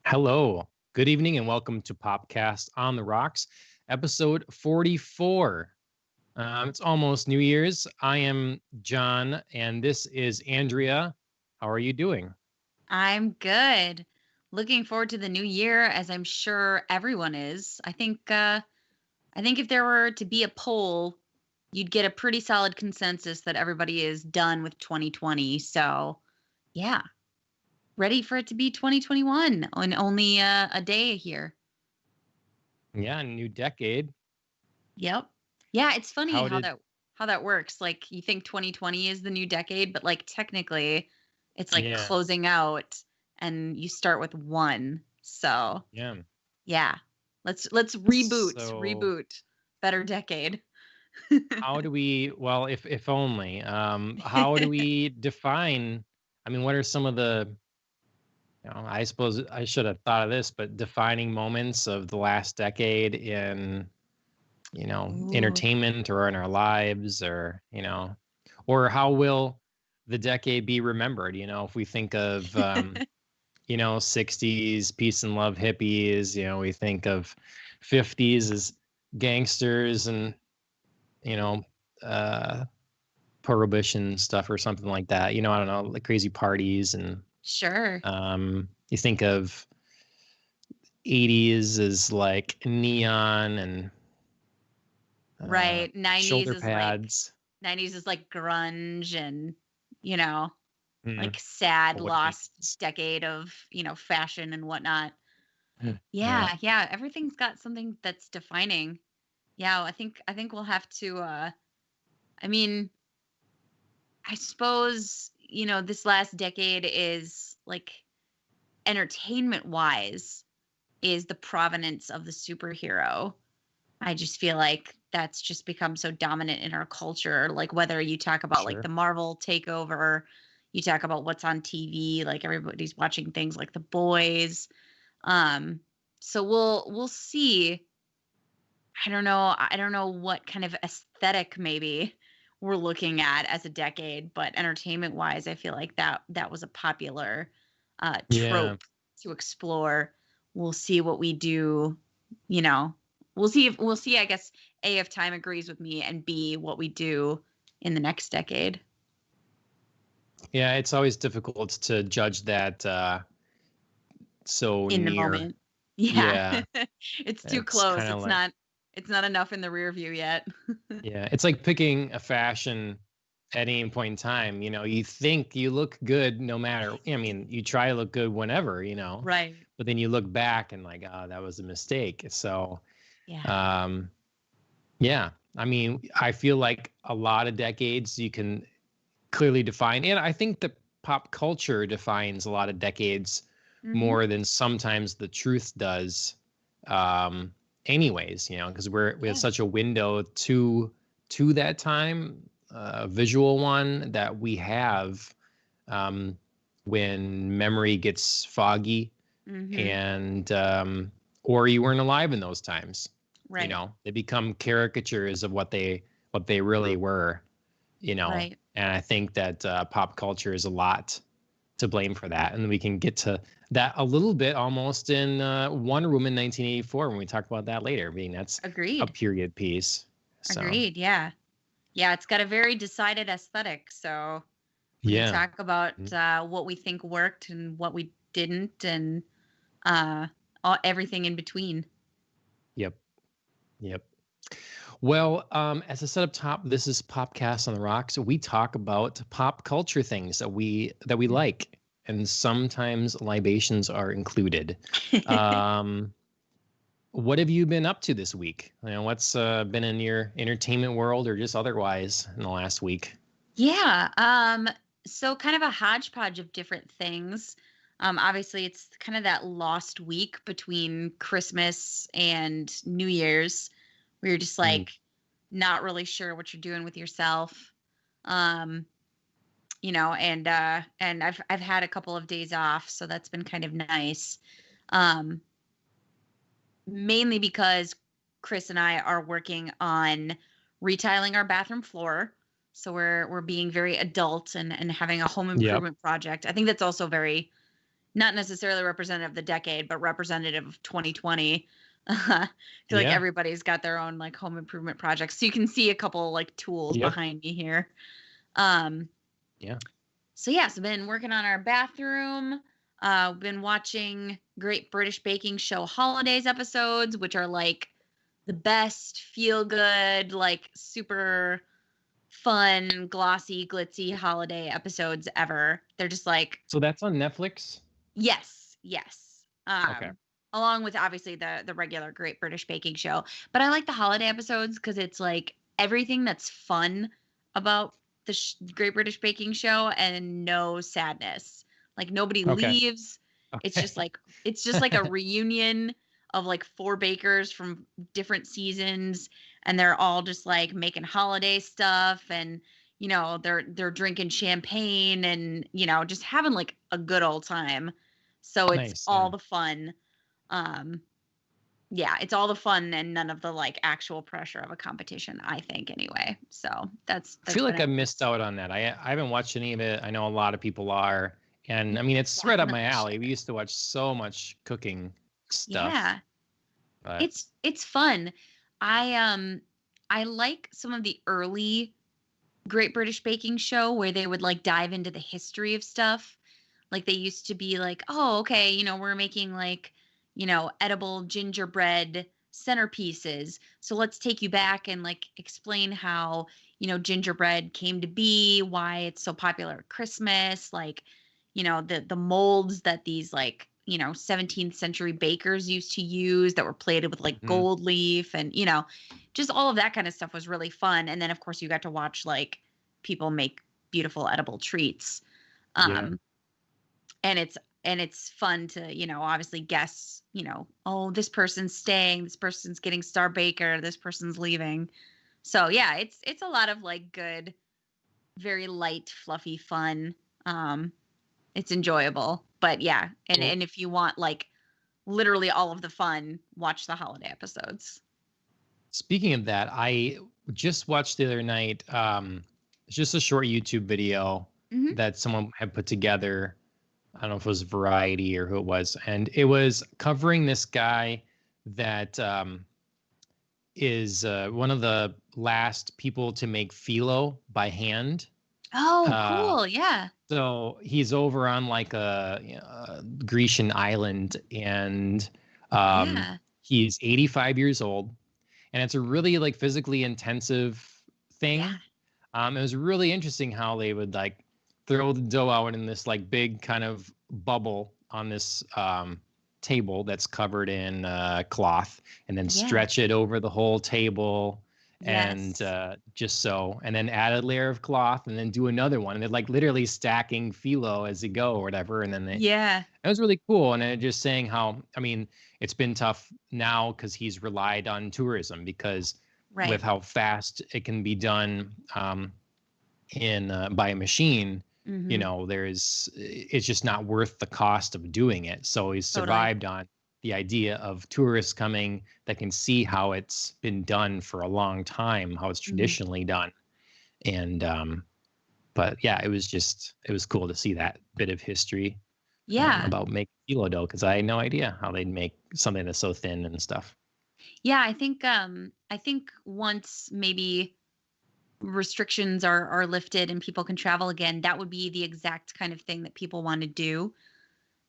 Hello, good evening, and welcome to Popcast on the Rocks, episode 44. It's almost New Year's. I am John, and this is Andrea. How are you doing? I'm good. Looking forward to the new year, as I'm sure everyone is. I think if there were to be a poll, you'd get a pretty solid consensus that everybody is done with 2020. So, yeah, ready for it to be 2021 on only a day here. Yeah, new decade. Yep. Yeah, it's funny How how did, that works. Like you think 2020 is the new decade, but like technically it's like yeah, closing out and you start with one. So, yeah. yeah. Let's reboot. So, Reboot. Better decade. how do we, well, if only, how do we define, I mean, what are some of the, I suppose I should have thought of this, but defining moments of the last decade in Ooh. entertainment or in our lives or how will the decade be remembered? If we think of, 60s peace and love hippies, we think of 50s as gangsters and, you know, uh, prohibition stuff or something like that. I don't know, like crazy parties. And Sure. you think of 80s as like neon and Right. 90s shoulder is like pads. 90s is like grunge and you know, Mm, like sad what lost 80s? decade of, fashion and whatnot. Yeah, Yeah, yeah, everything's got something that's defining. Yeah, I think we'll have to I mean, I suppose, this last decade is like entertainment wise is the provenance of the superhero. I just feel like that's just become so dominant in our culture. Like whether you talk about like sure. the Marvel takeover, you talk about what's on TV, like everybody's watching things like The Boys. Um, so we'll see. I don't know what kind of aesthetic maybe we're looking at as a decade, but entertainment wise, I feel like that was a popular Yeah. trope to explore. We'll see what we do, you know. We'll see, I guess, A, if time agrees with me, and B, what we do in the next decade. Yeah, it's always difficult to judge that so In the near. moment. Yeah. Yeah, It's too it's close. kind of like, It's not enough in the rear view yet. yeah, it's like picking a fashion at any point in time. You think you look good no matter, I mean, you try to look good whenever, Right. but then you look back and like, oh, that was a mistake. So, Yeah. um, yeah, I mean, I feel like a lot of decades you can clearly define. And I think that pop culture defines a lot of decades Mhm. more than sometimes the truth does. Anyways, because we have Yeah. such a window to that time, a visual one that we have um, when memory gets foggy Mhm. and or you weren't alive in those times. Right. They become caricatures of what they really were, Right. and I think that pop culture is a lot to blame for that. And we can get to that a little bit almost in Wonder Woman 1984 when we talk about that later, being that's a Agreed. period piece. So, Agreed. Yeah. Yeah, it's got a very decided aesthetic, so we can yeah. talk about Mhm. what we think worked and what we didn't and everything in between. Yep. Yep. Well, as I said up top, this is Popcast on the Rocks. We talk about pop culture things that we like, and sometimes libations are included. Um, what have you been up to this week? What's been in your entertainment world or just otherwise in the last week? Yeah. So kind of a hodgepodge of different things. Obviously it's kind of that lost week between Christmas and New Year's where you're just Mm, like not really sure what you're doing with yourself. Um, and I've had a couple of days off, so that's been kind of nice. Um, Mainly because Chris and I are working on retiling our bathroom floor. So we're being very adult and having a home yep. improvement project. I think that's also very not necessarily representative of the decade, but representative of 2020. I feel like Yeah. everybody's got their own like home improvement projects. So you can see a couple like tools Yep. behind me here. Um, Yeah. so yeah, so been working on our bathroom. Been watching Great British Baking Show holidays episodes, which are like the best feel good, like super fun, glossy, glitzy holiday episodes ever. They're just like, So that's on Netflix. yes, yes. Okay. Along with obviously the regular Great British Baking Show, but I like the holiday episodes because it's like everything that's fun about the Great British Baking Show and no sadness. Like nobody Okay. leaves. Okay. It's just like a reunion of like four bakers from different seasons, and they're all just like making holiday stuff, and they're drinking champagne, and just having like a good old time. So it's Nice. all Yeah. the fun. Um, yeah, it's all the fun and none of the like actual pressure of a competition, I think anyway. So that's I feel been like a I missed out on that. I haven't watched any of it. I know a lot of people are, and I mean it's right up my definitely alley. We should. used to watch so much cooking stuff, Yeah. but It's fun. I like some of the early Great British Baking Show where they would like dive into the history of stuff. Like they used to be like, oh, okay, we're making like, edible gingerbread centerpieces. So let's take you back and like explain how, gingerbread came to be, why it's so popular at Christmas, like, the molds that these like, 17th century bakers used to use that were plated with like mhm, gold leaf, and, just all of that kind of stuff was really fun. And then of course you got to watch like people make beautiful edible treats. yeah. Um, and it's fun to obviously guess, oh, this person's staying, this person's getting star baker, this person's leaving. So yeah, it's a lot of like good, very light, fluffy fun. um it's enjoyable, but yeah, and Well, and if you want like literally all of the fun, watch the holiday episodes. speaking of that, I just watched the other night. It's just a short YouTube video Hmm. that someone had put together. I don't know if it was Variety or who it was, and it was covering this guy that is one of the last people to make phyllo by hand. Oh, Uh, cool. Yeah. so he's over on like a Grecian island, and um, Yeah. he's 85 years old, and it's a really like physically intensive Yeah. thing. It was really interesting how they would like throw the dough out in this like big kind of bubble on this table that's covered in cloth, and then Yeah. stretch it over the whole table, and Yes. just so, and then add a layer of cloth, and then do another one, and they're like literally stacking phyllo as they go or whatever, and then they. Yeah. It was really cool, and it just saying how, I mean, it's been tough now because he's relied on tourism because with Right. how fast it can be done in by a machine, Hmm. it's just not worth the cost of doing it. So he's Totally. survived on the idea of tourists coming that can see how it's been done for a long time, how it's Hmm. traditionally done. And but yeah, it was cool to see that bit of history Yeah. about making phyllo dough because I had no idea how they'd make something that's so thin and stuff. Yeah, I think once maybe restrictions are lifted and people can travel again, that would be the exact kind of thing that people want to do,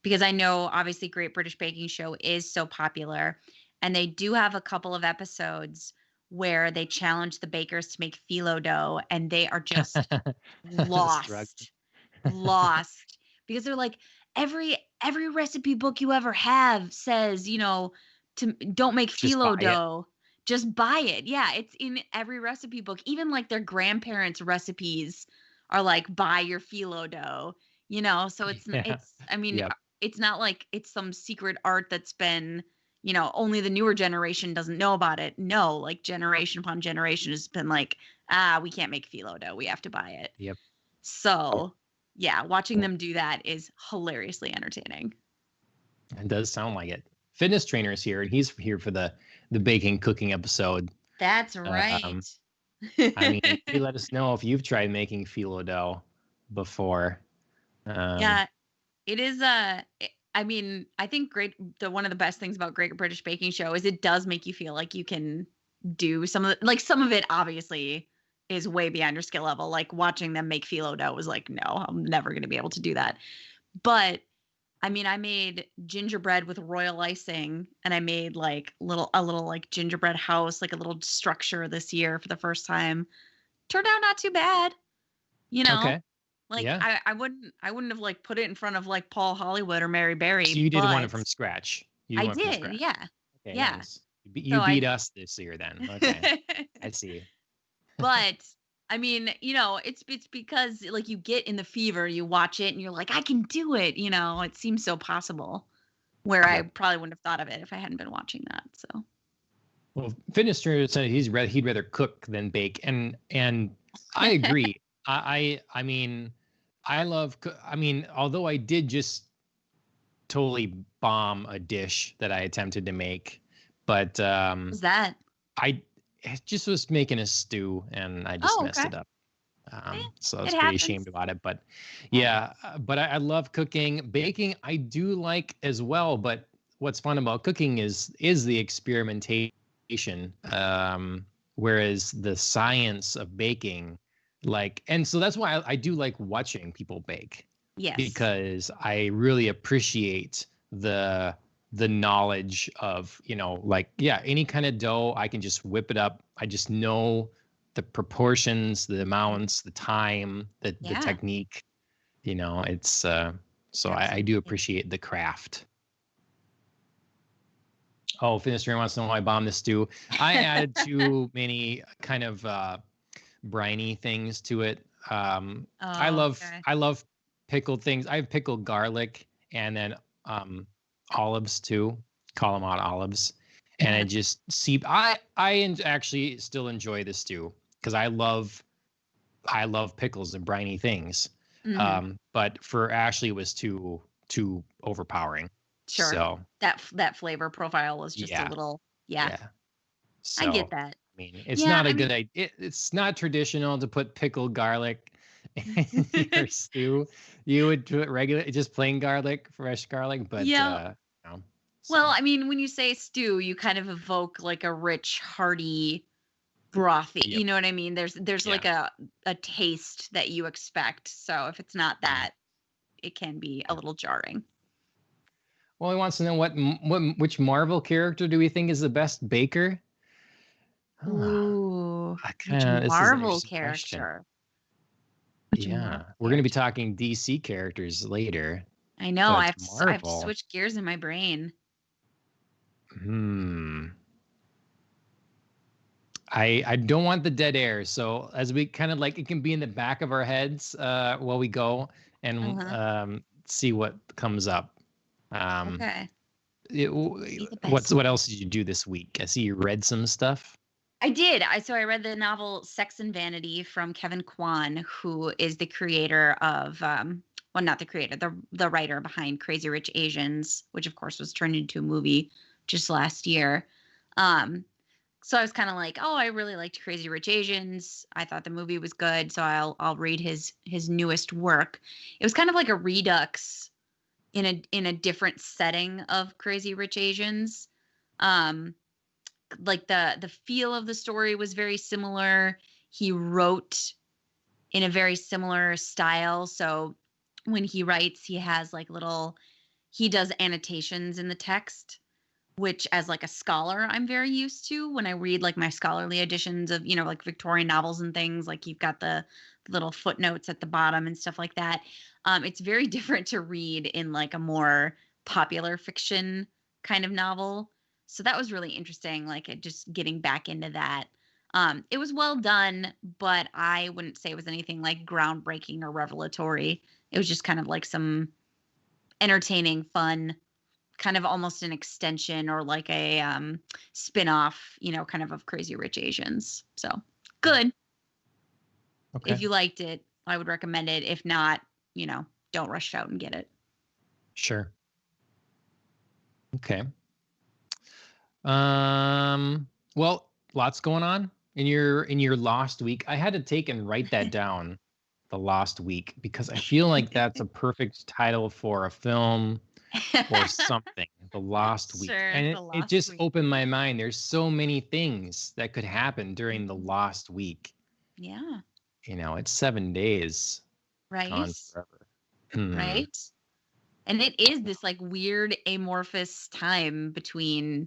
because I know obviously Great British Baking Show is so popular, and they do have a couple of episodes where they challenge the bakers to make phyllo dough, and they are just Struggle. lost because they're like, every recipe book you ever have says, to don't make Just buy phyllo it. dough, just buy it. Yeah, it's in every recipe book. Even like their grandparents recipes are like, buy your phyllo dough, so Yeah. it's I mean, Yep. it's not like it's some secret art that's been, only the newer generation doesn't know about it. No, like generation upon generation has been like, we can't make phyllo dough, we have to buy it. Yep. So, yeah, watching them do that is hilariously entertaining. It does sound like it. Fitness trainer is here, and he's here for the baking cooking episode. That's right. Um, I mean, you let us know if you've tried making phyllo dough before. Um, Yeah, it is I mean, I think one of the best things about Great British Baking Show is it does make you feel like you can do some of it obviously is way beyond your skill level. Like watching them make phyllo dough was like, no, I'm never going to be able to do that. But I mean, I made gingerbread with royal icing, and I made like a little like gingerbread house, like a little structure this year for the first time. Turned out not too bad, you know. Okay. Like Yeah. I wouldn't have like put it in front of like Paul Hollywood or Mary So Berry, you did one but from scratch. You did I one from did, scratch. yeah. Okay, Yeah. nice. So You beat I us this year then. Okay. I see. but I mean, it's because like you get in the fever, you watch it and you're like, I can do it, it seems so possible. Where I Yep. probably wouldn't have thought of it if I hadn't been watching that. So Well, Fitness Trainer said he'd rather cook than bake, and I agree. I mean, I mean, although I did just totally bomb a dish that I attempted to make, but was that? I just was making a stew and I just Oh, messed okay. it up. Eh, So I was it pretty ashamed happens. about it. But Yeah. yeah, but I love cooking. Baking, I do like as well. But what's fun about cooking is the experimentation. Whereas the science of baking, like, and so that's why I do like watching people bake Yes. because I really appreciate the knowledge of, like, yeah, any kind of dough, I can just whip it up. I just know the proportions, the amounts, the time, the Yeah. technique, it's so I do Absolutely. appreciate the craft. Oh, Fitness Trainer wants to know why I bombed the stew. I added too many kind of briny things to it. I Oh, love okay. I love pickled things. I have pickled garlic and then olives too, Kalamata olives, and it Yes. just seep. Actually still enjoy the stew because I love pickles and briny things. Hmm. But for Ashley, it was too overpowering. Sure. So That flavor profile was just a yeah, little, yeah, yeah. I So get that. I mean, it's Yeah, not a I good mean, idea. It's not traditional to put pickled garlic in your stew. You would do it regular, just plain garlic, fresh garlic, but yeah. Well, so I mean, when you say stew, you kind of evoke like a rich, hearty, brothy. yep, You know what I mean? There's like yeah. a taste that you expect. So if it's not Mhm. that, it can be a Yeah. little jarring. Well, he wants to know which Marvel character do we think is the best baker? Oh, Ooh, which this is an Marvel interesting question. character? Which Yeah, Marvel we're gonna be character? talking DC characters later, I know. but I have to Marvel. switch gears in my brain. Hmm. I don't want the dead air. So as we kind of like, it can be in the back of our heads while we go and Uh-huh. see what comes up. Um, Okay. it, Be the best what one. else did you do this week? I see you read some stuff. I did. I read the novel Sex and Vanity from Kevin Kwan, who is the creator of well, not the creator, the writer behind Crazy Rich Asians, which of course was turned into a movie just last year. Um so I was kind of like, "Oh, I really liked Crazy Rich Asians. I thought the movie was good, so I'll read his newest work." It was kind of like a redux in a different setting of Crazy Rich Asians. Um like the feel of the story was very similar. He wrote in a very similar style. So when he writes, he has like he does annotations in the text, which as like a scholar, I'm very used to when I read like my scholarly editions of, like Victorian novels and things. Like you've got the little footnotes at the bottom and stuff like that. It's very different to read in like a more popular fiction kind of novel. So that was really interesting, like just getting back into that. It was well done, but I wouldn't say it was anything like groundbreaking or revelatory. It was just kind of like some entertaining, fun, kind of almost an extension or like a spin-off, kind of Crazy Rich Asians. So good. Okay, If you liked it, I would recommend it. If not, don't rush out and get it. sure. Okay. Well, lots going on in your lost week. I had to take and write that down The Lost Week, because I feel like that's a perfect title for a film or something. The Lost Week. Sure, And the it Lost just Week. opened my mind. There's so many things that could happen during the Lost Week. Yeah. It's 7 days gone Right. forever. Hmm. Right. And it is this like weird amorphous time between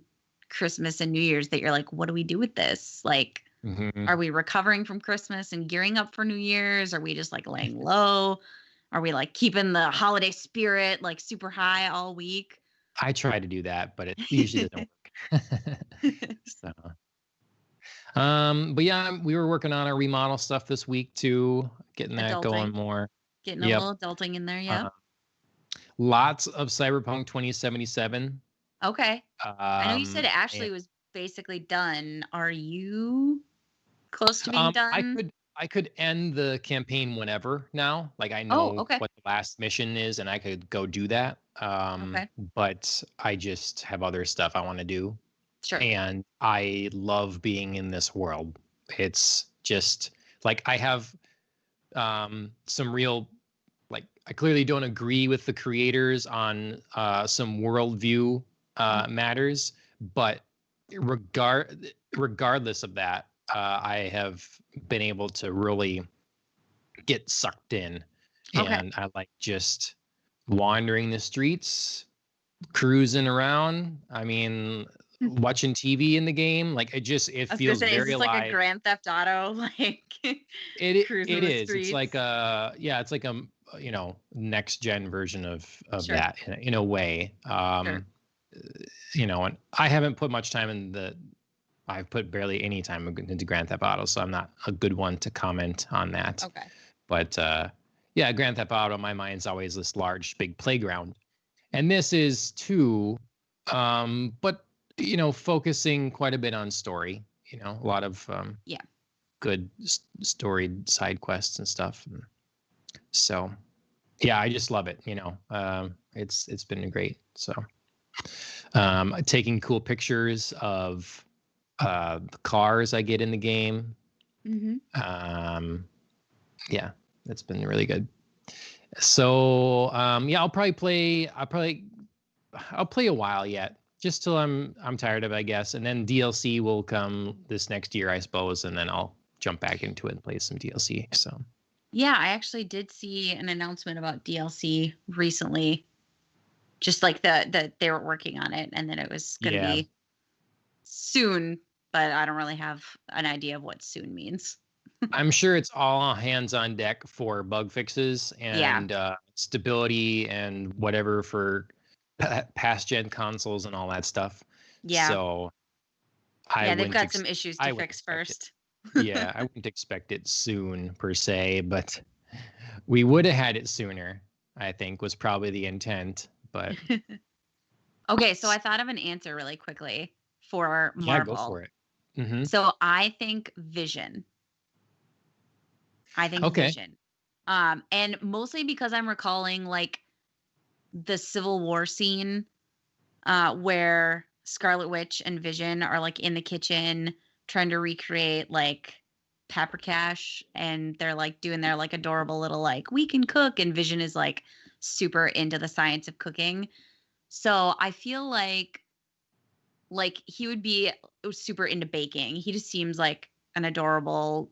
Christmas and New Year's that you're like, what do we do with this? Like, Mhm. are we recovering from Christmas and gearing up for New Year's? Are we just like laying low? Are we like keeping the holiday spirit like super high all week? I try to do that, but it usually doesn't work. So, but yeah, we were working on our remodel stuff this week too, getting that going Adulting, more. getting a Yep. little adulting in there. Uh, Yep. lots of Cyberpunk 2077. Okay. I know you said it And, actually was basically done. Are you close to being I done? could end the campaign whenever now. Like I Oh, know okay. what the last mission is, and I could go do that. Okay. But I just have other stuff I want to do, Sure. and I love being in this world. It's just like I have some real, like I clearly don't agree with the creators on some worldview matters, but regardless of that, I have been able to really get sucked in, Okay. and I like just wandering the streets, cruising around. I mean, watching TV in the game, like it I was gonna feels say, is very this like a alive. Grand Theft Auto, like cruising It the is. It's like streets? it's like a next gen version of Sure, that in a way. sure. And I haven't put much time in the. I've put barely any time into Grand Theft Auto, so I'm not a good one to comment on that. Okay. But yeah, Grand Theft Auto, my mind's always this large, big playground, and this is too. But focusing quite a bit on story. A lot of Yeah. good storied side quests and stuff. So yeah, I just love it. It's been great. So taking cool pictures of the cars I get in the game. Mm-hmm. Yeah, it's been really good. So yeah, I'll play a while yet, just till I'm tired of it, I guess. And then DLC will come this next year, I suppose, and then I'll jump back into it and play some DLC. So Yeah, I actually did see an announcement about DLC recently. Just like that they were working on it and then it was gonna yeah, be soon, but I don't really have an idea of what soon means. I'm sure it's all hands on deck for bug fixes Yeah. and stability and whatever for past gen consoles and all that stuff. Yeah. So I Yeah, they've wouldn't got ex- some issues I to wouldn't fix expect it. first. Yeah, I wouldn't expect it soon per se, but we would have had it sooner, I think was probably the intent. But Okay, so I thought of an answer really quickly for yeah, go Marvel. for it. Hmm. So I think Vision. I think Okay. Vision. And mostly because I'm recalling like the Civil War scene where Scarlet Witch and Vision are like in the kitchen trying to recreate like Paprikash, and they're like doing their like adorable little like we can cook, and Vision is like super into the science of cooking. So I feel like he would be super into baking. He just seems like an adorable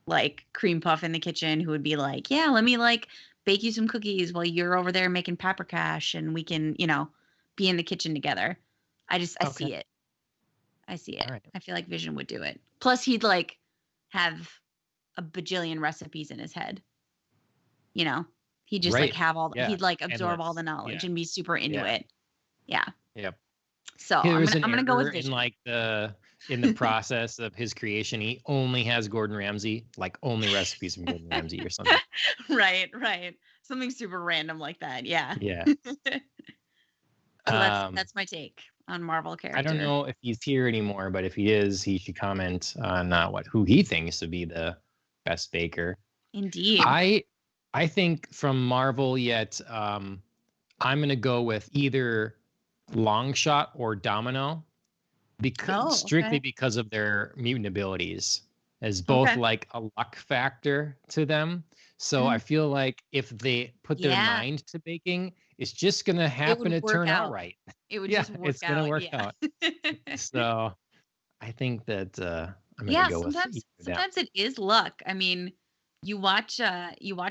like cream puff in the kitchen who would be like, "Yeah, let me like bake you some cookies while you're over there making paprikash and we can, be in the kitchen together." I Okay. see it. I see it. All right. I feel like Vision would do it. Plus he'd like have a bajillion recipes in his head. He'd just like Right. have all Yeah. he'd like absorb all Endless. the knowledge Yeah. and be super into Yeah. it. Yeah. Yep. So There's an I'm gonna go error with in Vision. like the process of his creation. He only has Gordon Ramsay, like only recipes from Gordon Ramsay or something. Right, right. Something super random like that. Yeah. Yeah. So Um, that's my take on Marvel I don't character. know if he's here anymore, but if he is, he should comment on who he thinks would be the best baker. Indeed. I think from Marvel yet, I'm gonna go with either Longshot or Domino, because Oh, strictly okay. because of their mutant abilities as both Okay. like a luck factor to them. So I Mm, feel like if they put their yeah, mind to baking, it's just gonna it happen would to work turn out out. right. It would Yeah, just work it's gonna out. work Yeah. out. So I think that I'm gonna Yeah, go with either of them. sometimes it is luck. I mean, you watch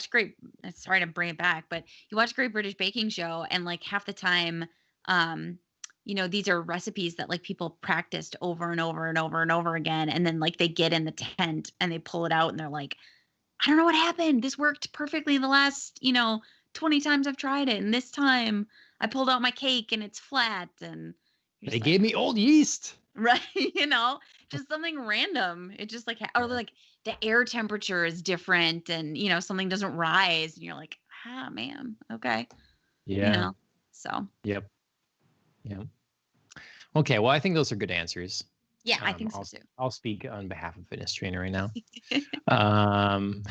Great sorry to bring it back, but you watch Great British Baking Show and like half the time um these are recipes that like people practiced over and over and over and over again and then like they get in the tent and they pull it out and they're like, I don't know what happened. This worked perfectly the last, 20 times I've tried it and this time I pulled out my cake and it's flat and you're They just gave like, me old yeast. right, just something random. It just like or Yeah. like the air temperature is different and, something doesn't rise and you're like, "Ah, man. Okay." You Yeah. know. So, Yep. Yep. Okay. Well, I think those are good answers. yeah, I think so I'll too. I'll speak on behalf of Fitness Trainer right now. Um,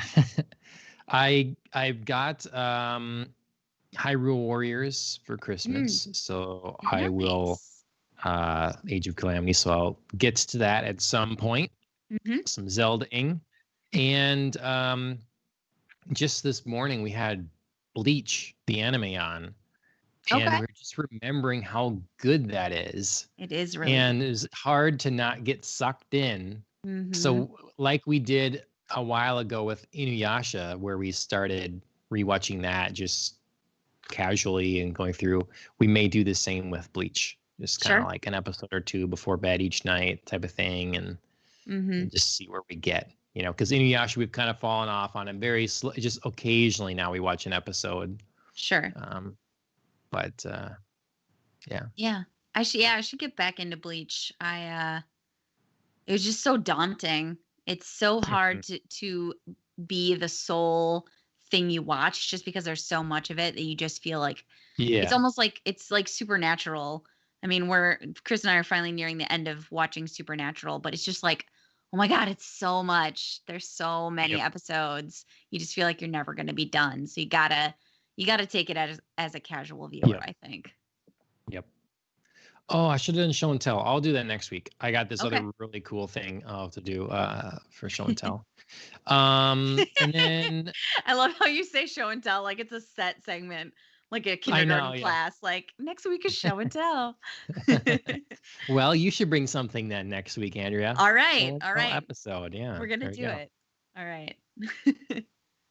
I've got Hyrule Warriors for Mm, Christmas, so I will nice. Age of Calamity. So I'll get to that at some point. Mhm. Some Zeldaing, and just this morning we had Bleach, the anime, on, and Okay. we're just remembering how good that is, It is really good. and it's hard to not get sucked in. Mhm. So, like we did a while ago with Inuyasha, where we started rewatching that just casually and going through, we may do the same with Bleach. Just kind of Sure. like an episode or two before bed each night type of thing, and Mhm. just see where we get. Because Inuyasha we've kind of fallen off on, and just occasionally now we watch an episode. Sure. Um, but yeah, Yeah. I should get back into Bleach. It was just so daunting. It's so Mhm. hard to be the sole thing you watch just because there's so much of it that you just feel like it's Yeah, almost like it's like Supernatural. I mean, we're Chris and I are finally nearing the end of watching Supernatural, but it's just like, oh my God, it's so much. There's so many yep, episodes. You just feel like you're never gonna be done. So you gotta take it as a casual viewer, yep, I think. yep. Oh, I should have done show and tell. I'll do that next week. I got this Okay. other really cool thing to do for show and tell. And then I love how you say show and tell like it's a set segment, like a I know, kindergarten yeah. class. Like next week is show and tell. Well, you should bring something then next week, Andrea. All right. Show and All tell right. episode. Yeah, We're gonna there you do go. it. All right.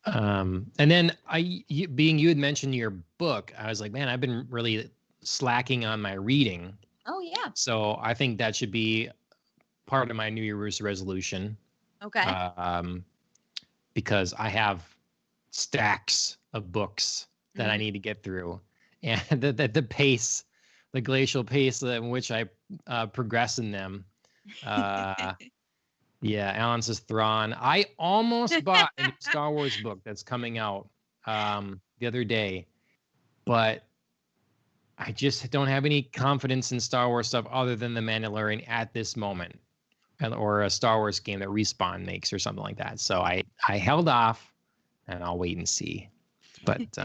And then being you had mentioned your book, I was like, man, I've been really slacking on my reading. Oh yeah. So I think that should be part of my New Year's resolution. Okay. Um, because I have stacks of books that I Mhm. need to get through, and the pace, the glacial pace in which I progress in them. Uh, yeah, Alan says Thrawn. I almost bought a new Star Wars book that's coming out the other day, but I just don't have any confidence in Star Wars stuff other than The Mandalorian at this moment, or a Star Wars game that Respawn makes or something like that. So I held off, and I'll wait and see. But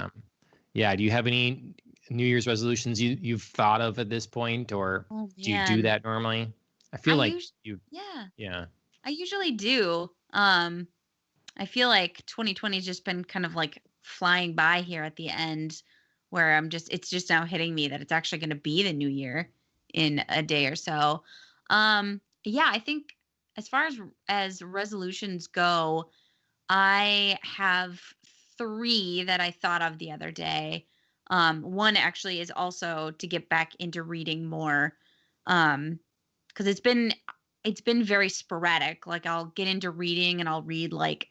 yeah, do you have any New Year's resolutions you've thought of at this point, or Oh do you do man. that normally? I I feel like usually you, yeah, yeah, I usually do. I feel like 2020 has just been kind of like flying by here at the end where it's just now hitting me that it's actually going to be the new year in a day or so. Yeah, I think as far as resolutions go, I have 3 that I thought of the other day. One actually is also to get back into reading more. Because it's been very sporadic. Like I'll get into reading and I'll read like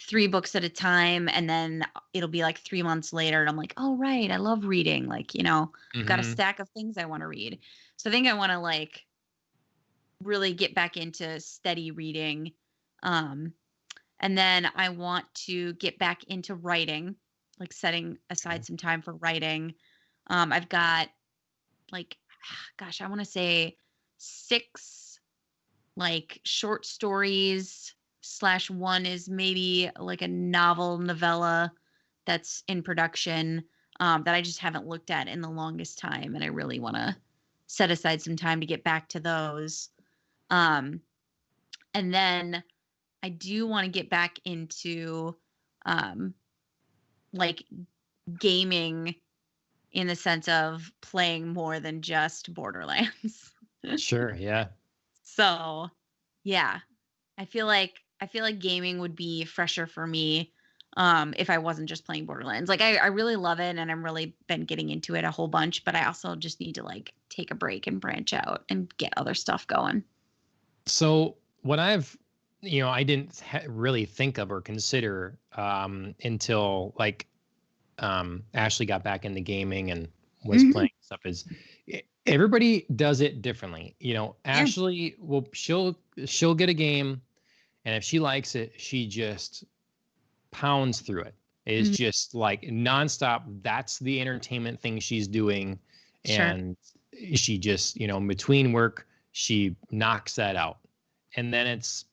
3 books at a time, and then it'll be like 3 months later, and I'm like, oh right, I love reading. Like I've got a hmm stack of things I want to read. So I think I want to like really get back into steady reading. Um, and then I want to get back into writing, like setting okay, aside some time for writing. I've got like, gosh, I want to say 6 like short stories slash one is maybe like a novella that's in production that I just haven't looked at in the longest time. And I really want to set aside some time to get back to those. Um, and then I do want to get back into um like gaming in the sense of playing more than just Borderlands. Sure. Yeah. So, yeah, I feel like gaming would be fresher for me if I wasn't just playing Borderlands. Like I really love it and I'm really been getting into it a whole bunch, but I also just need to like take a break and branch out and get other stuff going. So what I didn't really think of or consider until like Ashley got back into gaming and was Mhm. playing stuff is everybody does it differently. Yeah. Ashley will she'll get a game, and if she likes it, she just pounds through it. It's Mhm. just like nonstop. That's the entertainment thing she's doing. Sure. And she just, between work, she knocks that out. And then it's,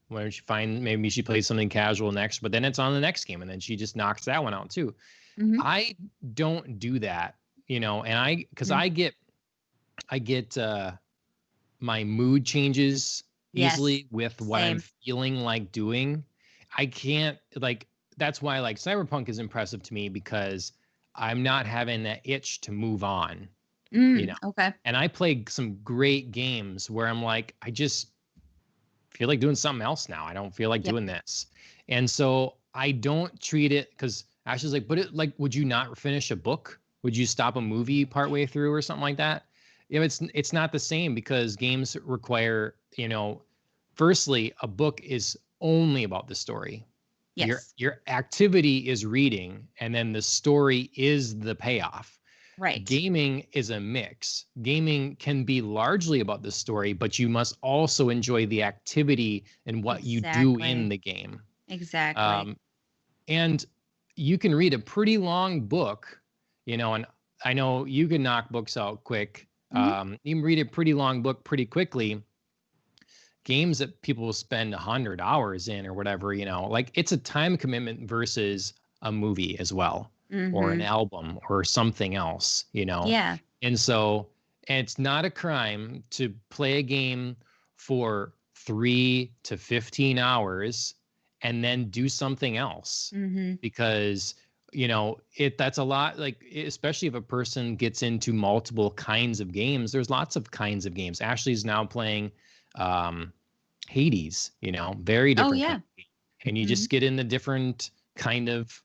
when maybe she plays something casual next, but then it's on the next game. And then she just knocks that one out too. Hmm. I don't do that, and because I get my mood changes Yes. easily with what I'm Same. feeling like doing. I can't like that's why like Cyberpunk is impressive to me because I'm not having that itch to move on, you know. Okay. And I play some great games where I'm like, I just feel like doing something else now. I don't feel like Yep. doing this. And so I don't treat it because Ashley's like, but would you not finish a book? Would you stop a movie partway through or something like that? It's not the same because games require, firstly, a book is only about the story. Your Yes. your activity is reading, and then the story is the payoff. Right. Gaming is a mix. Gaming can be largely about the story, but you must also enjoy the activity and what you do in Exactly. the game. Exactly. Um, and you can read a pretty long book, and I know you can knock books out quick. Hmm. You can read a pretty long book pretty quickly. Games that people will spend 100 hours in or whatever, like it's a time commitment versus a movie as well, or an Hmm. album or something else. Yeah. And so, and it's not a crime to play a game for 3 to 15 hours and then do something else Hmm. because that's a lot, like especially if a person gets into multiple kinds of games. There's lots of kinds of games. Ashley's now playing um Hades, very Oh different kind yeah. of game. And you Hmm. just get in the different kind of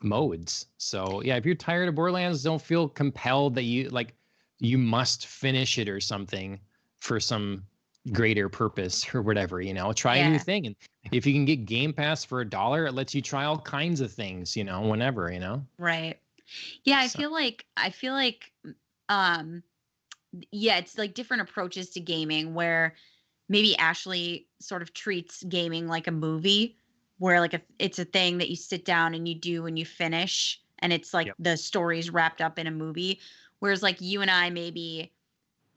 modes. So yeah, if you're tired of Borderlands, don't feel compelled that you must finish it or something for some greater purpose or whatever. Try a new Yeah. thing. And if you can get Game Pass for $1, it lets you try all kinds of things, whenever. Right. Yeah, So I feel like um yeah, it's like different approaches to gaming where maybe Ashley sort of treats gaming like a movie where like it's a thing that you sit down and you do and you finish and it's like yep. the story's wrapped up in a movie, whereas like you and I maybe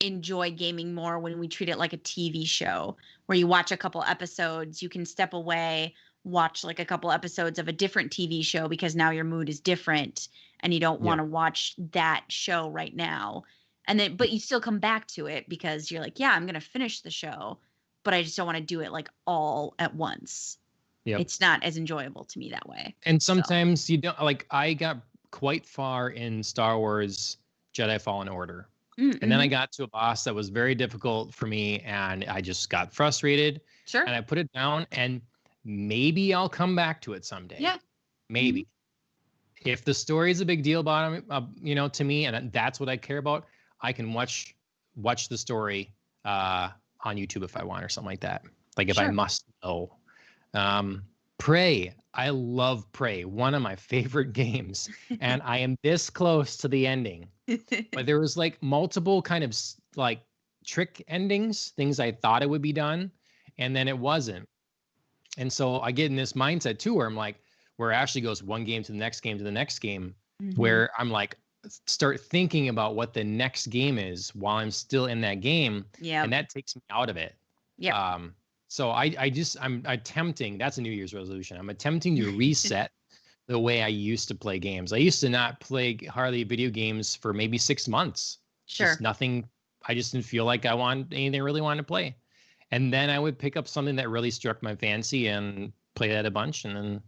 enjoy gaming more when we treat it like a TV show where you watch a couple episodes, you can step away, watch like a couple episodes of a different TV show because now your mood is different and you don't want Yep. to watch that show right now. And then but you still come back to it because you're like, yeah, I'm going to finish the show, but I just don't want to do it like all at once. Yep. It's not as enjoyable to me that way. And So, sometimes you don't like I got quite far in Star Wars Jedi Fallen Order. And then I mm-hmm. got to a boss that was very difficult for me and I just got frustrated Sure. and I put it down and maybe I'll come back to it Yeah. someday. Hmm. Maybe. If the story is a big deal about him, to me, and that's what I care about, I can watch the story on YouTube if I want or something like that. Like if I Sure. must know. Um, Prey. I love Prey, one of my favorite games, and I am this close to the ending. But there was like multiple kind of like trick endings, things I thought it would be done, and then it wasn't. And so I get in this mindset too, where I'm like, where Ashley goes one game to the next game to the next game, Hmm. where I'm like, start thinking about what the next game is while I'm still in that game, and Yep. that takes me out of it. Yep. So I'm attempting, that's a New Year's resolution. I'm attempting to reset the way I used to play games. I used to not play hardly video games for maybe 6 months. Just Sure. nothing. I just didn't feel like I wanted anything I really wanted to play. And then I would pick up something that really struck my fancy and play that a bunch, and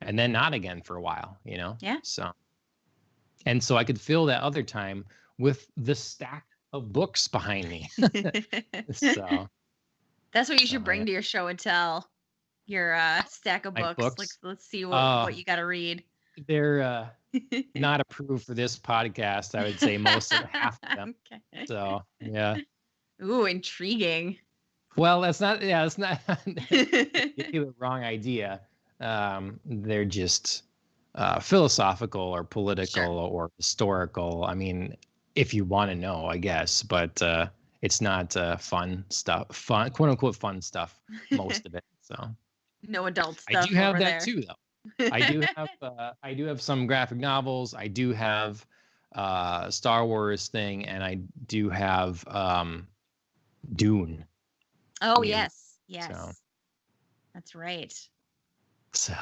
then not again for a while, Yeah. So I could fill that other time with the stack of books behind me. So That's what you should yeah. bring to your show and tell. Your stack of My books. books? Like, let's see what you got to read. They're not approved for this podcast, I would say most of half of them. Okay. So yeah. Ooh, intriguing. Well, that's not give you the wrong idea. They're just philosophical or political or historical. I mean, if you want to know, I guess, but it's not fun, quote unquote fun stuff, most of it. So no adult stuff. I do have over that there. too, though. I do have some graphic novels. I do have Star Wars thing, and I do have Dune. Oh, yes. So. That's right. So,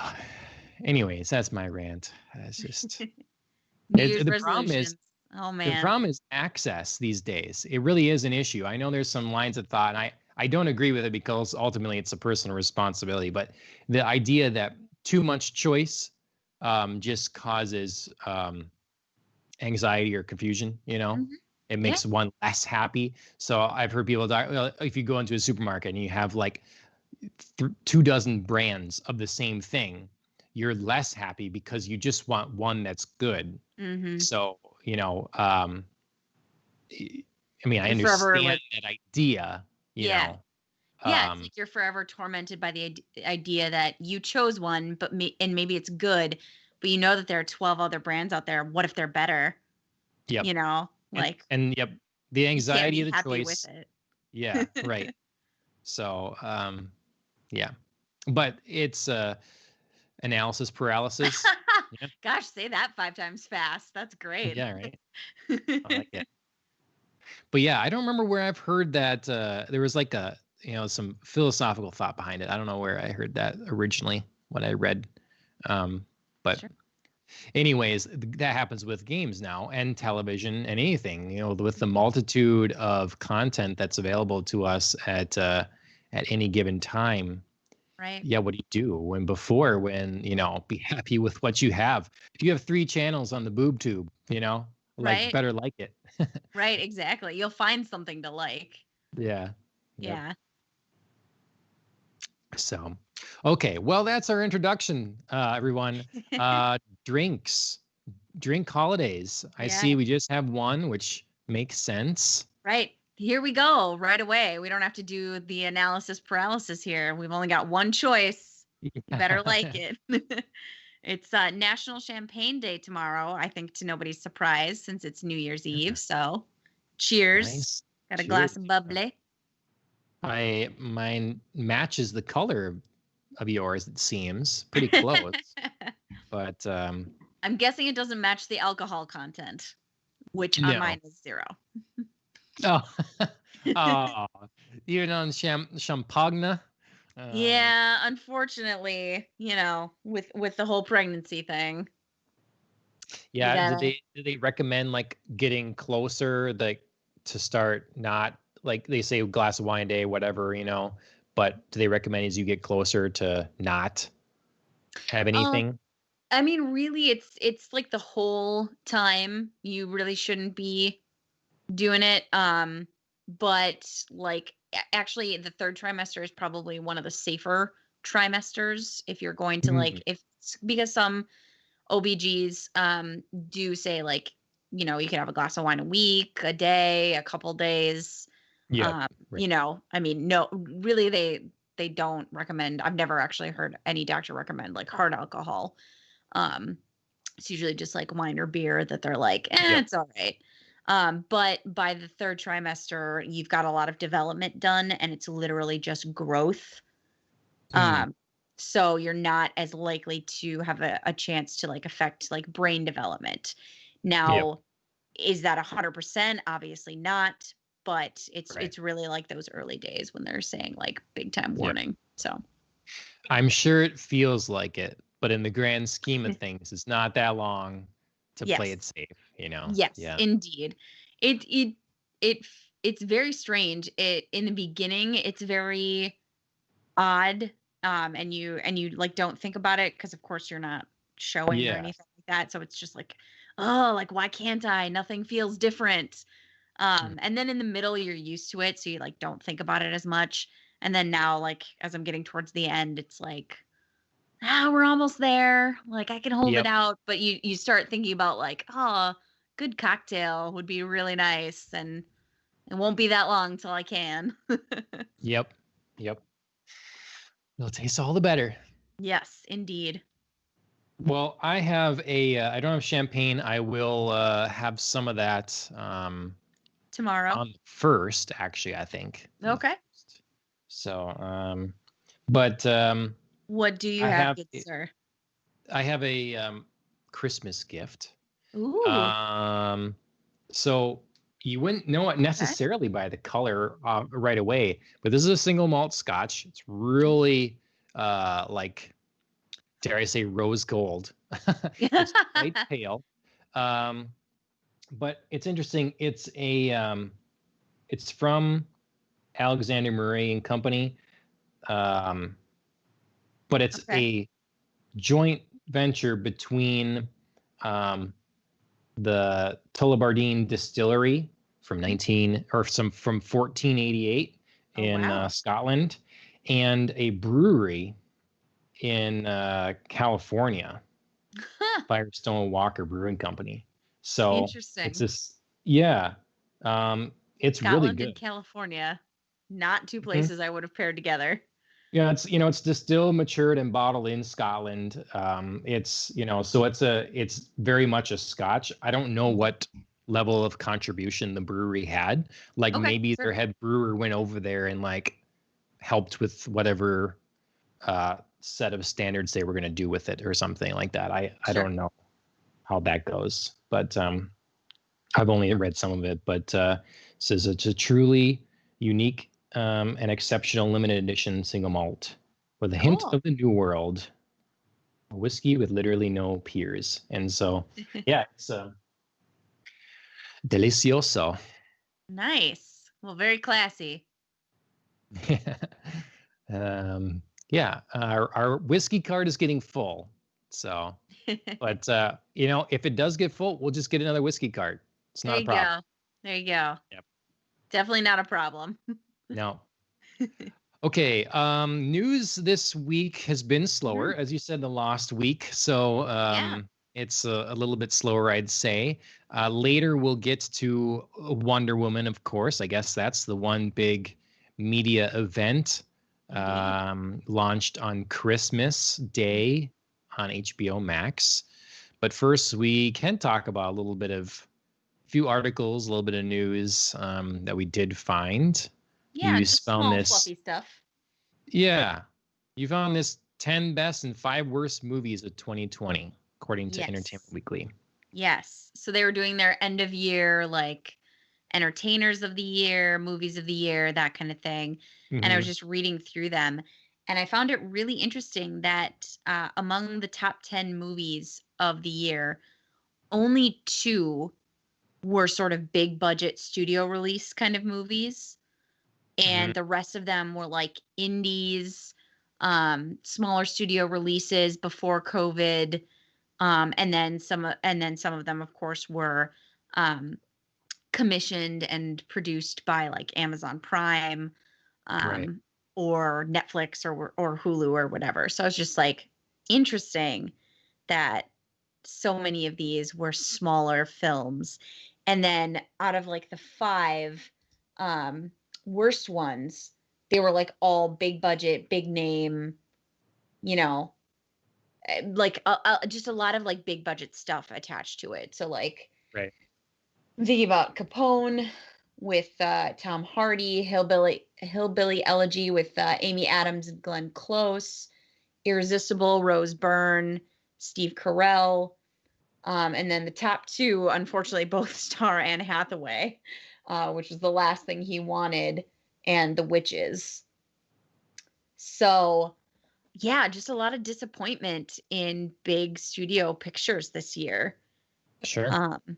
anyways, that's my rant. That's just New Year's the problem is. Oh man. The problem is access these days. It really is an issue. I know there's some lines of thought, and I don't agree with it because ultimately it's a personal responsibility. But the idea that too much choice just causes anxiety or confusion, it makes one less happy. So I've heard people talk, if you go into a supermarket and you have like 24 brands of the same thing, you're less happy because you just want one that's good. Mm-hmm. So, I mean, I understand that idea, you know. Yeah, it's like you're forever tormented by the idea that you chose one, but maybe it's good, but you know that there are 12 other brands out there. What if they're better? Yep. And yep, the anxiety of the happy choice. With it. Yeah, right. So, yeah, but it's analysis paralysis. Yeah. Gosh, say that 5 times fast. That's great. Yeah, right. I like it. But yeah, I don't remember where I've heard that there was like some philosophical thought behind it. I don't know where I heard that originally when I read. But sure. Anyways, that happens with games now and television and anything, with the multitude of content that's available to us at any given time. Right. Yeah. What do you do when be happy with what you have? If you have 3 channels on the boob tube, right. Better like it. Right. Exactly. You'll find something to like. Yeah. Yeah. So, okay. Well, that's our introduction, everyone. Drink holidays. I see we just have one, which makes sense. Right. Here we go right away. We don't have to do the analysis paralysis here. We've only got one choice. You better like it. It's National Champagne Day tomorrow, I think, to nobody's surprise, since it's New Year's Eve. So cheers. Nice. Got a glass of bubbly. Mine matches the color of yours, it seems. Pretty close. But I'm guessing it doesn't match the alcohol content, which on mine is 0. Oh, you're on champagne. Yeah, unfortunately, with the whole pregnancy thing. Yeah, do they recommend like getting closer, like to start not like they say a glass of wine a day, whatever, but do they recommend as you get closer to not have anything? I mean, really, it's like the whole time you really shouldn't be doing it. But like actually the 3rd trimester is probably one of the safer trimesters if you're going to because some OBGs do say like, you can have a glass of wine a week, a day, a couple days. Yeah. Right. I mean, no, really they don't recommend. I've never actually heard any doctor recommend like hard alcohol. It's usually just like wine or beer that they're like, it's all right. But by the 3rd trimester, you've got a lot of development done, and it's literally just growth. So you're not as likely to have a chance to like affect like brain development. Now, is that 100%? Obviously not, but it's really like those early days when they're saying like big time warning. So I'm sure it feels like it, but in the grand scheme of things, it's not that long to play it safe, Yes, indeed. It it's very strange. In the beginning, it's very odd, and you like don't think about it because of course you're not showing or Yeah. anything like that. So it's just like, oh, like why can't I? Nothing feels different. Mm. And then in the middle, you're used to it, so you like don't think about it as much. And then now, like as I'm getting towards the end, it's like, we're almost there. Like I can hold it Yep. out, but you start thinking about like, oh, good cocktail would be really nice, and it won't be that long till I can. Yep. Yep. It'll taste all the better. Yes, indeed. Well, I have I don't have champagne. I will have some of that Tomorrow. on the first, actually, I think. On the Okay. first. So, but What do you I have, have good sir? I have a Christmas gift. Ooh. Um, so you wouldn't know it Okay. necessarily by the color right away, but this is a single malt Scotch. It's Oh. really like, dare I say, rose gold. It's quite pale, um, but it's interesting. It's from Alexander Murray and Company, um, but it's Okay. a joint venture between um, the Tullibardine Distillery from Mm. 19 or some from 1488 Oh in wow. Scotland, and a brewery in California, Firestone Walker Brewing Company. So it's Interesting. this, yeah, it's really Scotland and good. California. Not two Mhm. places I would have paired together. Yeah, it's distilled, matured, and bottled in Scotland. It's so it's very much a Scotch. I don't know Mhm. what level of contribution the brewery had. Like Okay, maybe sure. their head brewer went over there and like helped with whatever set of standards they were going to do with it or something like that. I Sure. don't know how that goes, but I've only read some of it. But says it's a truly unique and exceptional limited edition single malt with a hint Cool. of the new world, a whiskey with literally no peers. And so, yeah, it's delicioso. Nice. Well, very classy. Yeah, our whiskey card is getting full. So, but if it does get full, we'll just get another whiskey card. It's There not a you problem. go. There you go. Yep. Definitely not a problem. No. Okay. News this week has been slower, Mhm. as you said, the last week. So Yeah. it's a little bit slower, I'd say. Later, we'll get to Wonder Woman, of course. I guess that's the one big media event Indeed. launched on Christmas Mhm. Day on HBO Max. But first, we can talk about a little bit of few articles, a little bit of news that we did find. Yeah, You just found small this, fluffy stuff. yeah, you found this 10 best and 5 worst movies of 2020, according to Entertainment Yes. Weekly. Yes. So they were doing their end of year, like entertainers of the year, movies of the year, that kind of thing. And I was Hmm. just reading through them. And I found it really interesting that among the top 10 movies of the year, only two were sort of big budget studio release kind of movies. Hmm. And the rest of them were like indies, smaller studio releases before COVID, and then some of them, of course, were um, commissioned and produced by like Amazon Prime, Right. um, or Netflix or Hulu or whatever. So it's just like interesting that so many of these were smaller films. And then out of like the five um, worst ones, they were like all big budget, big name, you know, like just a lot of like big budget stuff attached to it. So like Right. I'm thinking about Capone with Tom Hardy, Hillbilly Elegy with Amy Adams and Glenn Close, Irresistible, Rose Byrne, Steve Carell, and then the top two, unfortunately, both star Anne Hathaway, which was the last thing he wanted, and The Witches. So yeah, just a lot of disappointment in big studio pictures this year. Sure. Um,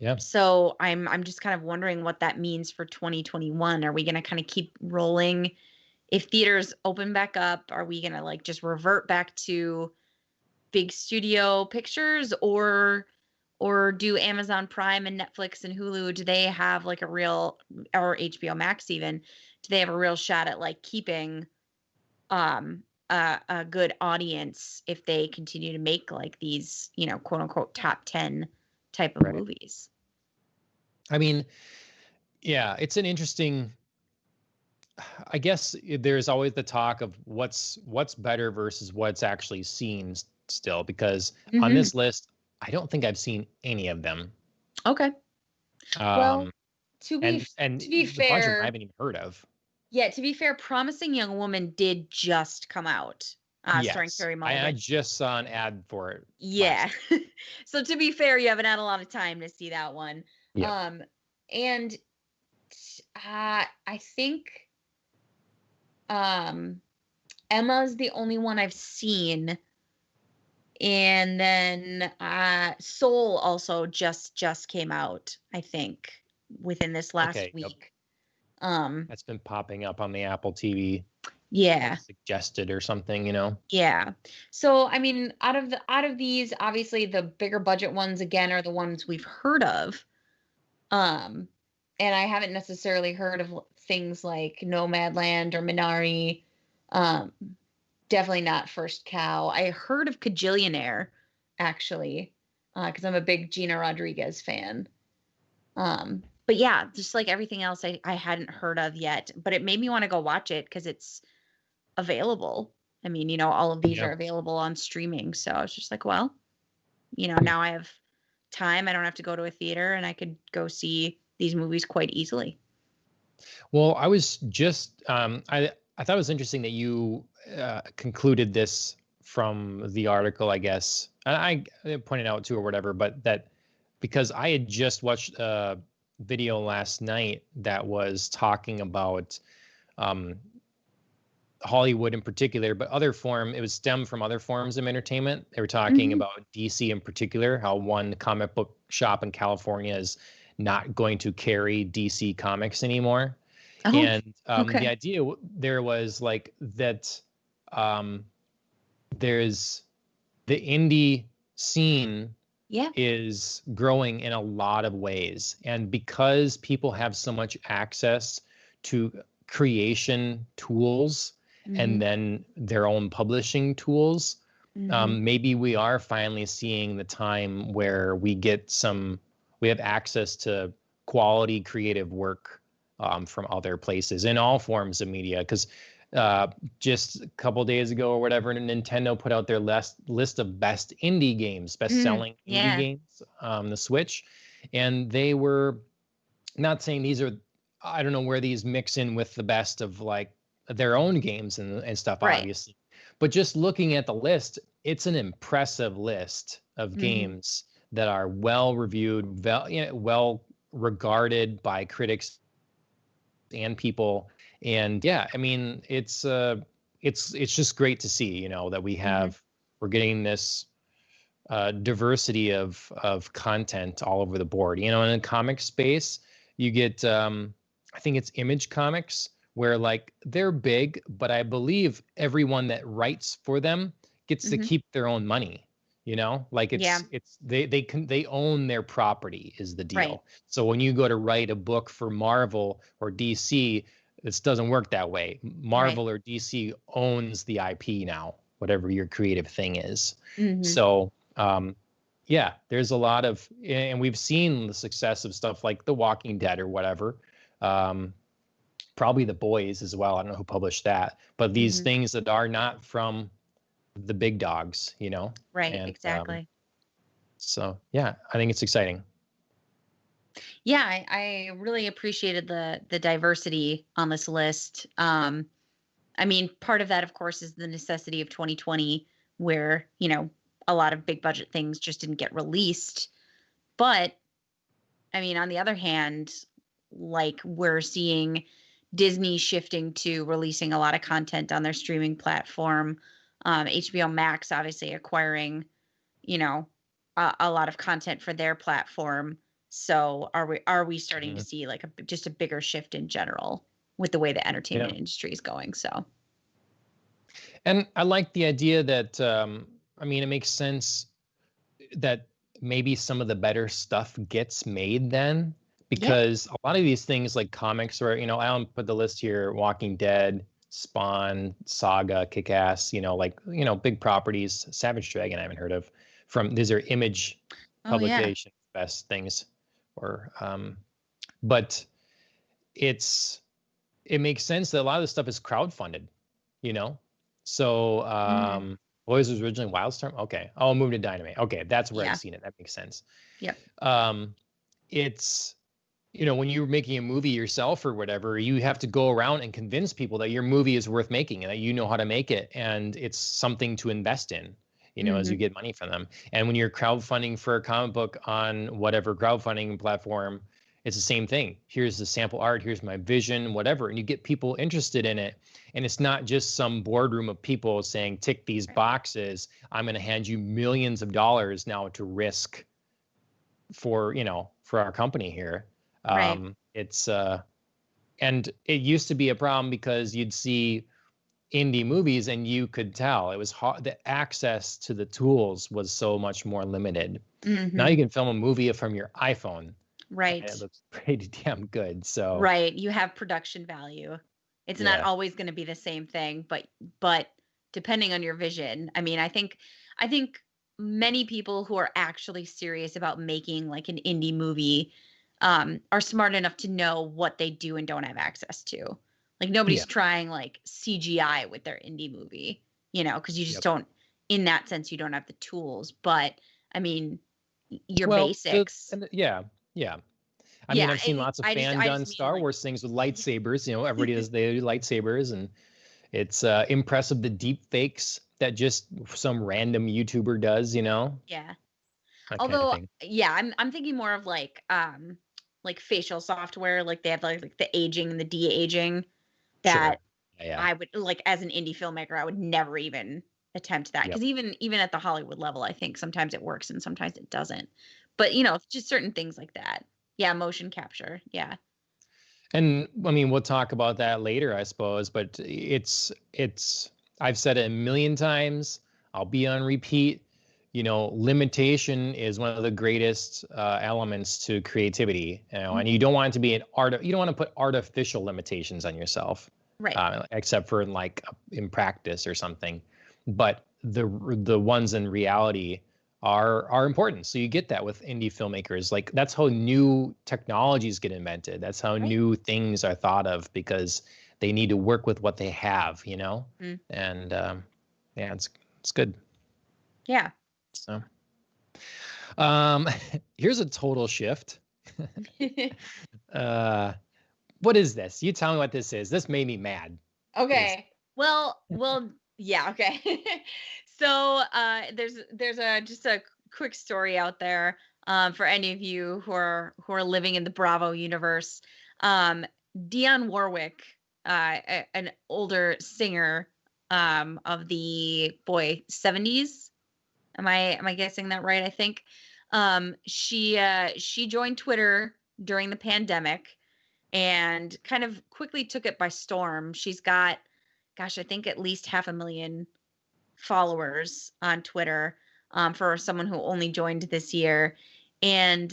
Yeah. So I'm just kind of wondering what that means for 2021. Are we going to kind of keep rolling? If theaters open back up, are we going to like just revert back to big studio pictures, or do Amazon Prime and Netflix and Hulu, do they have like a real, or HBO Max even, do they have a real shot at like keeping a good audience if they continue to make like these, quote unquote top 10 type of Right. movies? I mean, yeah, it's an interesting. I guess there's always the talk of what's better versus what's actually seen still, because on Hmm. this list, I don't think I've seen any of them. Okay. Well, Um, to be and to be a bunch of them I fair, haven't even heard of. yeah, to be fair, Promising Young Woman did just come out, starring Yes, Carey I Mulligan. just saw an ad for it last Yeah. night. So to be fair, you haven't had a lot of time to see that one. Yep. Um, and I think um Emma's the only one I've seen, and then Soul also just came out, I think, within this last Okay. Yep. week. Um, That's been popping up on the Apple TV, like yeah. suggested or something. You know. Yeah. So, I mean, out of these, obviously the bigger budget ones again are the ones we've heard of. Um, and I haven't necessarily heard of things like Nomadland or Minari. Um, Definitely not First Cow. I heard of Kajillionaire, actually, because I'm a big Gina Rodriguez fan. But yeah, just like everything else I hadn't heard of yet, but it made me want to go watch it because it's available. I mean, all of these Yeah. are available on streaming. So I was just like, well, now I have time. I don't have to go to a theater and I could go see these movies quite easily. Well, I was just I thought it was interesting that you concluded this from the article, I guess. And I pointed out too or whatever, but that because I had just watched a video last night that was talking about um, Hollywood in particular, but it was stemmed from other forms of entertainment. They were talking Hmm. about DC in particular, how one comic book shop in California is not going to carry DC comics anymore. Oh, And the okay. idea there was like that um, there's the indie scene Yeah. is growing in a lot of ways. And because people have so much access to creation tools and Hmm. then their own publishing tools, Hmm. maybe we are finally seeing the time where we have access to quality creative work from other places in all forms of media. Because uh, just a couple days ago or whatever, Nintendo put out their list of best indie games, best Mm, selling indie yeah. games, the Switch, and they were not saying these are. I don't know where these mix in with the best of like their own games and stuff, Right. obviously, but just looking at the list, it's an impressive list of Hmm. games that are well reviewed, well regarded by critics and people. And yeah, I mean, it's just great to see, that Hmm. we're getting this diversity of content all over the board. In the comic space, you get I think it's Image Comics, where like they're big, but I believe everyone that writes for them gets to Hmm. keep their own money. Like Yeah. they own their property is the Right. deal. So when you go to write a book for Marvel or DC, this doesn't work that way. Right. Marvel or DC owns the IP now, whatever your creative thing is. Hmm. So yeah, there's a lot of, and we've seen the success of stuff like The Walking Dead or whatever. Um, Probably The Boys as well. I don't know who published that, but these Hmm. things that are not from the big dogs. Right. And Exactly. so yeah, I think it's exciting. Yeah, I really appreciated the diversity on this list. I mean, part of that, of course, is the necessity of 2020, where a lot of big budget things just didn't get released. But I mean, on the other hand, like we're seeing Disney shifting to releasing a lot of content on their streaming platform. HBO Max obviously acquiring, you know, a lot of content for their platform. So are we starting to Mhm. see like just a bigger shift in general with the way the Yeah. entertainment industry is going? So And I like the idea that, I mean, it makes sense that maybe some of the better stuff gets made then, yeah. because a lot of these things like comics, or Alan put the list here: Walking Dead, Spawn, Saga, Kick-Ass, like big properties. Savage Dragon I haven't heard of. From these are Image Oh yeah. publication best things, or but it's it makes sense that a lot of this stuff is crowdfunded, you know? So, Mhm. Boys was originally Wildstorm. Okay. Oh, Move to Dynamite. Okay. That's where I've Yeah. seen it. That makes sense. Yep. Um, it's, when you're making a movie yourself or whatever, you have to go around and convince people that your movie is worth making and that you know how to make it. And it's something to invest in, as you Mhm. get money from them. And when you're crowdfunding for a comic book on whatever crowdfunding platform, it's the same thing. Here's the sample art, here's my vision, whatever. And you get people interested in it. And it's not just some boardroom of people saying, tick these Right. boxes. I'm going to hand you millions of dollars now to risk for, for our company here. Right. It's and it used to be a problem because you'd see indie movies and you could tell it was hard. The access to the tools was so much more limited. Now you Mhm. can film a movie from your iPhone and Right. it looks pretty damn good. So Right. You have production value. It's not yeah, always going to be the same thing, but depending on your vision. I mean, I think many people who are actually serious about making like an indie movie are smart enough to know what they do and don't have access to. Like yeah, nobody's trying like CGI with their indie movie, because you just yep. don't in that sense you don't have the tools, but I mean your Well, basics. yeah, yeah. I mean, Yeah, I've seen lots of fan I done just mean Star like Wars things with lightsabers. Everybody does, they do lightsabers, and it's impressive the deep fakes that just some random YouTuber does, yeah. that kind of Although, thing. yeah, I'm thinking more of like facial software, like they have like the aging and the de-aging Sure. that Yeah. I would like as an indie filmmaker, I would never even attempt that Yep. because even at the Hollywood level, I think sometimes it works and sometimes it doesn't. But just certain things like that. Yeah, motion capture. Yeah. And I mean, we'll talk about that later, I suppose, but I've said it a million times. I'll be on repeat. Limitation is one of the greatest elements to creativity, and Mhm. you don't want it to be you don't want to put artificial limitations on yourself, Right. except for in practice or something. But the ones in reality are important. So you get that with indie filmmakers. Like that's how new technologies get invented. That's how Right. new things are thought of because they need to work with what they have. Mm. And yeah, it's good. Yeah. So um, here's a total shift. Uh, what is this? You tell me what this is. This made me mad. Is Okay. Well, yeah, okay. So, there's a just a quick story out there for any of you who are living in the Bravo universe. Um, Dionne Warwick, an older singer of the 70s. Am I guessing that right? I think she joined Twitter during the pandemic and kind of quickly took it by storm. She's got, gosh, I think at least half a million followers on Twitter for someone who only joined this year. And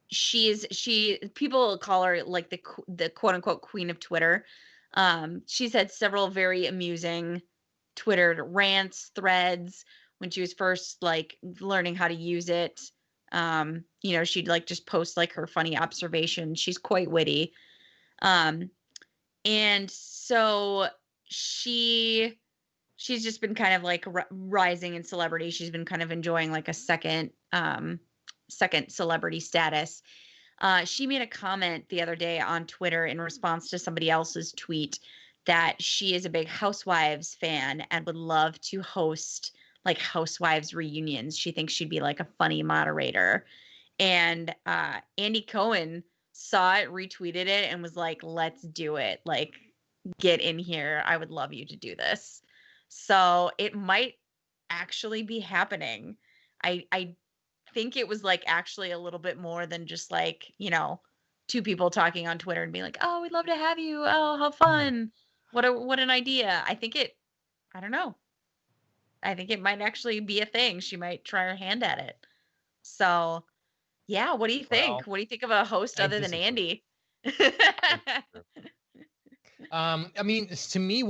she people call her like the quote unquote queen of Twitter. She's had several very amusing Twitter rants, threads when she was first like learning how to use it. She'd like just post like her funny observations. She's quite witty. Um, and so she she's just been kind of like rising in celebrity. She's been kind of enjoying like a second celebrity status. She made a comment the other day on Twitter in response to somebody else's tweet that she is a big Housewives fan and would love to host like Housewives reunions. She thinks she'd be like a funny moderator. And Andy Cohen saw it, retweeted it, and was like, "Let's do it! Like, get in here. I would love you to do this." So it might actually be happening. I think it was like actually a little bit more than just like, two people talking on Twitter and being like, "Oh, we'd love to have you. Oh, how fun. What an idea." I don't know. I think it might actually be a thing. She might try her hand at it. So, yeah, what do you think? Well, What do you think of a host I other than disagree. Andy? I disagree. I mean, to me,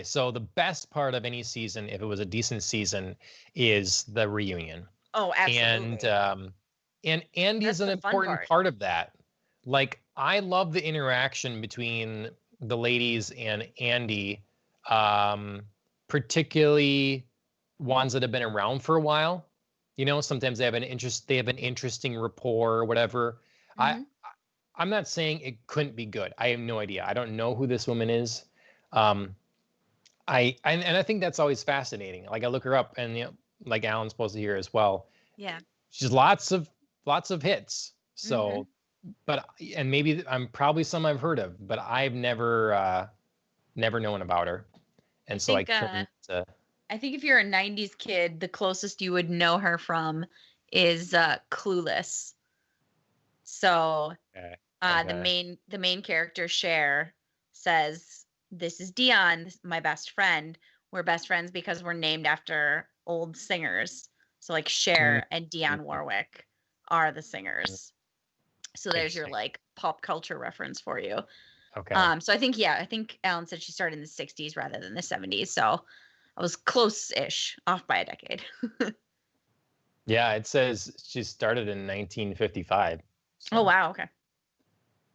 so the best part of any season, if it was a decent season, is the reunion. Oh, And absolutely. and Andy's That's an the fun important part. part of that. Like, I love the interaction between the ladies and Andy, um, particularly ones that have been around for a while. Sometimes they have an interesting rapport or whatever. I Mhm. I'm not saying it couldn't be good. I have no idea. I don't know who this woman is. Um, and I think that's always fascinating. Like, I look her up, and like Alan's supposed to hear as well. Yeah. She's lots of hits. Mhm. So, but and maybe I'm probably some I've heard of, but I've never known about her, I and so I think couldn't. I think if you're a 90s kid, the closest you would know her from is Clueless. So, Okay. the Okay. main character Cher says, "This is Dion, my best friend. We're best friends because we're named after old singers." So like Mm, Cher and mm, Dionne Warwick are the mm. singers. So there's your Interesting. like pop culture reference for you. Okay. So I think Alan said she started in the 60s rather than the 70s. So I was close-ish, off by a decade. Yeah, it says she started in 1955. Oh So, wow, okay.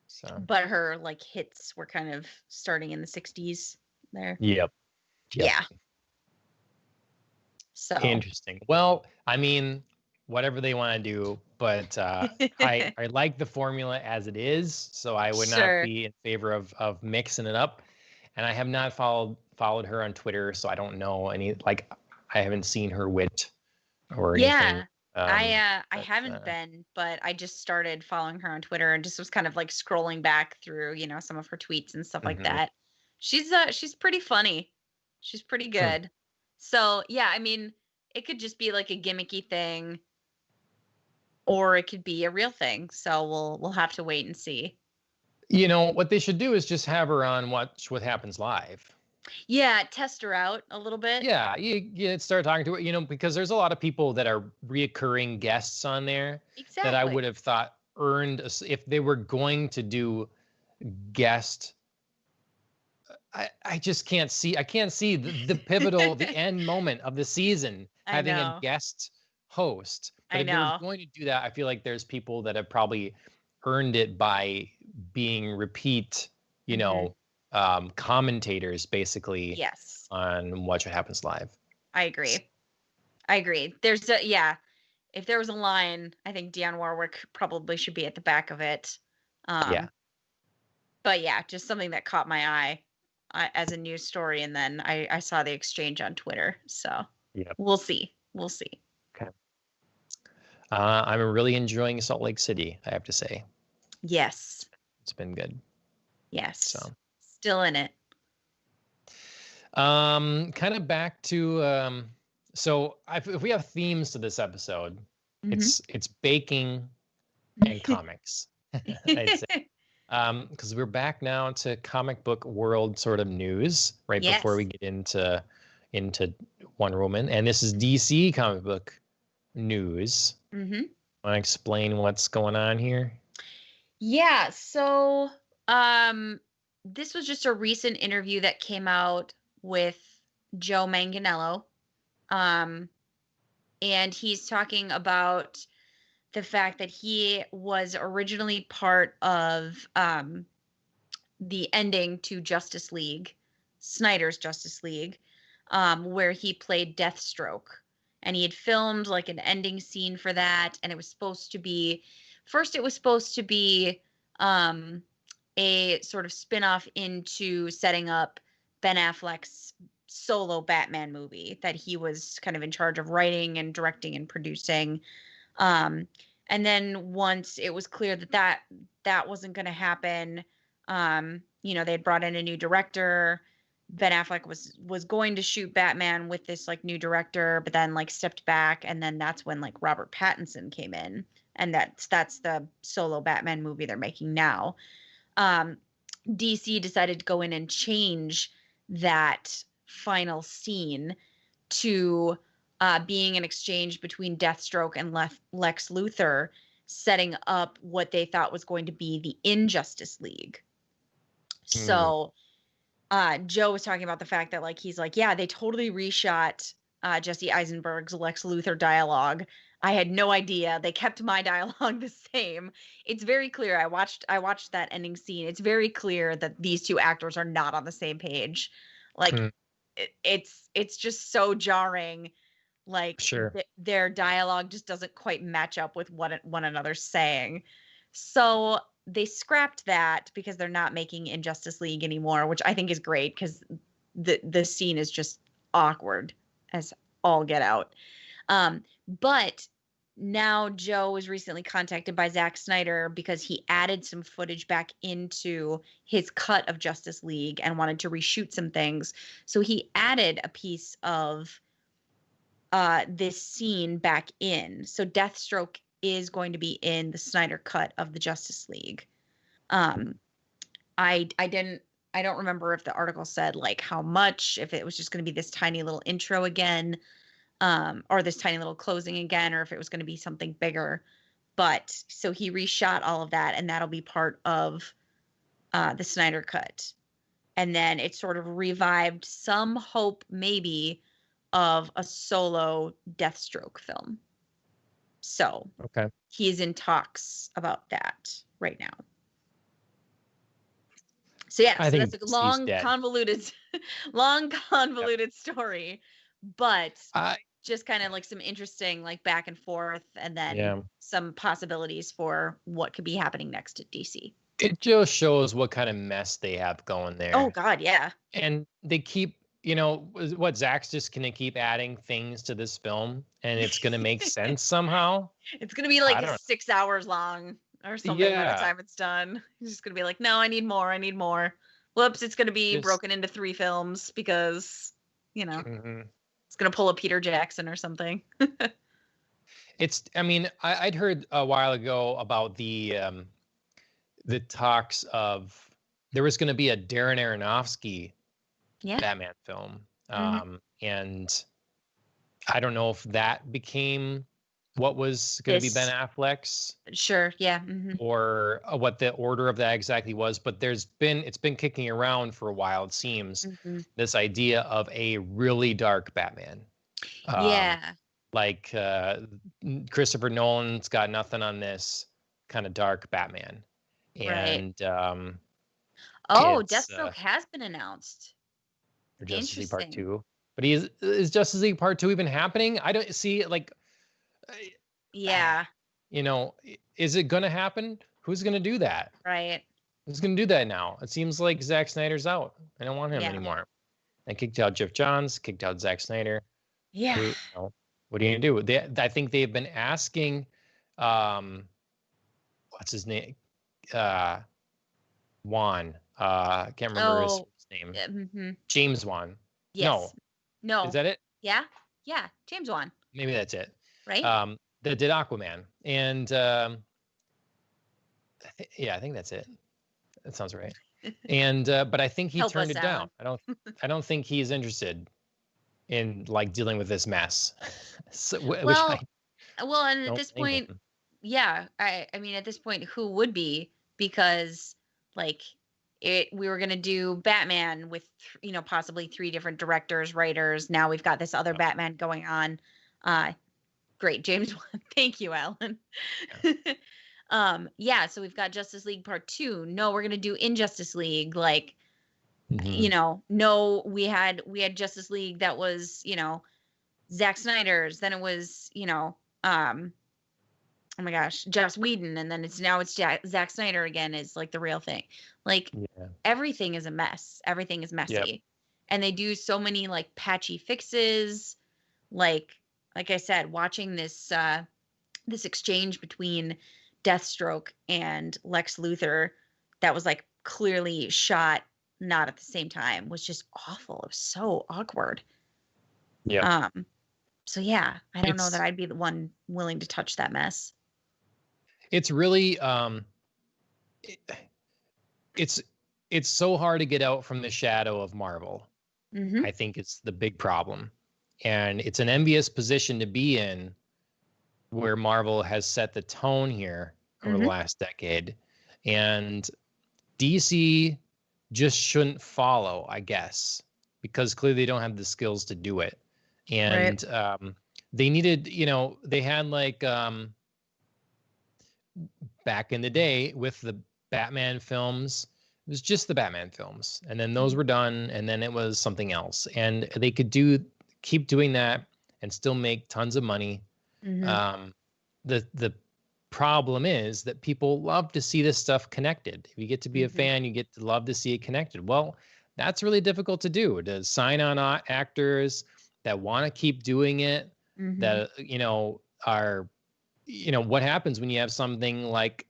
so But her like hits were kind of starting in the 60s there. yep, yep. Yeah. So Interesting. Well, I mean, whatever they want to do, but I like the formula as it is, so I would not sure. be in favor of mixing it up. And I have not followed her on Twitter, so I don't know any, like, I haven't seen her wit or anything. Yeah. I But haven't been, but I just started following her on Twitter and just was kind of like scrolling back through, some of her tweets and stuff like mhm. that. She's pretty funny. She's pretty Hmm. good. So, yeah, I mean, it could just be like a gimmicky thing or it could be a real thing. So we'll have to wait and see. What they should do is just have her on Watch What Happens Live. Yeah, test her out a little bit. Yeah, you start talking to her, because there's a lot of people that are reoccurring guests on there that I would Exactly. have thought earned if they were going to do guest. I just can't see. I can't see the pivotal, the end moment of the season I having a know. guest host. But I if they were know. going to do that, I feel like there's people that have probably earned it by being repeat, Mhm. commentators basically Yes. on Watch What Happens Live. I agree. I agree. Yeah, if there was a line, I think Dionne Warwick probably should be at the back of it. Yeah. Um, but yeah, just something that caught my eye as a news story, and then I saw the exchange on Twitter. So Yeah. we'll see. We'll see. Okay. I'm really enjoying Salt Lake City, I have to say. Yes. It's been good. Yes. So, Still in it. kind of back to so if we have themes to this episode, Hmm. it's baking and comics, I'd say. Because we're back now to comic book world sort of news right before we Yes. get into Wonder Woman, and this is DC comic book news. Hmm. Want to explain what's going on here? Yeah. So, um, this was just a recent interview that came out with Joe Manganiello. Um, and he's talking about the fact that he was originally part of the ending to Justice League, Snyder's Justice League, where he played Deathstroke. And he had filmed like an ending scene for that. And it was supposed to be, first, it was supposed to be um, a sort of spin off into setting up Ben Affleck's solo Batman movie that he was kind of in charge of writing and directing and producing. Um, and then once it was clear that that wasn't going to happen, they had brought in a new director, Ben Affleck was going to shoot Batman with this like new director, but then like stepped back, and then that's when like Robert Pattinson came in, and that's the solo Batman movie they're making now. Um, DC decided to go in and change that final scene to being an exchange between Deathstroke and Lex Luthor, setting up what they thought was going to be the Injustice League. So Joe was talking about the fact that like he's like, yeah, they totally reshot Jesse Eisenberg's Lex Luthor dialogue. I had no idea. They kept my dialogue the same. It's very clear. I watched that ending scene. It's very clear that these two actors are not on the same page. Like Hmm. it's just so jarring. Like Sure. their dialogue just doesn't quite match up with what one another's saying. So they scrapped that because they're not making Injustice League anymore, which I think is great because the scene is just awkward as all get out. But now Joe was recently contacted by Zack Snyder because he added some footage back into his cut of Justice League and wanted to reshoot some things. So he added a piece of this scene back in. So Deathstroke is going to be in the Snyder cut of the Justice League. I don't remember if the article said like how much, if it was just going to be this tiny little intro again, or this tiny little closing again, or if it was going to be something bigger. But so he reshot all of that, and that'll be part of the Snyder cut. And then it sort of revived some hope maybe of a solo Deathstroke film. So Okay. he's in talks about that right now. So yeah, I so think that's a DC's dead. long convoluted story, but I just kind of like some interesting like back and forth, and then Yeah. some possibilities for what could be happening next at DC. It just shows what kind of mess they have going there. Oh God, yeah. And they keep, what Zach's just gonna keep adding things to this film, and it's gonna make sense somehow. It's gonna be I like don't know. 6 hours long or something by the Yeah. time it's done. He's just gonna be like, no, I need more. Whoops, it's gonna be Just- broken into 3 films because, Mhm. it's gonna pull a Peter Jackson or something. I mean, I'd heard a while ago about the talks of there was going to be a Darren Aronofsky Yeah. Batman film. Mhm. And I don't know if that became what was going to be Ben Affleck's, Sure. Yeah. Mhm. or what the order of that exactly was, but it's been kicking around for a while, it seems, Mhm. this idea of a really dark Batman. Yeah. Like Christopher Nolan's got nothing on this kind of dark Batman. Right. And Oh, it's, Deathstroke has been announced. for Justice League Part Interesting. 2. But is Justice League Part 2 even happening? I don't see it. Like, Yeah. is it going to happen? Who's going to do that? Right. Who's going to do that now? It seems like Zack Snyder's out. I don't want him Yeah. anymore. I kicked out Jeff Johns, kicked out Zack Snyder. Yeah. What are you going to do? I think they've been asking, what's his name? Wan. I can't remember his name. Mhm. James Wan. Yes. No. Is that it? Yeah. Yeah. James Wan. Maybe that's it. Right. That did Aquaman, and I think that's it. That sounds right. And but I think he Help turned us it down. I don't think he's interested in like dealing with this mess. So, Well, and at don't this blame point, him. yeah, I mean, at this point, who would be? Because like we were gonna do Batman with possibly 3 different directors, writers. Now we've got this other Batman going on. Great, James Wan. Thank you, Alan. Yeah, so we've got Justice League Part 2. No, we're gonna do Injustice League. Like, Mhm. no, we had Justice League that was, Zack Snyder's. Then it was, oh my gosh, Joss Whedon, and then it's Zack Snyder again is like the real thing. Like, Yeah. everything is a mess. Everything is messy. And they do so many like patchy fixes. Like I said, watching this this exchange between Deathstroke and Lex Luthor that was like clearly shot not at the same time was just awful. It was so awkward. Yep. So yeah, I don't know that It's I'd be the one willing to touch that mess. it's really it, it's it's so hard to get out from the shadow of Marvel. Mm-hmm. I think it's the big problem. And it's an envious position to be in where Marvel has set the tone here over the last decade. And DC just shouldn't follow, I guess, because clearly they don't have the skills to do it. And they needed, they had like back in the day with the Batman films, it was just the Batman films. And then those were done, and then it was something else. And they could keep doing that and still make tons of money. The problem is that people love to see this stuff connected. If you get to be a fan, you get to love to see it connected. Well, that's really difficult to do, to sign on actors that want to keep doing it, that, are, what happens when you have something like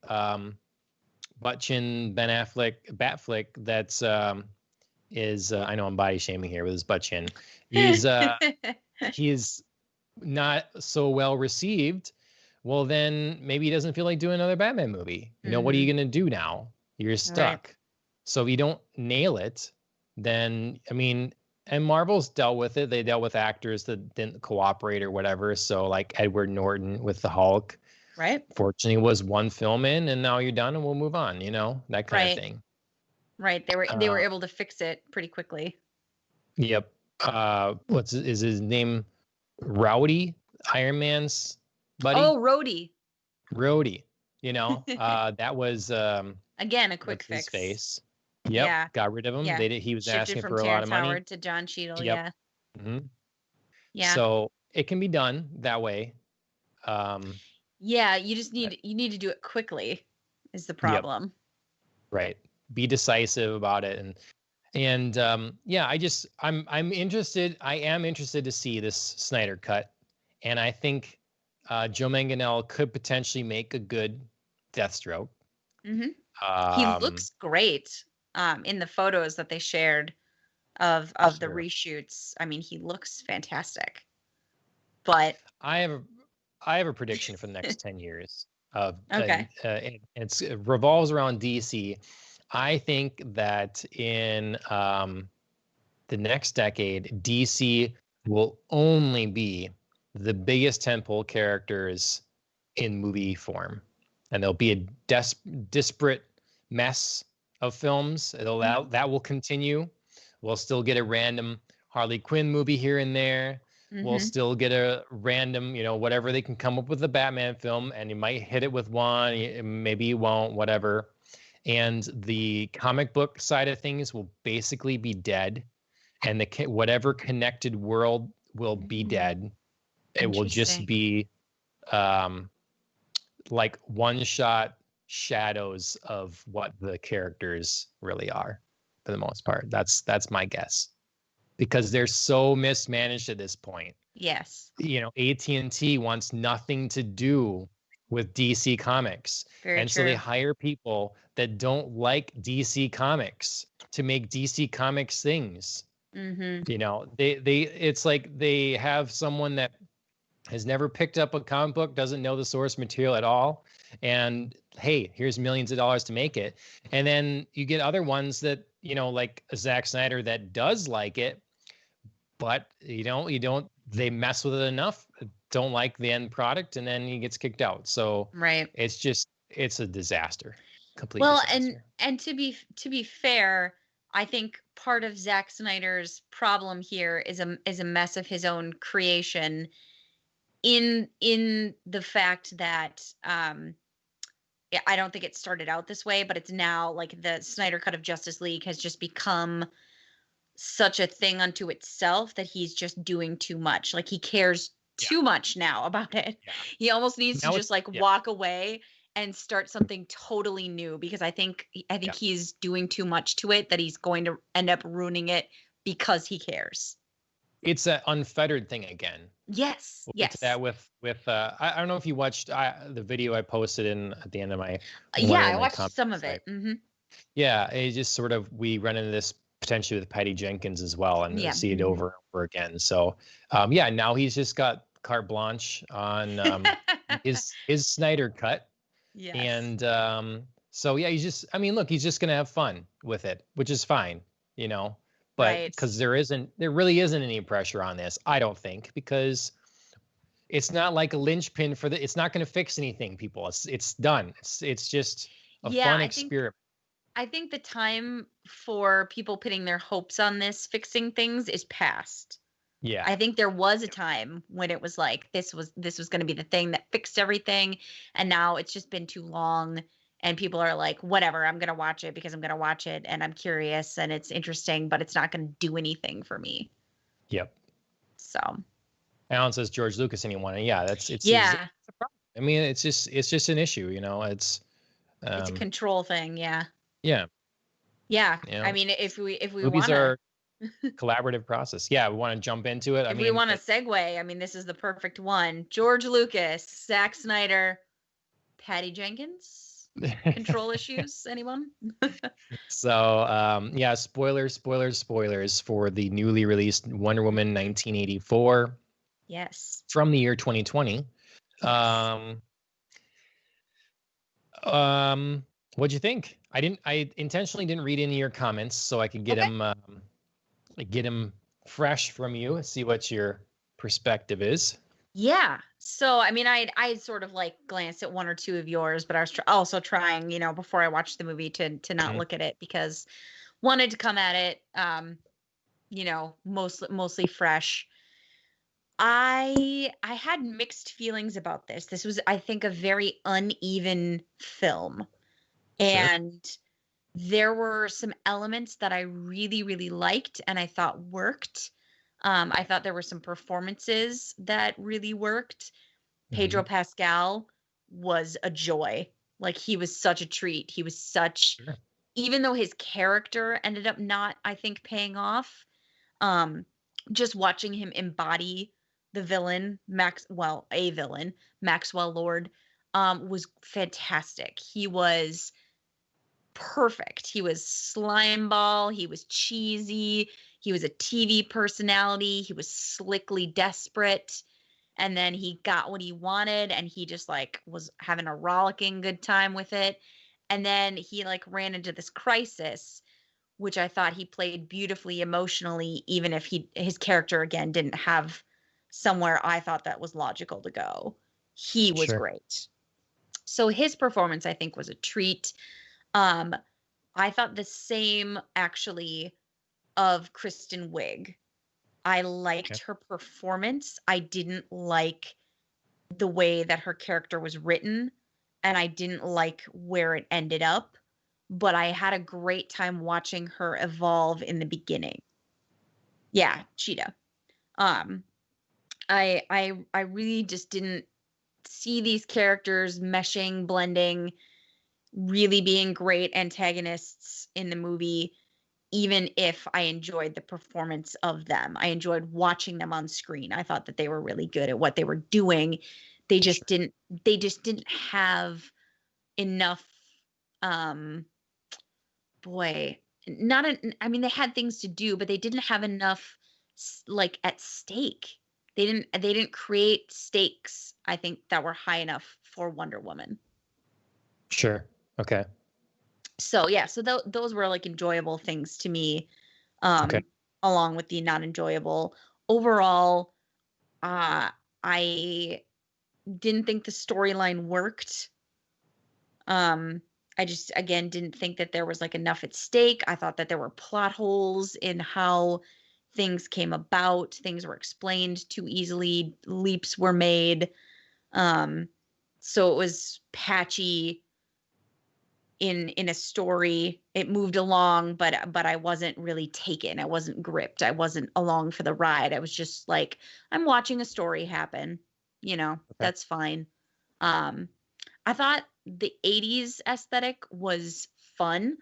Butchin, Ben Affleck, Batflick, that's I know I'm body shaming here with his butt chin. He's not so well received. Well, then maybe he doesn't feel like doing another Batman movie. What are you going to do now? You're stuck. Right. So if you don't nail it, then, and Marvel's dealt with it. They dealt with actors that didn't cooperate or whatever. So like Edward Norton with the Hulk. Right. Fortunately, was one film in, and now you're done, and we'll move on. That kind of thing. Right. They were able to fix it pretty quickly. Yep. Is his name? Rowdy, Iron Man's buddy. Oh, Rhodey. Rhodey. That was again a quick fix. His face. Yep. Yeah. Got rid of him. Yeah. He was shifted asking from for a lot of money. Howard to John Cheadle. Yep. Yeah. Mm-hmm. Yeah. So it can be done that way. Yeah, you need to do it quickly is the problem. Yep. Right. Be decisive about it. And I'm interested. I am interested to see this Snyder cut. And I think Joe Manganiello could potentially make a good Deathstroke. He looks great in the photos that they shared of the reshoots. He looks fantastic. But I have a prediction for the next 10 years. Okay. It revolves around DC. I think that in the next decade, DC will only be the biggest tentpole characters in movie form. And there'll be a disparate mess of films. That will continue. We'll still get a random Harley Quinn movie here and there. We'll still get a random, whatever they can come up with a Batman film, and you might hit it with one, maybe you won't, whatever. And the comic book side of things will basically be dead, and whatever connected world will be dead. It will just be like one-shot shadows of what the characters really are, for the most part. That's my guess. Because they're so mismanaged at this point. Yes. AT&T wants nothing to do with DC Comics. Very true. So they hire people that don't like DC Comics to make DC Comics things. It's like they have someone that has never picked up a comic book, doesn't know the source material at all, and hey, here's millions of dollars to make it. And then you get other ones that, like Zack Snyder, that does like it, but they mess with it enough, don't like the end product, and then he gets kicked out. So it's a disaster. Complete disaster. And to be fair, I think part of Zack Snyder's problem here is a mess of his own creation, in the fact that I don't think it started out this way, but it's now like the Snyder Cut of Justice League has just become such a thing unto itself that he's just doing too much. Like he cares too much now about it. Yeah. He almost needs to just walk away and start something totally new, because I think he's doing too much to it, that he's going to end up ruining it because he cares. It's an unfettered thing again. Yes. Yes. That with I don't know if you watched the video I posted at the end of my I watched some of it. Yeah, it just sort of we run into this potentially with Patty Jenkins as well, and Yeah. see it over and over again. So, yeah, now he's just got carte blanche on his Snyder cut, Yes. and so yeah, he's just. I mean, look, he's just gonna have fun with it, which is fine, you know. But Right. because there really isn't any pressure on this, I don't think, because it's not like a linchpin for the. It's not going to fix anything, people. It's done. It's just a Yeah, fun I think experiment. I think the time for people putting their hopes on this fixing things is past. Yeah. I think there was a time when it was like this was going to be the thing that fixed everything, and now it's just been too long, and people are like, whatever, I'm going to watch it because I'm going to watch it and I'm curious and it's interesting, but it's not going to do anything for me. Yep. So, Alan says George Lucas anyone. And yeah, it's yeah, a problem. I mean, it's just an issue, you know. It's it's a um control thing, yeah. yeah, Yeah. you I know, mean, if we movies want to are collaborative process. Yeah, we want to jump into it. I if we mean, want to segue, I mean, this is the perfect one. George Lucas, Zack Snyder, Patty Jenkins. Control issues, anyone? so yeah, spoilers for the newly released Wonder Woman 1984 Yes. from the year 2020. Yes. Um what'd you think? I intentionally didn't read any of your comments so I could Okay. get him fresh from you, see what your perspective is. Yeah. So, I mean, I sort of like glanced at one or two of yours, but I was also trying, before I watched the movie to not Mhm. look at it because wanted to come at it, mostly fresh. I had mixed feelings about this. This was, I think, a very uneven film, Sure. and there were some elements that I really, really liked and I thought worked. I thought there were some performances that really worked. Pedro Hmm. Pascal was a joy. Like, he was such a treat. He was such, Sure. even though his character ended up not, I think, paying off, um, just watching him embody the villain, a villain, Maxwell Lord, was fantastic. He was perfect. He was slimeball, he was cheesy, he was a TV personality, he was slickly desperate, and then he got what he wanted and he just like was having a rollicking good time with it. And then he like ran into this crisis, which I thought he played beautifully emotionally, even if his character again didn't have somewhere I thought that was logical to go. He was Sure. great. So his performance I think was a treat. Um, I thought the same actually of Kristen Wiig. I Okay. liked her performance. I didn't like the way that her character was written, and I didn't like where it ended up, but I had a great time watching her evolve in the beginning. Yeah, Cheetah. Um, I really just didn't see these characters meshing, blending, really being great antagonists in the movie, even if I enjoyed the performance of them. I enjoyed watching them on screen. I thought that they were really good at what they were doing. They just Sure. didn't have enough um boy, not an, I mean they had things to do, but they didn't have enough like at stake. They didn't create stakes, I think, that were high enough for Wonder Woman. Sure. Okay. So yeah, so those were like enjoyable things to me, Okay. um, along with the not enjoyable. Overall, I didn't think the storyline worked. Um, I just again didn't think that there was like enough at stake. I thought that there were plot holes in how things came about. Things were explained too easily. Leaps were made. Um, so it was patchy in a story. It moved along, but I wasn't really taken. I wasn't gripped. I wasn't along for the ride. I was just like, I'm watching a story happen. Okay. That's fine. Um, I thought the 80s aesthetic was fun.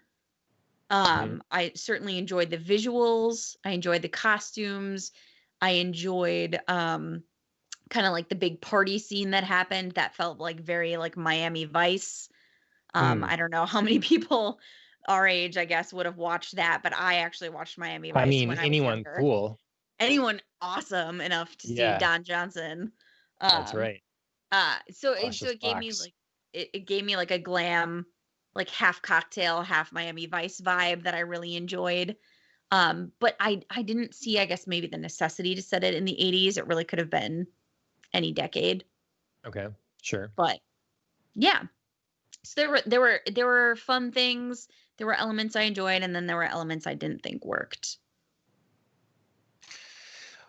Hmm. I certainly enjoyed the visuals. I enjoyed the costumes. I enjoyed kind of like the big party scene that happened that felt like very like Miami Vice. Hmm. I don't know how many people our age, I guess, would have watched that, but I actually watched Miami I Vice mean, when I was anyone younger. cool. Anyone awesome enough to see Yeah, Don Johnson. that's Um, right. so Luscious it gave me Fox. like it gave me like a glam, like half cocktail, half Miami Vice vibe that I really enjoyed. But I didn't see, I guess, maybe the necessity to set it in the 80s. It really could have been any decade. Okay, sure. But yeah. So there were fun things, there were elements I enjoyed, and then there were elements I didn't think worked.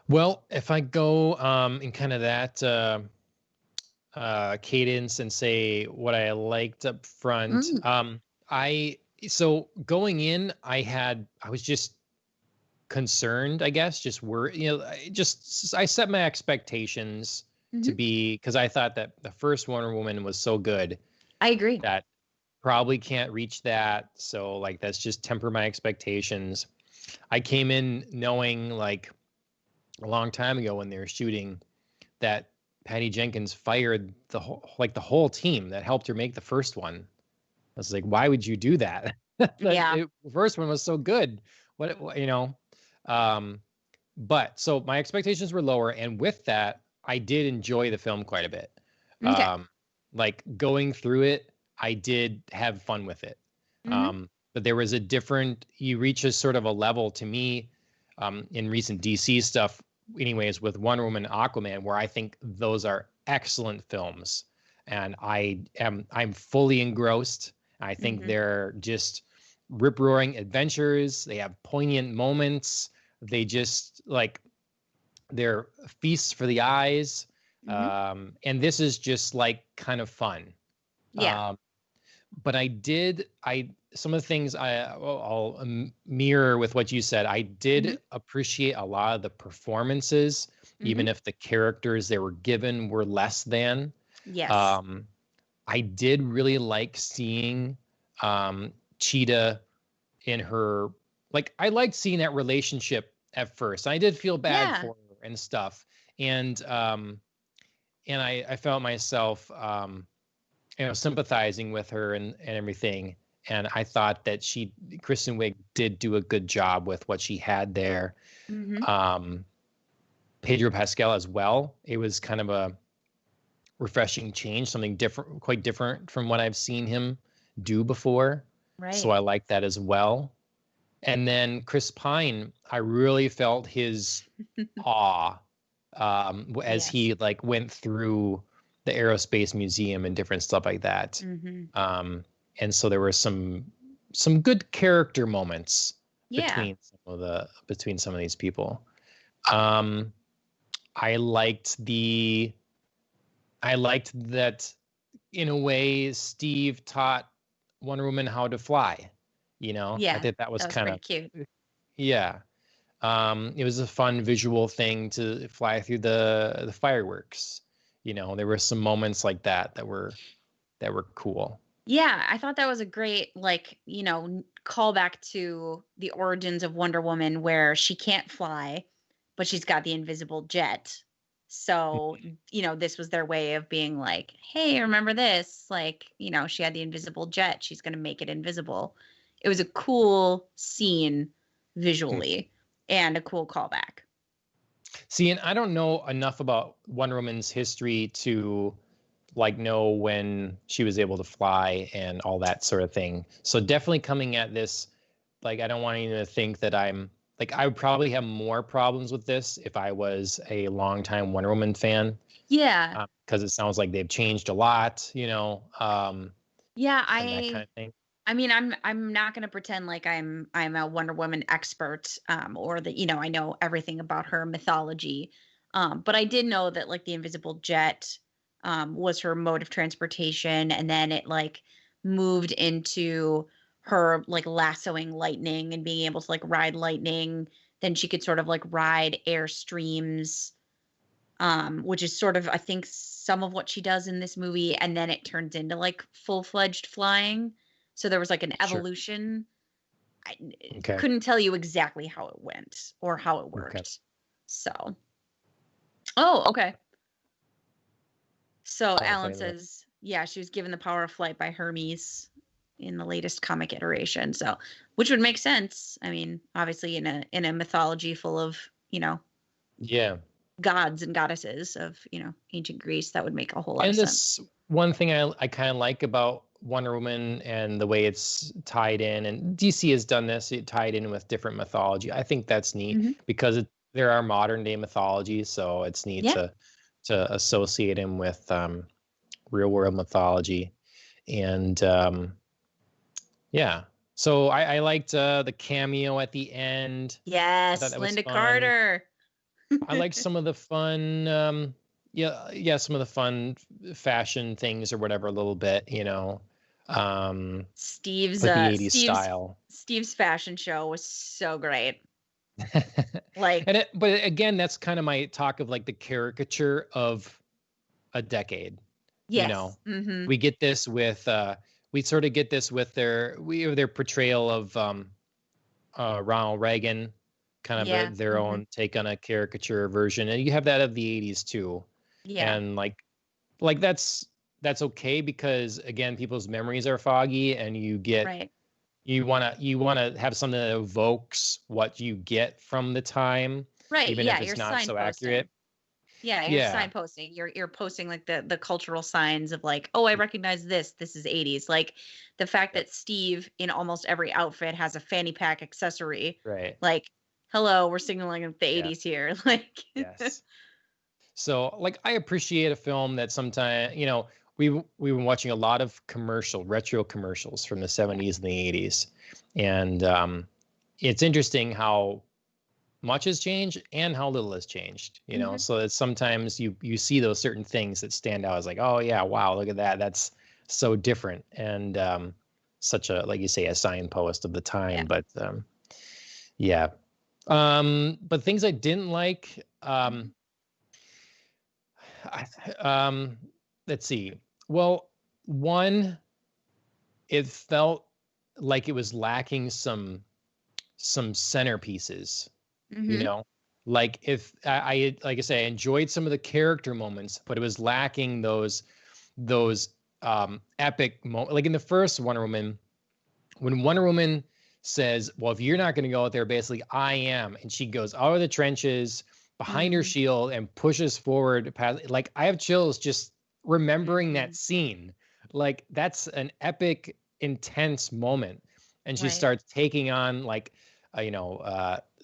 Well, if I go in kind of that cadence and say what I liked up front, Mm, I so going in, I was just concerned, I guess, just I set my expectations to mhm. be because I thought that the first Wonder Woman was so good I agree. that probably can't reach that. So like that's just temper my expectations. I came in knowing like a long time ago when they were shooting that Patty Jenkins fired the whole team that helped her make the first one. I was like, why would you do that? Yeah. The first one was so good. What you know? Um, but so my expectations were lower, and with that, I did enjoy the film quite a bit. Okay. Um, like going through it, I did have fun with it. Mhm. But there was a different. You reach a sort of a level to me in recent DC stuff, anyways, with Wonder Woman, and Aquaman, where I think those are excellent films, and I'm fully engrossed. I think Mhm. they're just rip roaring adventures. They have poignant moments. They just like they're feasts for the eyes. Mhm. And this is just like kind of fun. Yeah. Um, but I some of the things I'll mirror with what you said. I Mhm. did appreciate a lot of the performances, even Mhm. if the characters they were given were less than. Yes. Um, I did really like seeing Cheetah in her like I liked seeing that relationship at first. I did feel bad Yeah. for her and stuff. And I felt myself sympathizing with her and everything. And I thought that Kristen Wiig did do a good job with what she had there. Mhm. Um Pedro Pascal as well. It was kind of a refreshing change, something different, quite different from what I've seen him do before. So Right. I like that as well. And then Chris Pine, I really felt his awe as Yes. he like went through the Aerospace Museum and different stuff like that. Mhm. Um, and so there were some good character moments Yeah. between some of these people. Um, I liked the I liked that in a way Steve taught Wonder Woman how to fly. I Yeah. think that was That was kind pretty of cute. yeah. It was a fun visual thing to fly through the fireworks. There were some moments like that were cool. Yeah, I thought that was a great, like, callback to the origins of Wonder Woman where she can't fly, but she's got the invisible jet. So, this was their way of being like, hey, remember this? Like, she had the invisible jet. She's going to make it invisible. It was a cool scene visually and a cool callback. See, and I don't know enough about Wonder Woman's history to like know when she was able to fly and all that sort of thing. So definitely coming at this, like I don't want you to think that I'm like I would probably have more problems with this if I was a longtime Wonder Woman fan, Yeah. because it sounds like they've changed a lot, Yeah, and that kind of thing. I mean, I'm not going to pretend like I'm a Wonder Woman expert, or that I know everything about her mythology. But I did know that like the invisible jet was her mode of transportation, and then it like moved into her like lassoing lightning and being able to like ride lightning. Then she could sort of like ride air streams, which is sort of I think some of what she does in this movie, and then it turns into like full-fledged flying. So there was like an Sure. evolution. I Okay. couldn't tell you exactly how it went or how it Okay. worked. So, oh, okay. So Power Alan play. says, yeah, she was given the power of flight by Hermes. in the latest comic iteration. So, which would make sense. I mean, obviously in a mythology full of, you know, Yeah. gods and goddesses of, you know, ancient Greece, that would make a whole lot of And sense. this one thing I kind of like about Wonder Woman and the way it's tied in, and DC has done this, it tied in with different mythology. I think that's neat Hmm. because there are modern day mythologies, so it's neat Yeah. to associate him with real world mythology. And yeah, so I liked the cameo at the end. I thought Yes, that was Linda fun. Carter. I like some of the fun, yeah, some of the fun fashion things or whatever a little bit, um, Steve's with the uh 80s Steve's style. Steve's fashion show was so great. Like, But again, that's kind of my talk of like the caricature of a decade, you know. yes. Hmm. We get this with we sort of get this with their portrayal of Ronald Reagan, kind of Yeah. their Hmm. own take on a caricature version, and you have that of the 80s too. Yeah. And like that's okay because again people's memories are foggy and Right. you want to have something that evokes what you get from the time Right. even if Yeah, it's you're not so signposting. accurate. Yeah, you're Yeah. signposting. You're posting like the cultural signs of like, oh, I recognize this. This is 80s. Like the fact Yep. that Steve in almost every outfit has a fanny pack accessory. Right. Like, hello, we're signaling the Yeah. 80s here. Like, Yes. So like I appreciate a film that sometimes we've been watching a lot of retro commercials from the yeah. 70s and the 80s, and it's interesting how much has changed and how little has changed, Hmm. so that sometimes you see those certain things that stand out as like, oh yeah, wow, look at that, that's so different, and such a, like you say, a signpost of the Yeah. time. But yeah, but things I didn't like, Mhm. I, let's see, well, one, it felt like it was lacking some centerpieces, you Mhm. know like if like I say, I enjoyed some of the character moments, but it was lacking those epic like in the first Wonder Woman, when Wonder Woman says, well, if you're not going to go out there, basically I am, and she goes out of the trenches behind her Mhm. shield and pushes forward past, like I have chills just remembering that Mhm. scene. Like that's an epic, intense moment, and she Right. starts taking on like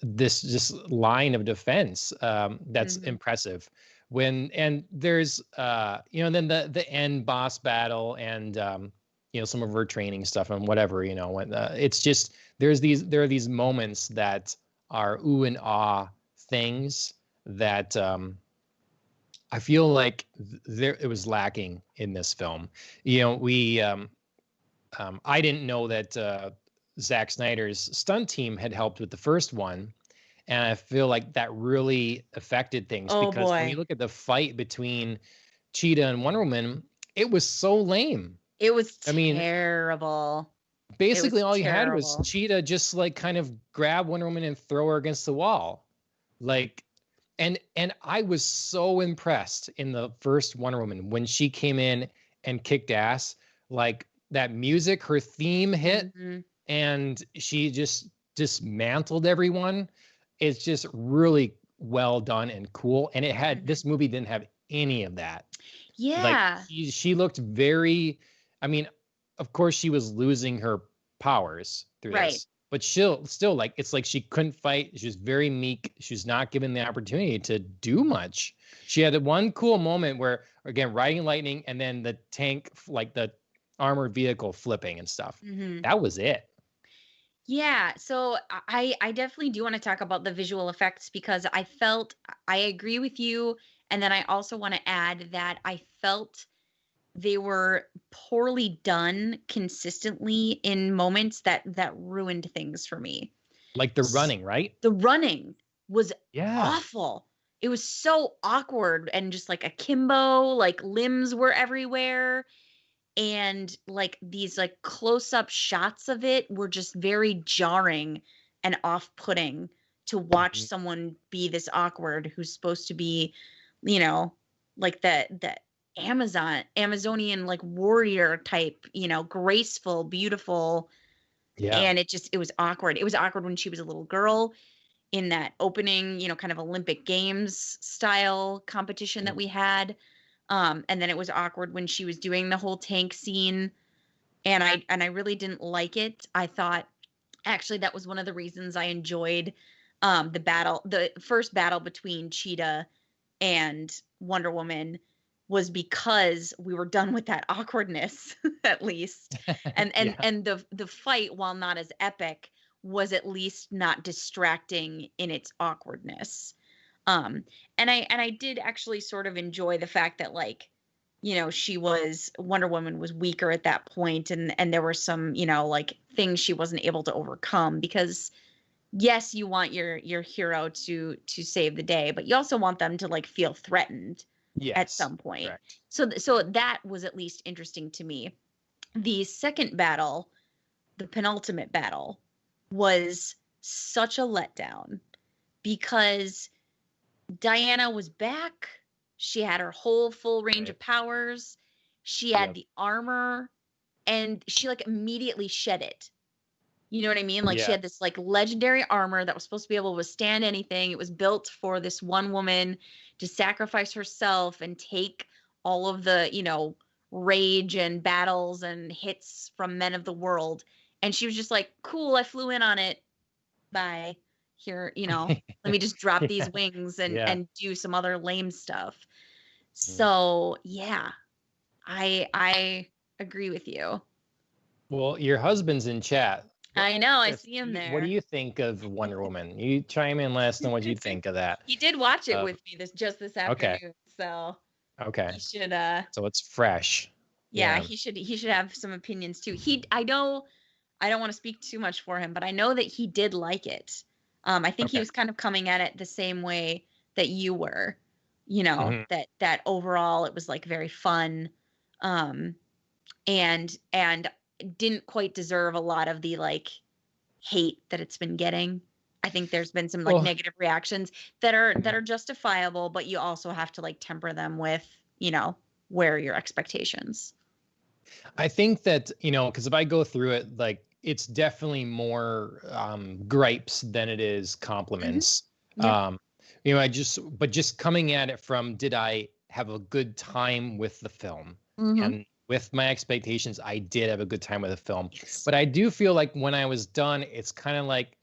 this line of defense, that's Mhm. impressive. And there's then the end boss battle, and some of her training stuff and whatever, when it's just there are these moments that are ooh and ah things that I feel like there it was lacking in this film. We I didn't know that Zack Snyder's stunt team had helped with the first one, and I feel like that really affected things Oh because when you boy. look at the fight between Cheetah and Wonder Woman, it was so lame. It was I mean, terrible. It basically was all you had was terrible. Cheetah just like kind of grab Wonder Woman and throw her against the wall. Like, and I was so impressed in the first Wonder Woman when she came in and kicked ass. Like that music, her theme hit, Mhm. and she just dismantled everyone. It's just really well done and cool. And Mhm. this movie didn't have any of that. Like Yeah. she looked very, I mean, of course she was losing her powers through Right. this, but she'll still, like, it's like she couldn't fight. She was very meek. She's not given the opportunity to do much. She had one cool moment where, again, riding lightning and then the tank, like the armored vehicle flipping and stuff. Mhm. That was it. Yeah, so I definitely do want to talk about the visual effects because I agree with you, and then I also want to add that I felt they were poorly done consistently in moments that ruined things for me. Like the S- running, right? The running was Yeah. awful. It was so awkward and just like akimbo, like limbs were everywhere, and like these like close-up shots of it were just very jarring and off-putting to watch someone be this awkward who's supposed to be, you know, like that. Amazonian like warrior type, graceful, beautiful. Yeah. And it was awkward. It was awkward when she was a little girl in that opening, kind of Olympic Games style competition that we had. And then it was awkward when she was doing the whole tank scene, and I really didn't like it. I thought actually that was one of the reasons I enjoyed the first battle between Cheetah and Wonder Woman, was because we were done with that awkwardness at least. And and Yeah. and the fight, while not as epic, was at least not distracting in its awkwardness. Um and I did actually sort of enjoy the fact that, like, Wonder Woman was weaker at that point, and there were some, like, things she wasn't able to overcome, because yes, you want your hero to save the day, but you also want them to, like, feel threatened at Yes. some point. Correct. So that was at least interesting to me. The second battle, the penultimate battle, was such a letdown, because Diana was back. She had her whole full range Right. of powers. She had Yep. the armor, and she, like, immediately shed it. You know what I mean? Like, she Yeah. had this, like, legendary armor that was supposed to be able to withstand anything. It was built for this one woman to sacrifice herself and take all of the, rage and battles and hits from men of the world. And she was just like, "Cool, I flew in on it. Bye. Here, let me just drop these Yeah. wings and Yeah. do some other lame stuff." Mm. So, yeah, I agree with you. Well, your husband's in chat. What I know, I if see him what do there. you think of Wonder Woman? You chime in, let us know what you think of that. He did watch it Uh, with me this okay. afternoon, so Okay. he should So it's fresh. yeah, Yeah. he should have some opinions too. I know I don't want to speak too much for him, but I know that he did like it. I think he Okay. was kind of coming at it the same way that you were, Hmm. that overall it was, like, very fun, um, and didn't quite deserve a lot of the, like, hate that it's been getting. I think there's been some, like, Well, negative reactions that are mhm. justifiable, but you also have to, like, temper them with, where are your expectations. I think that, because if I go through it, like it's definitely more gripes than it is Mhm. compliments. Yep. But just coming at it from, did I have a good time with the film? Mhm. And with my expectations, I did have a good time with the film. Yes. But I do feel like when I was done, it's kind of like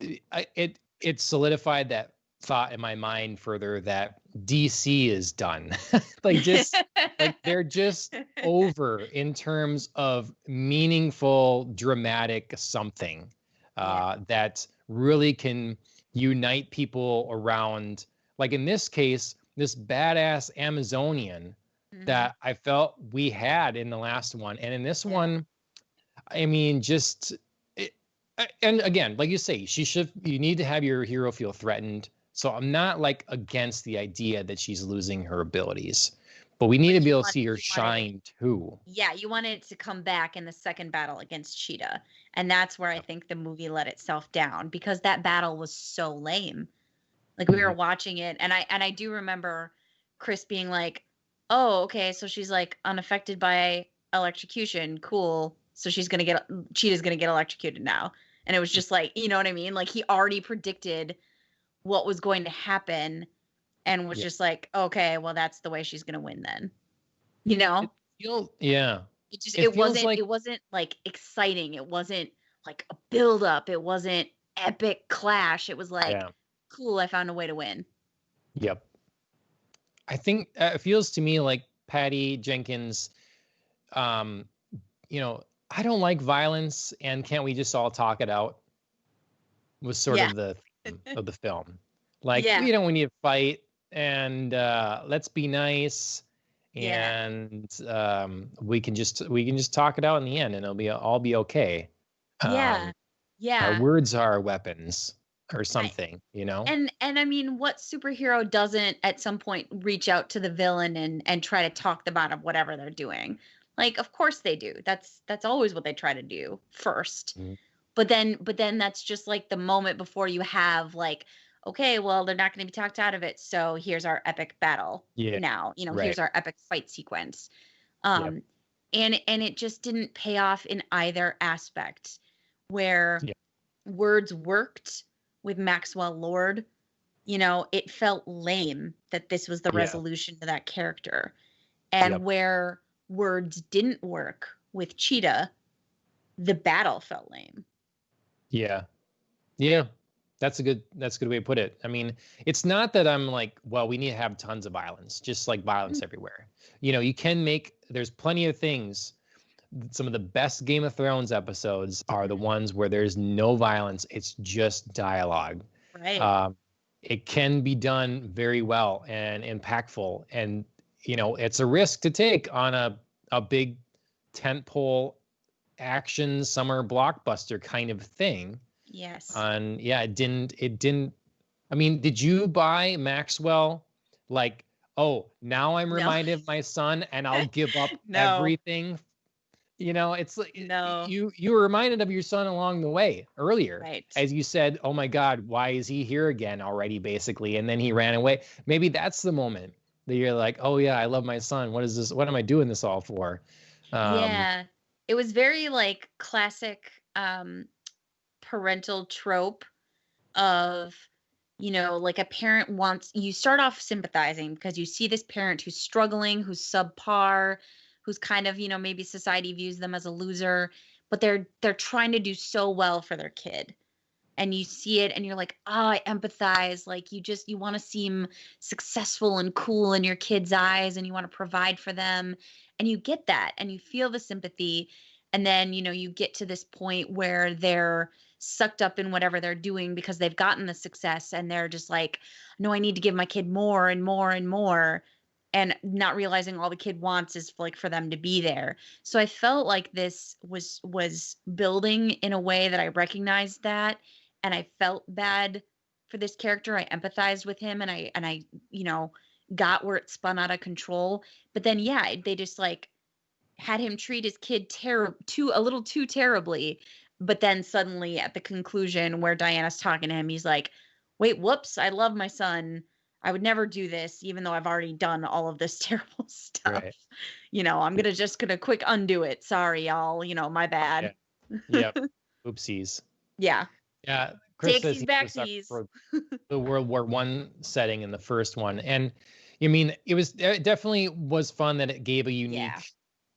it solidified that thought in my mind further that DC is done. Like just like they're just over in terms of meaningful, dramatic something Yeah. that really can unite people around. Like in this case, this badass Amazonian Mhm. that I felt we had in the last one, and in this Yeah. one, I mean, and again, like you say, you need to have your hero feel threatened. So I'm not like against the idea that she's losing her abilities, but we need But to be able to see her you wanted it shine too. Yeah, you wanted it to come back in the second battle against Cheetah, and that's where I Yep. think the movie let itself down, because that battle was so lame. Like, we were Mhm. watching it, and I do remember Chris being like, "Oh, okay, so she's, like, unaffected by electrocution. Cool. So Cheetah's gonna get electrocuted now." And it was just like, you know what I mean? Like, he already predicted what was going to happen, and was Yeah. just like, "Okay, well, that's the way she's gonna win then." You It know? yeah. It just It feels like it wasn't, like, exciting. It wasn't, like, a build up. It wasn't epic clash. It was like, yeah. "Cool, I found a way to win." Yep. I think it feels to me like Patty Jenkins um you know, I don't like violence and can't we just all talk it out was sort Yeah. of the theme of the film. Like, Yeah. we need to fight and let's be nice Yeah. and we can just talk it out in the end and it'll be all be okay. Yeah. Um, our Yeah. words are our weapons or I something. and I mean, what superhero doesn't at some point reach out to the villain and try to talk them out of whatever they're doing? Like, of course they do. That's always what they try to do first. Mhm. But then that's just like the moment before you have, like, okay, well, they're not going to be talked out of it. So here's our epic battle Yeah. now. Right. Here's our epic fight sequence. Yep. Um, and it just didn't pay off in either aspect where Yep. words worked with Maxwell Lord. It felt lame that this was the Yeah. resolution to that character. Yep. And where words didn't work with Cheetah, the battle felt lame. Yeah. Yeah. That's a good way to put it. I mean, it's not that I'm like, well, we need to have tons of violence, just like Mm. violence everywhere. You can there's plenty of things. Some of the best Game of Thrones episodes are the ones where there's no violence. It's just dialogue. Right. Um, it can be done very well and impactful. And, it's a risk to take on a big tentpole action summer blockbuster kind of thing. Yes. And yeah, it didn't. I mean, did you buy Maxwell like, oh, now I'm No. reminded of my son and I'll give up No. everything? It's like No. you were reminded of your son along the way earlier, Right. as you said, oh my God, why is he here again already, basically? And then he ran away. Maybe that's the moment that you're like, oh yeah, I love my son. What is this? What am I doing this all for? Um, Yeah. It was very like classic parental trope of, like a parent wants you start off sympathizing because you see this parent who's struggling, who's subpar, who's kind of, maybe society views them as a loser, but they're trying to do so well for their kid. And you see it and you're like, "Oh, I empathize." Like you want to seem successful and cool in your kids' eyes and you want to provide for them. And you get that and you feel the sympathy. And then, you get to this point where they're sucked up in whatever they're doing because they've gotten the success and they're just like, "No, I need to give my kid more and more and more." And not realizing all the kid wants is like for them to be there. So I felt like this was building in a way that I recognized that, and I felt bad for this character. I empathized with him and I got where it spun out of control. But then yeah, they just like had him treat his kid too a little too terribly. But then suddenly at the conclusion where Diana's talking to him, he's like, "Wait, whoops, I love my son. I would never do this, even though I've already done all of this terrible stuff. right. I'm gonna quick undo it. Sorry, y'all. My bad." Yeah. Yep. Oopsies. Yeah. Yeah. Chris says Takesies, he was backsies. for the World War I setting in the first one. And I mean, it definitely was fun that it gave a unique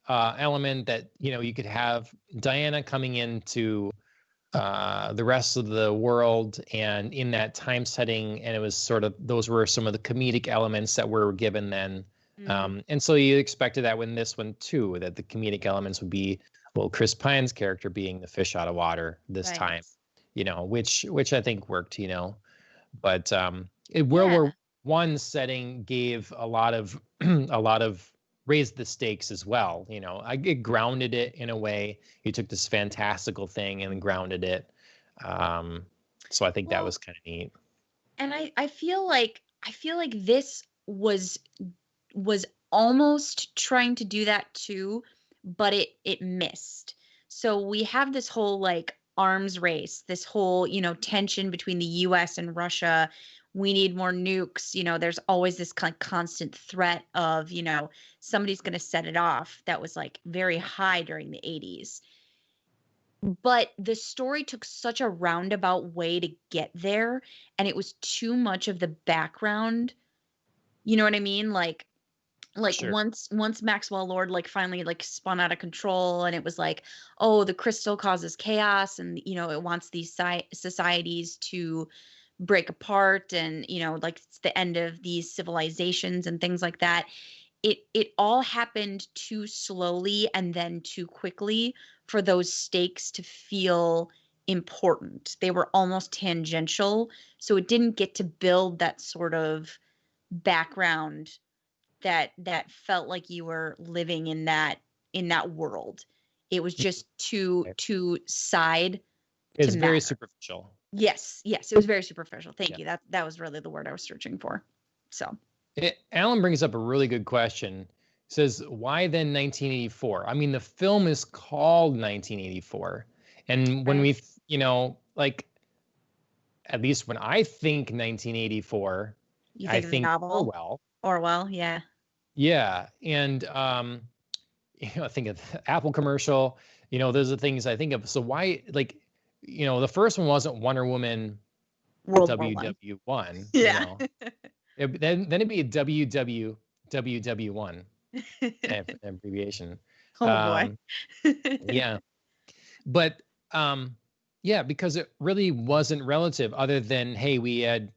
Yeah. element that, you could have Diana coming into the rest of the world and in that time setting. And it was sort of, those were some of the comedic elements that were given then. Mhm. And so you expected that in this one too, that the comedic elements would be, well, Chris Pine's character being the fish out of water this Right. time, which I think worked, but World Yeah. War One setting gave a lot of a lot of raised the stakes as well. It grounded it in a way. You took this fantastical thing and grounded it. So I think that Well, was kind of neat. and I feel like this was almost trying to do that too, but it missed. So we have this whole like arms race, this whole, tension between the US and Russia. We need more nukes. There's always this kind of constant threat of, somebody's going to set it off. That was like very high during the 80s. But the story took such a roundabout way to get there, and it was too much of the background. You know what I mean? Like Sure. once Maxwell Lord like finally like spun out of control and it was like, oh, the crystal causes chaos and it wants these societies to break apart, and like it's the end of these civilizations and things like that. It all happened too slowly and then too quickly for those stakes to feel important. They were almost tangential, so it didn't get to build that sort of background that felt like you were living in that world. It was just Okay. too side to It's very matter. superficial. Yes, yes, it was very superficial. Thank Yeah. you. That was really the word I was searching for. So, Alan brings up a really good question. He says, why then 1984? I mean, the film is called 1984. And when right. we, like, at least when I think 1984, You I think of the think novel Orwell. Orwell, yeah. Yeah, and I think of the Apple commercial. Those are things I think of. So why, like, the first one wasn't Wonder Woman World War One. WW1. Yeah. Then it'd be a WWWW1 abbreviation. Oh boy. Um, yeah, but yeah, because it really wasn't relative, other than hey, we had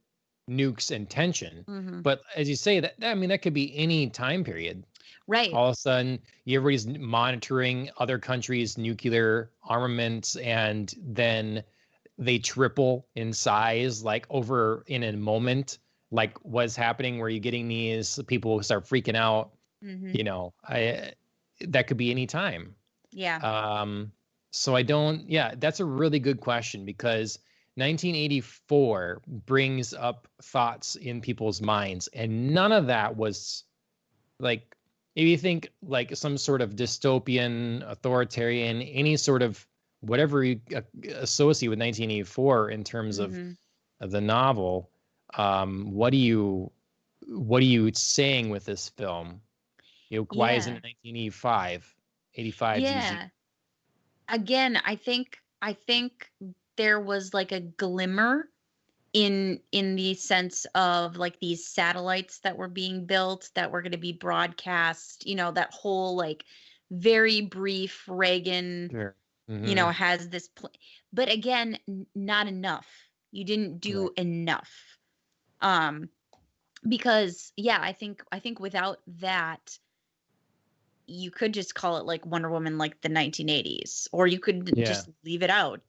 nukes and tension. Hmm. But as you say, that could be any time period. Right. All of a sudden, everybody's monitoring other countries' nuclear armaments, and then they triple in size, like over in a moment, like what's happening, where you're getting these people who start freaking out. Hmm. That could be any time. Yeah. So I don't, yeah, that's a really good question, because 1984 brings up thoughts in people's minds, and none of that was like, if you think like some sort of dystopian, authoritarian, any sort of whatever you associate with 1984 in terms of Hmm. the novel, what are you saying with this film? Why isn't Yeah. it 1985? 85 is usually. Yeah. Again, I think there was like a glimmer in the sense of like these satellites that were being built that were going to be broadcast, that whole like very brief Reagan, Sure. Hmm. has this but again, not enough. You didn't Right. do enough. Um because yeah, I think without that you could just call it like Wonder Woman like the 1980s, or you could Yeah. just leave it out,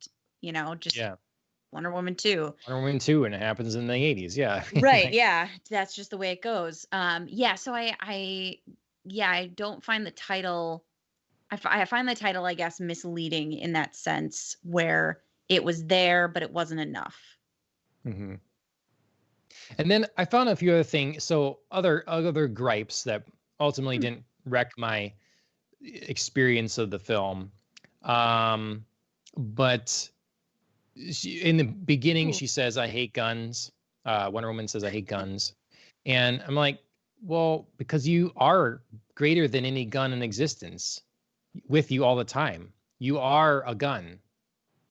just Yeah. Wonder Woman 2. Wonder Woman 2, and it happens in the 80s. Yeah. Right, Like, yeah, that's just the way it goes. Yeah, so yeah, I don't find the title I find the title, I guess, misleading in that sense where it was there, but it wasn't enough. hmm And then I found a few other things. So other gripes that ultimately Hmm. didn't wreck my experience of the film. Um, but in the beginning, Ooh. she says, "I hate guns." Wonder Woman says, "I hate guns," and I'm like, "Well, because you are greater than any gun in existence, with you all the time. You are a gun.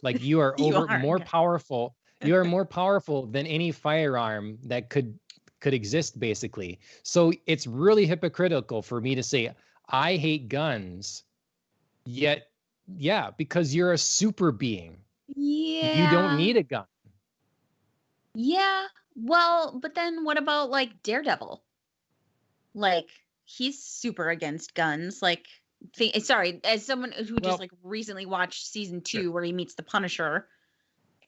Like you are You over are more good. powerful. You are more powerful than any firearm that could exist, basically. So it's really hypocritical for me to say I hate guns, yet yeah, because you're a super being. You don't Yeah. need a gun. Yeah. Well, but then what about like Daredevil? Like he's super against guns. Like sorry, as someone who just Well, like recently watched season sure. 2 where he meets the Punisher,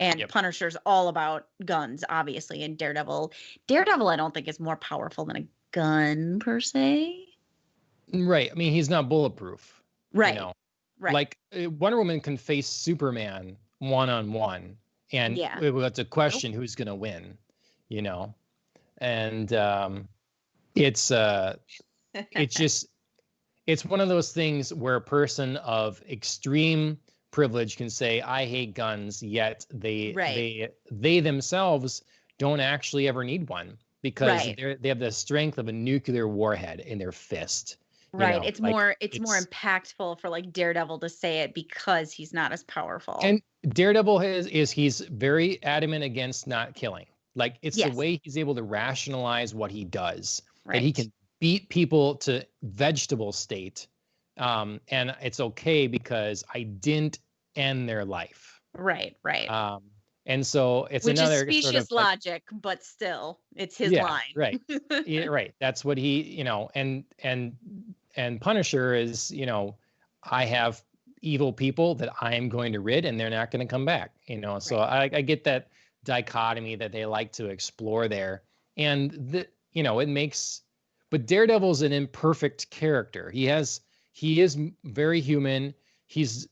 and Yep. Punisher's all about guns, obviously, and Daredevil I don't think is more powerful than a gun per se. Right. I mean, he's not bulletproof, you Right. know. Right. Like Wonder Woman can face Superman one on one, and Yeah. it's a question who's going to win, you know. And it's it's just it's one of those things where a person of extreme privilege can say I hate guns, yet Right. they themselves don't actually ever need one, because Right. they have the strength of a nuclear warhead in their fist. Right. Like It's more it's impactful for like Daredevil to say it because he's not as powerful. and Daredevil he's very adamant against not killing. Like it's the Yes. way he's able to rationalize what he does, that he Right. can beat people to vegetable state, and it's okay because I didn't end their life. Right. Right. And so it's Which is another sort of specious like, logic, but still, it's his yeah, line. right, yeah, right. That's what he, and Punisher is, I have evil people that I am going to rid, and they're not going to come back. So Right. I get that dichotomy that they like to explore there, and it makes. But Daredevil's an imperfect character. He is very human. He's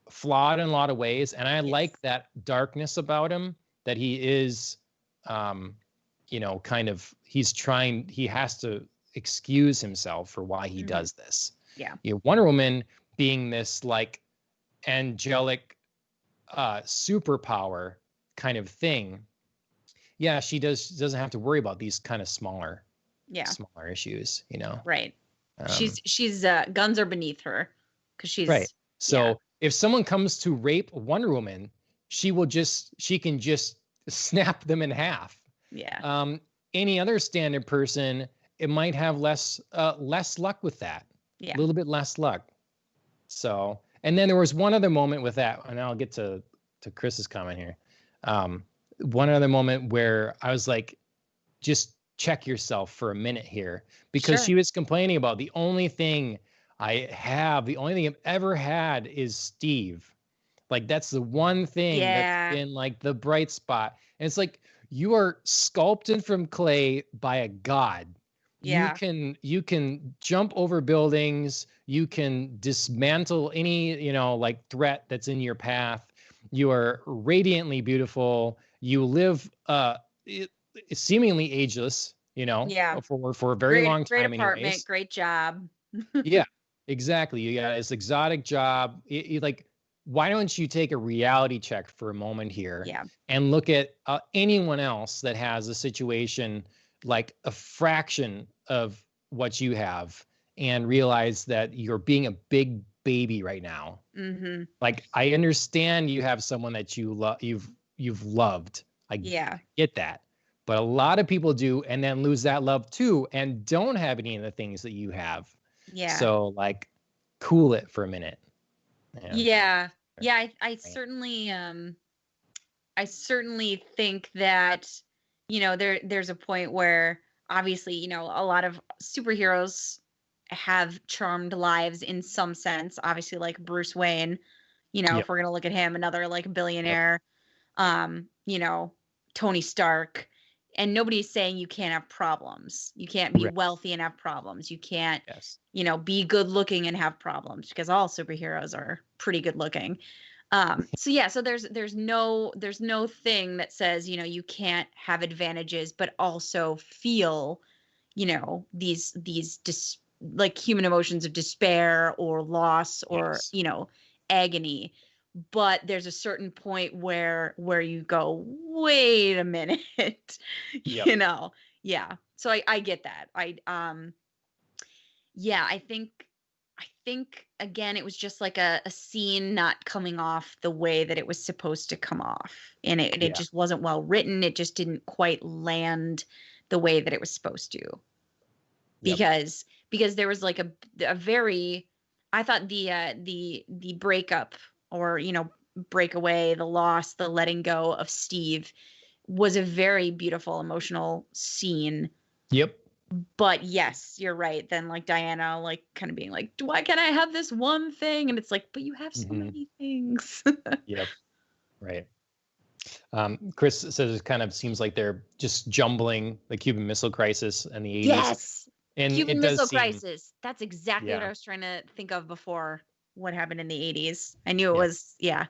flawed in a lot of ways, and I Yes. like that darkness about him. That he is, kind of he has to excuse himself for why he Mhm. does this. Yeah. Wonder Woman being this like angelic superpower kind of thing, yeah, she doesn't have to worry about these kind of smaller Yeah. issues, you know. Right. Um, She's guns are beneath her because right. she's So if someone comes to rape Wonder Woman, she can just snap them in half. yeah. Any other standard person, it might have less luck with that. Yeah. A little bit less luck. So, and then there was one other moment with that, and I'll get to Chris's comment here. One other moment where I was like, just check yourself for a minute here, because Sure. she was complaining about the only thing I've ever had is Steve. Like, that's the one thing that's Yeah. been like the bright spot. And it's like, you are sculpted from clay by a god. Yeah. You can jump over buildings, you can dismantle any, like, threat that's in your path. You are radiantly beautiful. You live seemingly ageless, Yeah. for a very long Great time apartment, anyways. great job. Yeah, exactly. You got this exotic job. Like, why don't you take a reality check for a moment here Yeah. and look at anyone else that has a situation like a fraction of what you have, and realize that you're being a big baby right now. Mm-hmm. Like, I understand you have someone that you've loved. I Yeah. get that. But a lot of people do, and then lose that love too, and don't have any of the things that you have. Yeah. So, like, cool it for a minute. Yeah. Yeah. I certainly think that, there's a point where obviously, a lot of superheroes have charmed lives in some sense. Obviously, like Bruce Wayne, Yep. if we're gonna look at him, another like billionaire, Tony Stark. And nobody's saying you can't have problems. You can't be Right. wealthy and have problems. You can't, Yes. be good looking and have problems, because all superheroes are pretty good looking. So there's no thing that says, you can't have advantages but also feel, these like human emotions of despair or loss or, Yes. agony. But there's a certain point where you go, wait a minute. Yep. Yeah. So I get that. Yeah, I think again it was just like a scene not coming off the way that it was supposed to come off. And it Yeah. just wasn't well written. It just didn't quite land the way that it was supposed to. Yep. Because there was like a very, I thought the breakup, or breakaway, the loss, the letting go of Steve was a very beautiful emotional scene. Yep. But yes, you're right. Then like Diana, like kind of being like, why can't I have this one thing? And it's like, but you have so many things. Yep. Right. Chris says it kind of seems like they're just jumbling the Cuban Missile Crisis and the 80s. Yes. And Cuban it does Missile seem, Crisis. That's exactly what I was trying to think of before what happened in the 80s. I knew it was, it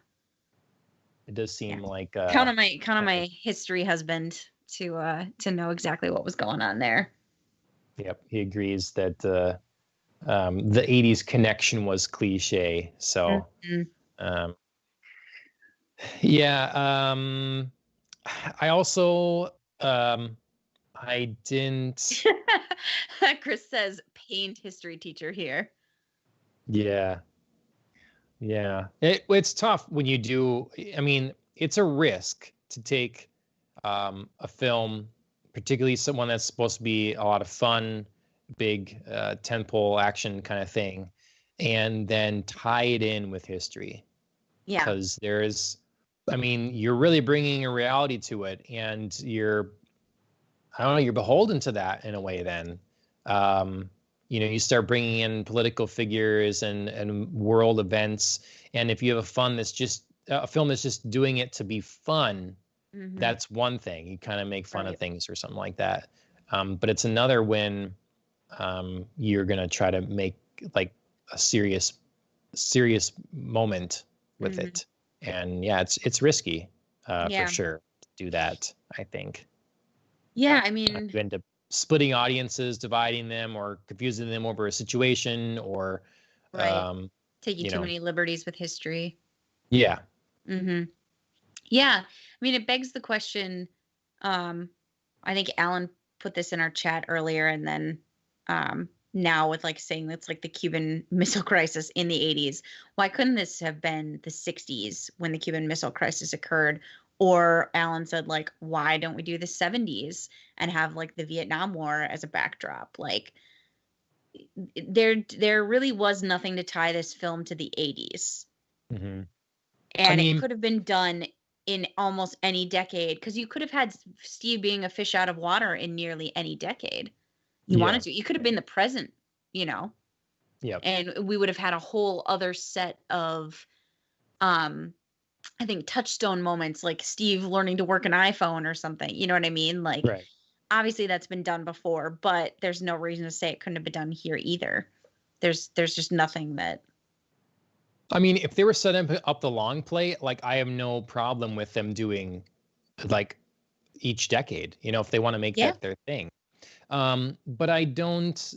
does seem like count on my history husband to know exactly what was going on there. Yep, he agrees that the 80s connection was cliche. So I also I didn't. Chris says pained history teacher here. Yeah. It's tough when you do. I mean, it's a risk to take a film, particularly someone that's supposed to be a lot of fun, big tentpole action kind of thing, and then tie it in with history. Yeah. Because you're really bringing a reality to it, and you're beholden to that in a way then. You start bringing in political figures and world events. And if you have a film that's just doing it to be fun, that's one thing. You kind of make fun of things or something like that. But it's another when you're going to try to make like a serious moment with it. And it's risky for sure to do that, I think. Yeah, I mean, you end up splitting audiences, dividing them, or confusing them over a situation, or taking too many liberties with history. Yeah, Hmm. Yeah. I mean, it begs the question. Um, I think Alan put this in our chat earlier, and then now with like saying that's like the Cuban Missile Crisis in the 80s. Why couldn't this have been the 60s when the Cuban Missile Crisis occurred? Or Alan said, like, why don't we do the 70s and have like the Vietnam War as a backdrop? Like, there really was nothing to tie this film to the 80s. Hmm. I And it mean, could have been done in almost any decade, because you could have had Steve being a fish out of water in nearly any decade you yeah, wanted to. You could have been the present, you know, yeah, and we would have had a whole other set of, um, I think, touchstone moments, like Steve learning to work an iPhone or something. You know what I mean? Like, right. obviously that's been done before, but there's no reason to say it couldn't have been done here either. There's just nothing that. I mean, if they were setting up the long play, like I have no problem with them doing like each decade, if they want to make Yeah. that their thing. But I don't,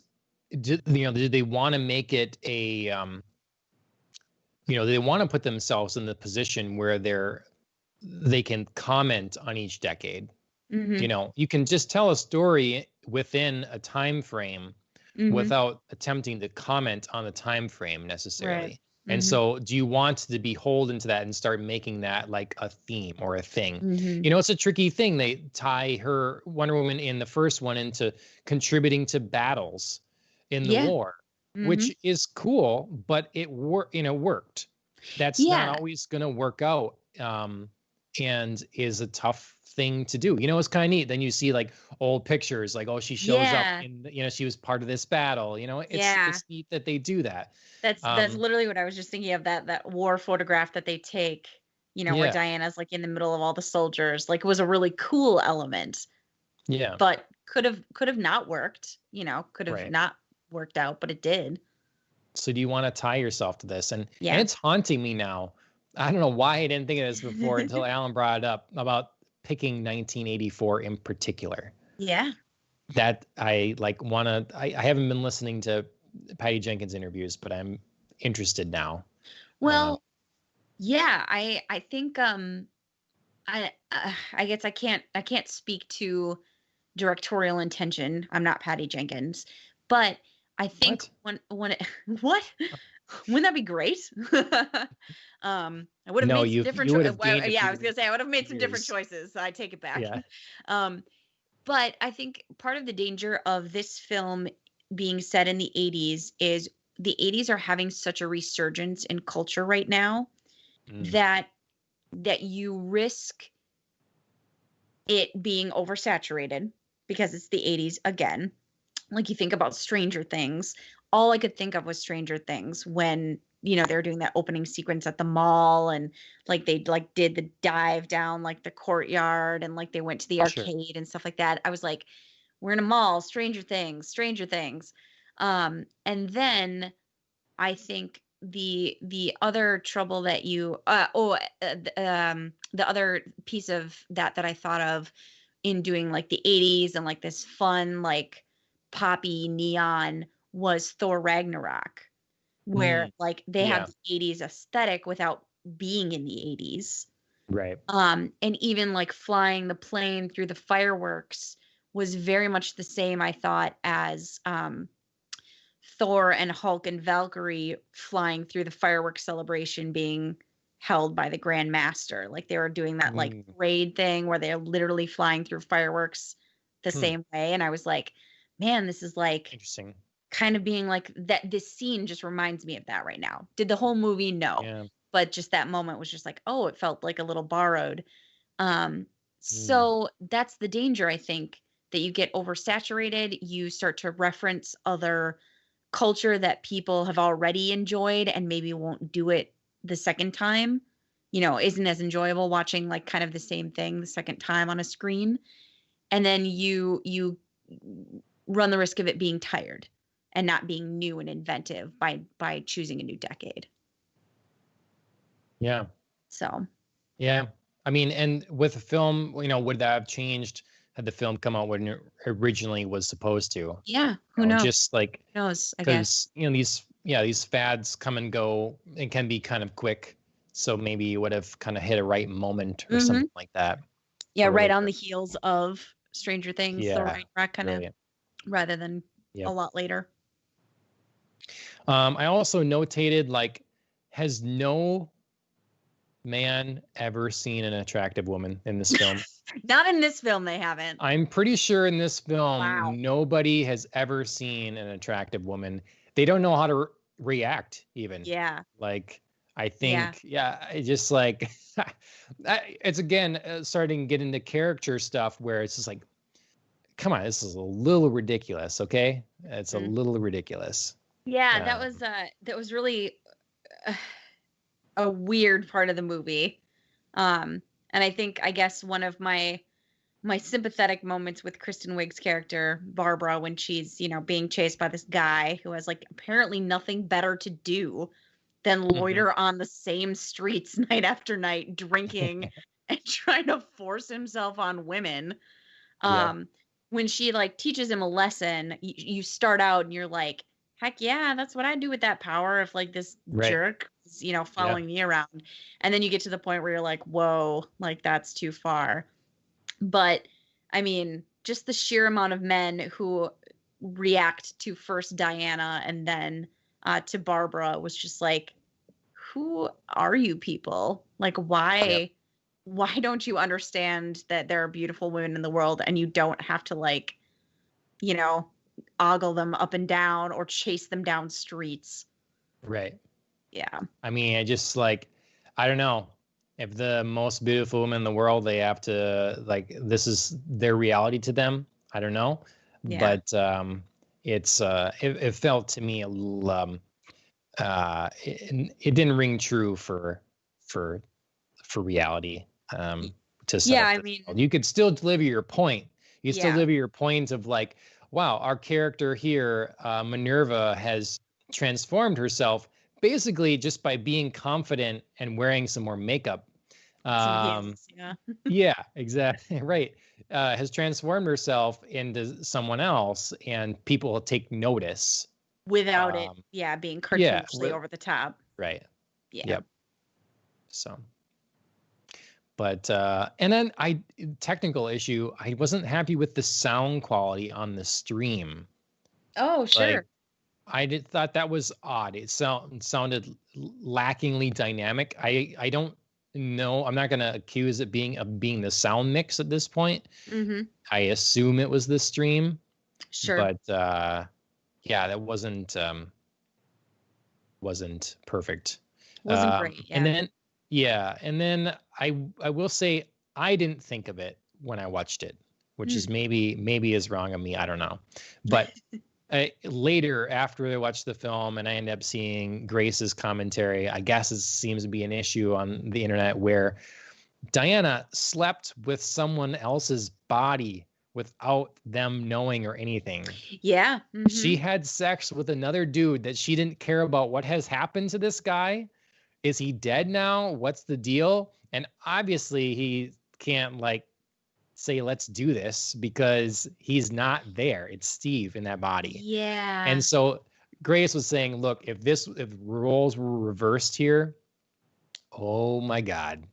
did they want to make it a, they want to put themselves in the position where they can comment on each decade. Hmm. You can just tell a story within a time frame Hmm. without attempting to comment on the time frame Right. necessarily. And Hmm. so do you want to be beholden to that and start making that like a theme or a thing? Hmm. It's a tricky thing. They tie her Wonder Woman in the first one into contributing to battles in the Yeah. war, Hmm. which is cool, but worked. That's not Yeah. always going to work out. And is a tough thing to do. It's kind of neat. Then you see like old pictures, like, oh, she shows up Yeah. in, she was part of this battle. Yeah. It's neat that they do that. That's literally what I was just thinking of, that war photograph that they take, where Yeah, Diana's like in the middle of all the soldiers. Like, it was a really cool element, yeah, but could have not worked, could have right. not worked out, but it did. So do you want to tie yourself to this? And Yeah. it's haunting me now. I don't know why I didn't think of this before until Alan brought it up about picking 1984 in particular. Yeah. That I like want to. I haven't been listening to Patty Jenkins interviews, but I'm interested now. Well, yeah, I think I guess I can't speak to directorial intention. I'm not Patty Jenkins, but I think What? when it, what, wouldn't that be great? I would have No, made some you different. you would have gained a Yeah, I few was gonna say I would have made some different years. choices. I take it back. Yeah. Um, but I think part of the danger of this film being set in the 80s is the 80s are having such a resurgence in culture right now Mm, that you risk it being oversaturated because it's the 80s again. Like, you think about Stranger Things, all I could think of was Stranger Things when, they were doing that opening sequence at the mall, and like they like did the dive down like the courtyard, and like they went to the sure. arcade and stuff like that. I was like, we're in a mall, Stranger Things, Stranger Things. And then I think the other trouble that the other piece of that I thought of in doing like the 80s and like this fun like poppy neon was Thor Ragnarok, where Mm, like they have yeah. the 80s aesthetic without being in the 80s. Right. And even like flying the plane through the fireworks was very much the same, I thought, as Thor and Hulk and Valkyrie flying through the fireworks celebration being held by the Grand Master. Like, they were doing that like Mm, parade thing where they're literally flying through fireworks the hmm, same way. And I was like, man, this is like interesting. kind of being like that. This scene just reminds me of that right now. Did the whole movie? No. Yeah. But just that moment was just like, oh, it felt like a little borrowed. Um, Mm, so that's the danger, I think, that you get oversaturated. You start to reference other culture that people have already enjoyed and maybe won't do it the second time. Isn't as enjoyable watching like kind of the same thing the second time on a screen. And then you run the risk of it being tired and not being new and inventive by choosing a new decade. yeah. So, Yeah. I mean, and with the film, would that have changed had the film come out when it originally was supposed to? yeah, who knows? Just like, Who knows, I guess. because these fads come and go and can be kind of quick. So maybe it would have kind of hit a right moment or Mm-hmm. something like that. Yeah, for right on later. the heels of Stranger Things, the Yeah, right kind of, brilliant. rather than a Yep. lot later. I also notated, like, has no man ever seen an attractive woman in this film? Not in this film, they haven't. I'm pretty sure in this film, Wow. nobody has ever seen an attractive woman. They don't know how to react, even. Yeah. Like, I think, I just like, it's again starting to get into character stuff where it's just like, come on, this is a little ridiculous, okay? It's a little ridiculous. Yeah, that was really a weird part of the movie. And I guess one of my sympathetic moments with Kristen Wiig's character, Barbara, when she's, being chased by this guy who has like apparently nothing better to do than loiter on the same streets night after night, drinking and trying to force himself on women. When she like teaches him a lesson, you start out and you're like, heck yeah, that's what I'd do with that power if like this jerk is, following me around. And then you get to the point where you're like, whoa, like that's too far. But I mean, just the sheer amount of men who react to first Diana and then to Barbara was just like, who are you people? Like, why don't you understand that there are beautiful women in the world and you don't have to like, ogle them up and down or chase them down streets? Right. Yeah. I mean, I just like, I don't know. If the most beautiful woman in the world, they have to, like, this is their reality to them. I don't know. Yeah. But it felt to me a little, it didn't ring true for reality. To set up world. You could still deliver your point. You still deliver your point of like, wow, our character here, Minerva, has transformed herself basically just by being confident and wearing some more makeup. Yeah, exactly. Right. Has transformed herself into someone else and people take notice. Without it, being cartoonishly over the top. Right. Yeah. Yep. So. But, and then technical issue, I wasn't happy with the sound quality on the stream. Oh, sure. Like, I thought that was odd. It sounded lackingly dynamic. I don't know. I'm not going to accuse it being the sound mix at this point. I assume it was the stream. Sure. But, that wasn't perfect. Wasn't great. Yeah. And then I will say I didn't think of it when I watched it, which is maybe is wrong of me. I don't know. But later, after I watched the film and I ended up seeing Grace's commentary, I guess it seems to be an issue on the internet where Diana slept with someone else's body without them knowing or anything. Yeah. She had sex with another dude that she didn't care about what has happened to this guy. Is he dead now? What's the deal? And obviously he can't like say, let's do this because he's not there. It's Steve in that body. Yeah. And so Grace was saying, look, if roles were reversed here, oh my God.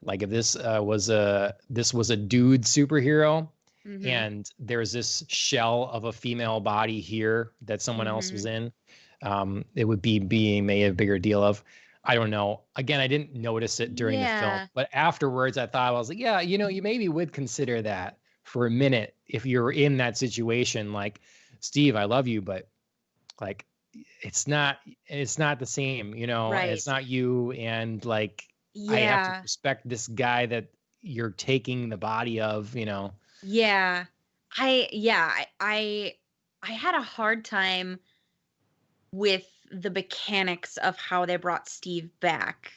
Like if this was a dude superhero and there's this shell of a female body here that someone else was in, it would be being made a bigger deal of. I don't know. Again, I didn't notice it during the film, but afterwards I thought, I was like, yeah, you maybe would consider that for a minute if you're in that situation. Like, Steve, I love you, but like, it's not the same, Right. It's not you. And like, I have to respect this guy that you're taking the body of, Yeah. I had a hard time with the mechanics of how they brought Steve back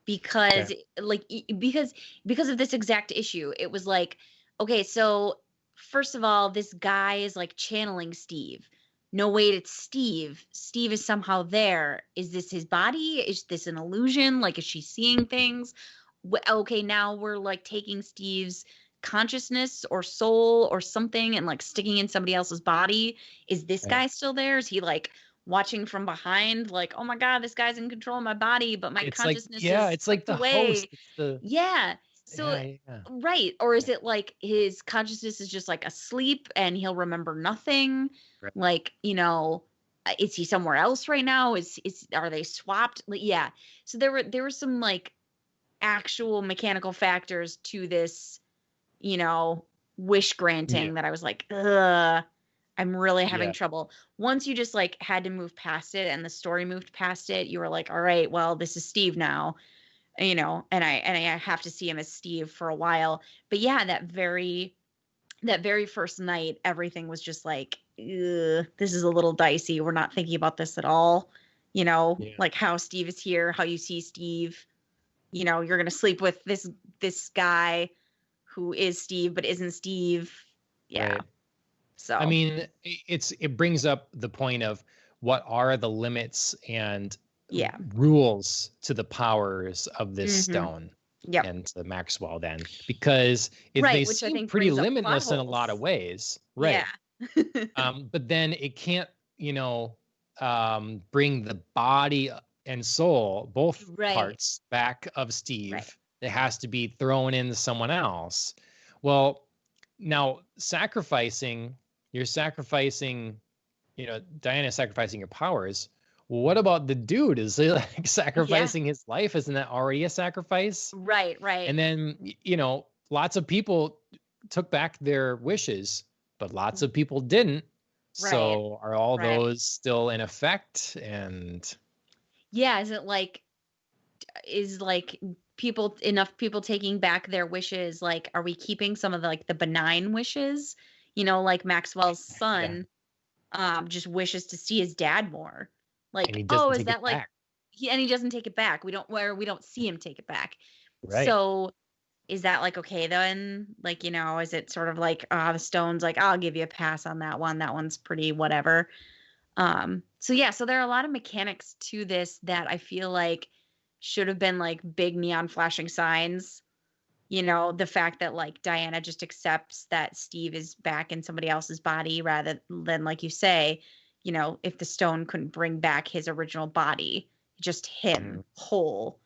because because of this exact issue. It was like, okay, so first of all, this guy is like channeling Steve. No, wait, it's Steve. Steve is somehow there. Is this his body? Is this an illusion? Like, is she seeing things? Okay, now we're like taking Steve's consciousness or soul or something and like sticking in somebody else's body. Is this guy still there? Is he like watching from behind, like, oh my God, this guy's in control of my body, but my It's like, consciousness yeah, is it's like tucked the host. away. It's the Yeah. So, yeah, yeah. right. Or is it like his consciousness is just like asleep and he'll remember nothing? Right. Like, is he somewhere else right now? Are they swapped? Like, yeah. So there were some like actual mechanical factors to this, you know, wish Yeah, granting that I was like, ugh, I'm really having yeah, trouble. Once you just like had to move past it and the story moved past it, you were like, all right, well, this is Steve now, and I have to see him as Steve for a while. But yeah, that very first night, everything was just like, ugh, this is a little dicey. We're not thinking about this at all. yeah. Like how Steve is here, how you see Steve. You're gonna sleep with this guy who is Steve but isn't Steve. Yeah. Right. I So mean, it brings up the point of what are the limits and yeah. rules to the powers of this Hmm. stone Yep. and to Maxwell then, because they Right, which I seem think pretty brings up plot limitless in a lot of holes. ways, Yeah. right? But then it can't, bring the body and soul, both Right. parts, back of Right. Steve. It has to be thrown into someone else. Well, now you're sacrificing, Diana sacrificing her powers. Well, what about the dude? Is he like Yeah. sacrificing his life? Isn't that already a sacrifice? Right. Right. And then, lots of people took back their wishes, but lots of people didn't. Right. So are all Right. those still in effect? And Yeah. Is like enough people taking back their wishes? Like, are we keeping some of the benign wishes? Like Maxwell's yeah, son, just wishes to see his dad more. and Like, he oh, doesn't is take it that like back. he doesn't take it back. We don't see him take it back. Right. So is that like okay then? Like, is it sort of like the Stones like, I'll give you a pass on that one. That one's pretty whatever. So yeah, so there are a lot of mechanics to this that I feel like should have been like big neon flashing signs. The fact that like Diana just accepts that Steve is back in somebody else's body rather than, like you say, if the stone couldn't bring back his original body, just him Mhm. whole,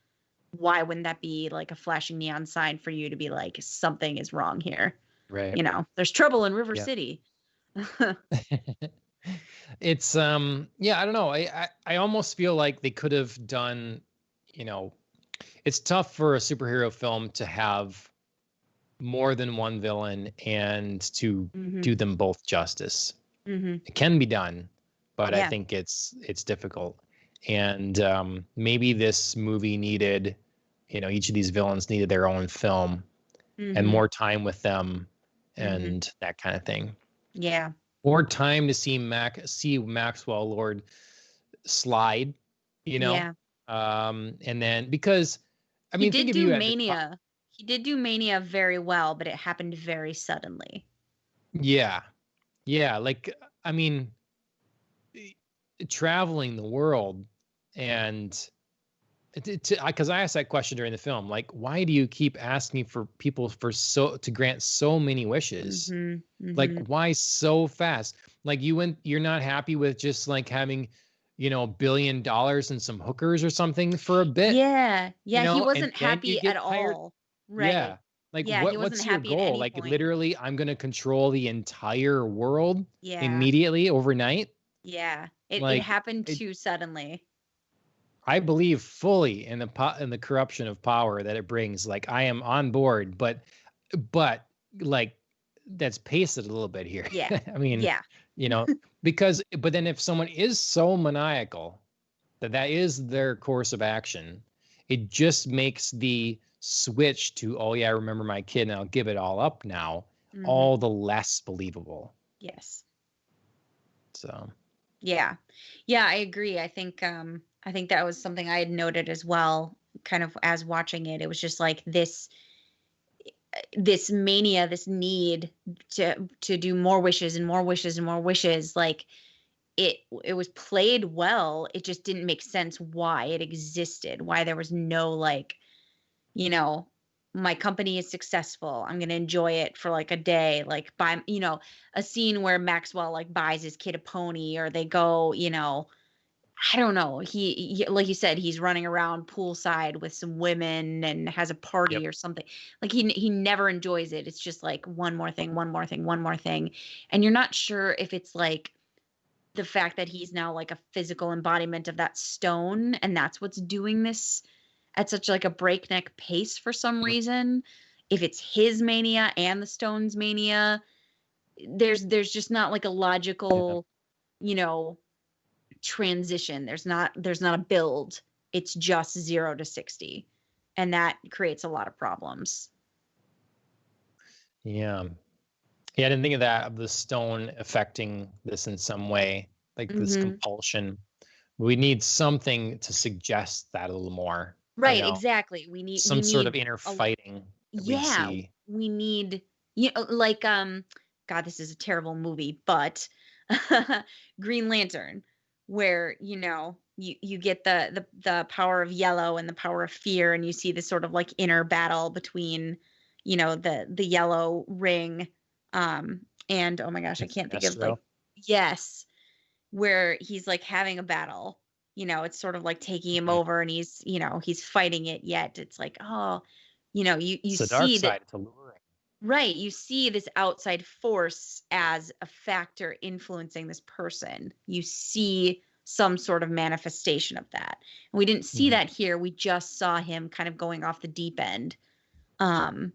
why wouldn't that be like a flashing neon sign for you to be like, something is wrong here? Right. There's trouble in River Yeah. City. It's yeah, I don't know. I almost feel like they could have done, you know, it's tough for a superhero film to have more than one villain and to Hmm. do them both justice. Hmm. It can be done, but I Yeah. think it's difficult. And maybe this movie needed, each of these villains needed their own film and Hmm. more time with them Hmm. and that kind of thing. Yeah. More time to see Maxwell Lord slide, you know. Yeah. And then because I He mean, did think of do you at the top. Mania. He did do Mania very well, but it happened very suddenly. Yeah. Yeah, like I mean, traveling the world and because I asked that question during the film, like, why do you keep asking for people to grant so many wishes? Mhm. Like, Mhm. why so fast? Like, you're not happy with just like having, $1 billion and some hookers or something for a bit, Yeah. Yeah, he and wasn't then you happy at get tired. all. Right. Yeah. Like, Yeah, he wasn't what's your happy at goal? any Like, point. literally, I'm gonna control the entire world Yeah. immediately overnight. Yeah. It Like, happened too suddenly. I believe fully in in the corruption of power that it brings. Like I am on board, but like let's pace it a little bit here. Yeah. I mean, Yeah. you know, because but then if someone is so maniacal that is their course of action, it just makes the switch to, oh yeah, I remember my kid and I'll give it all up now, Mhm. all the less believable. Yes. So Yeah. Yeah, I agree. I think that was something I had noted as well, kind of as watching it. It was just like this mania, this need to do more wishes and more wishes and more wishes. Like it was played well. It just didn't make sense why it existed, why there was no like, you know, my company is successful. I'm going to enjoy it for like a day, like buy, a scene where Maxwell like buys his kid a pony or they go, I don't know. He like you said, he's running around poolside with some women and has a Yep. party or something. Like he never enjoys it. It's just like one more thing, one more thing, one more thing. And you're not sure if it's like the fact that he's now like a physical embodiment of that stone and that's what's doing this at such like a breakneck pace for some Mm. reason. If it's his mania and the stone's mania, there's just not like a Yeah. logical, you know, transition. There's not a build. It's just 0 to 60. And that creates a lot of problems. Yeah. Yeah, I didn't think of that, of the stone affecting this in some way, like this Hmm. compulsion. We need something to suggest that a little more, Right, exactly. We some sort need of inner a fighting that we'd yeah, see. we need like God, this is a terrible movie, but Green Lantern, where you get the power of yellow and the power of fear, and you see this sort of like inner battle between the yellow ring, and oh my gosh, I can't think of like, Destro. yes, where he's like having a battle. It's sort of like taking him Mhm. over, and he's fighting it, yet it's like, oh, you It's the dark see that. side. It's alluring. Right, you see this outside force as a factor influencing this person. You see some sort of manifestation of that. And we didn't see Mhm. that here. We just saw him kind of going off the deep end. Um,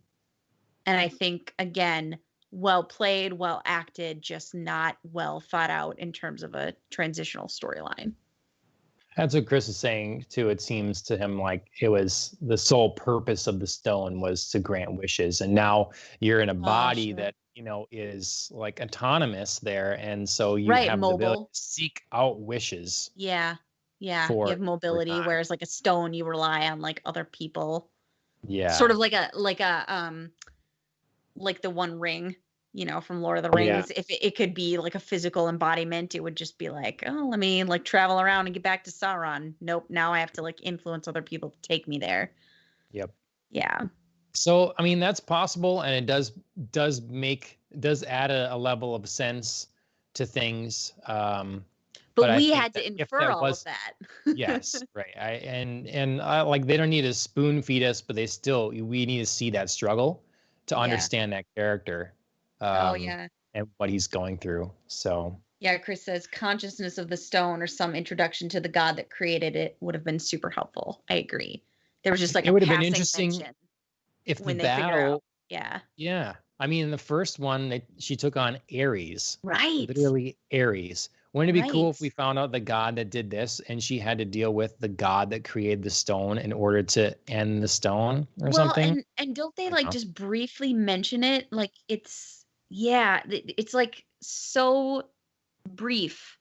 and I think, again, well played, well acted, just not well thought out in terms of a transitional storyline. That's what Chris is saying too. It seems to him like it was the sole purpose of the stone was to grant wishes, and now you're in a Oh, body sure. that is like autonomous there, and so you Right, have the ability mobile. to seek out wishes Yeah. Yeah. You have for mobility, God. whereas like a stone, you rely on like other people. Sort Yeah, of like the One Ring, from Lord of the yeah, Rings. If it could be like a physical embodiment, it would just be like, oh, let me like travel around and get back to Sauron. Nope, now I have to like influence other people to take me there. yep. Yeah. So I mean that's possible, and it does add a level of sense to things. But But I we think had that to if infer that all of was that. yes, right. Like they don't need to spoon feed us, but we need to see that struggle to Yeah. understand that character, Oh, um, yeah. and what he's going through. So Yeah, Chris says consciousness of the stone or some introduction to the god that created it would have been super helpful. I agree. There was just like it a would have been passing interesting mention if the when they figure out. battle. Yeah. Yeah, I mean, in the first one, she took on Ares, Right. literally Ares. Wouldn't it be cool if we Right. found out the god that did this, and she had to deal with the god that created the stone in order to end the stone or Well, something? and don't they I don't like know. just briefly mention it? Like it's like so brief.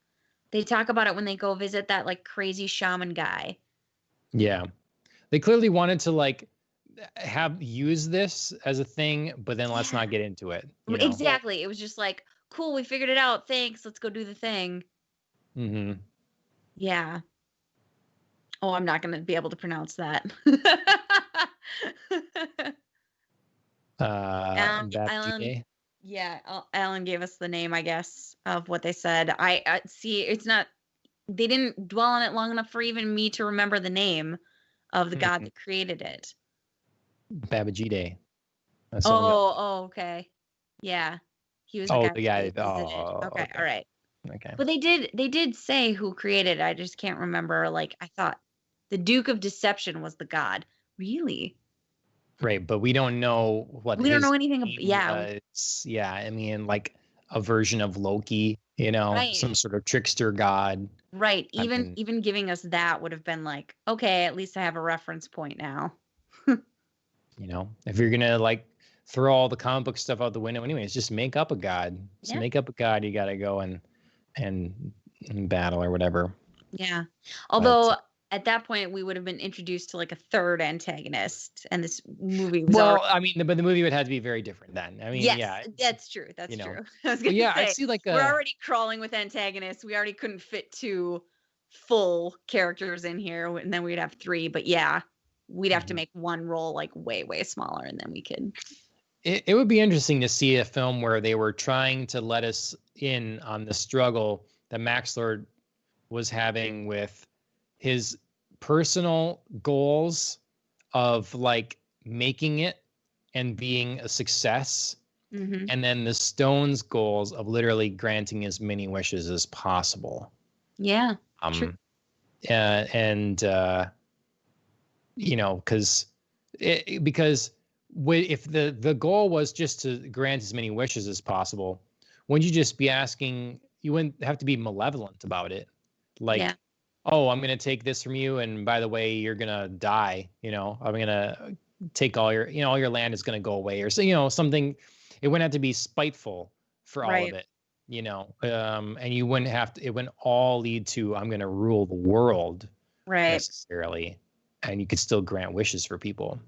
They talk about it when they go visit that like crazy shaman guy. Yeah, they clearly wanted to like have use this as a thing, but then let's Yeah. not get into it. Exactly. It was just like, cool, we figured it out. Thanks. Let's go do the thing. Hmm. Yeah. Oh, I'm not going to be able to pronounce that. Alan, Baptiste. yeah, Alan gave us the name, I guess, of what they said. I see. It's not. They didn't dwell on it long enough for even me to remember the name of the god Mhm. that created it. Babajide. That's what we got. Oh, okay. Yeah. He was the Oh, guy the that guy. they visited. Oh, Okay, all okay, right. okay. But they did say who created it. I just can't remember. Like I thought the Duke of Deception was the god. Really? Right, but we don't know what We don't know his anything name yeah, was. Yeah, I mean, like a version of Loki, right. some sort of trickster god. Right. I Even mean, even giving us that would have been like, okay, at least I have a reference point now. if you're gonna like throw all the comic book stuff out the window, anyways, just make up a god. Just Yeah. make up a god. You got to go and battle or whatever. Yeah. But Although at that point we would have been introduced to like a third antagonist and this movie was well, already. I mean, but the movie would have to be very different then. I mean, Yes, yeah, that's true. you That's know, true. I was but gonna yeah, I say see like we're a already crawling with antagonists. We already couldn't fit two full characters in here, and then we'd have three. But yeah, we'd have to Mhm. make one role like way, way smaller, and then we could. It would be interesting to see a film where they were trying to let us in on the struggle that Max Lord was having with his personal goals of like making it and being a success, Mm-hmm. and then the Stones' goals of literally granting as many wishes as possible. Yeah. True. Um, and you know, because if the goal was just to grant as many wishes as possible, wouldn't you just be asking? You wouldn't have to be malevolent about it, Yeah. like, oh, I'm gonna take this from you, and by the way, you're gonna die. You know, I'm gonna take all your, all your land is gonna go away, or so, something. It wouldn't have to be spiteful for all of Right. it, and you wouldn't have to. It wouldn't all lead to I'm gonna rule the world Right. necessarily, and you could still grant wishes for people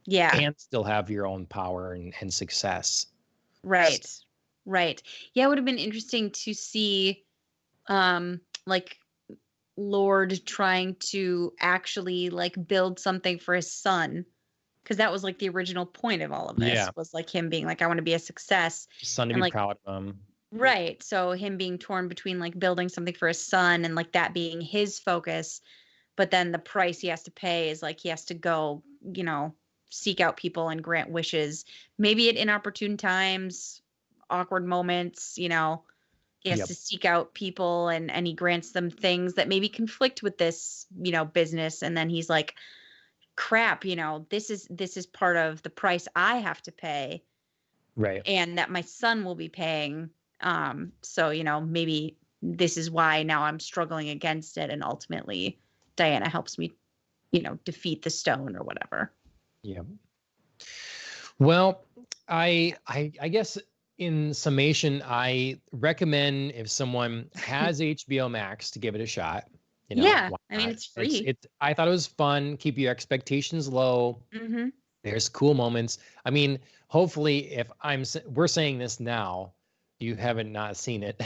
Yeah. and still have your own power and success. Right. Right. Yeah, it would have been interesting to see like Lord trying to actually like build something for his son, because that was like the original point of all of Yeah, this, was like him being like, I want to be a success. son to And be like, proud of him. right, so him being torn between like building something for his son and like that being his focus, but then the price he has to pay is like he has to go, seek out people and grant wishes, maybe at inopportune times, awkward moments, he has Yep. to seek out people, and he grants them things that maybe conflict with this, business, and then he's like, crap, this is part of the price I have to pay Right. and that my son will be paying. So, maybe this is why now I'm struggling against it, and ultimately Diana helps me, defeat the stone or whatever. Yeah. Well, I guess in summation, I recommend if someone has HBO Max to give it a shot. Yeah, Why I mean, not? it's free. I thought it was fun. Keep your expectations low. Mm-hmm. There's cool moments. I mean, hopefully, if we're saying this now, you haven't not seen it,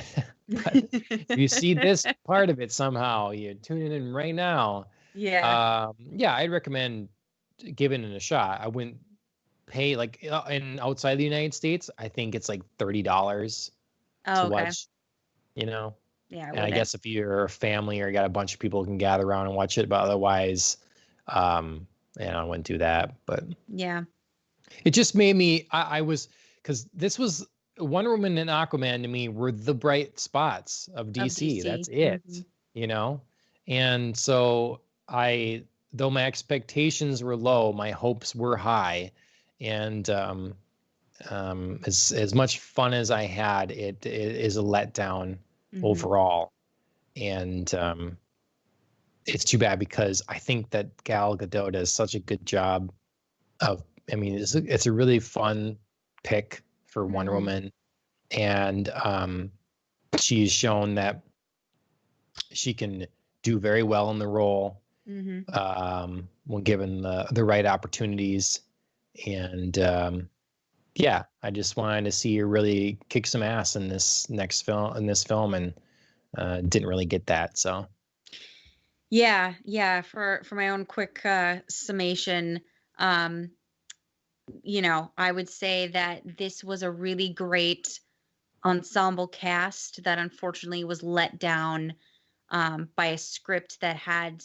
but if you see this part of it somehow, you're tuning in right now. Yeah. Yeah, I'd recommend giving it a shot. I wouldn't pay like in outside the United States. I think it's like $30 Oh, to okay. watch. You know, Yeah, I and I wouldn't. guess if you're a family or you got a bunch of people who can gather around and watch it, but otherwise, I wouldn't do that. But Yeah. it just made me. I was because this was Wonder Woman and Aquaman to me were the bright spots of Of DC. That's DC. it, you know. And so though my expectations were low, my hopes were high, and as much fun as I had, it is a letdown Mm-hmm. overall, and it's too bad because I think that Gal Gadot does such a good job of. I mean, it's a really fun pick for Wonder Mm-hmm. Woman, and she's shown that she can do very well in the role Mm-hmm. when given the right opportunities, and yeah, I just wanted to see her really kick some ass in this film, and didn't really get that. So Yeah. For my own quick summation, um, I would say that this was a really great ensemble cast that unfortunately was let down by a script that had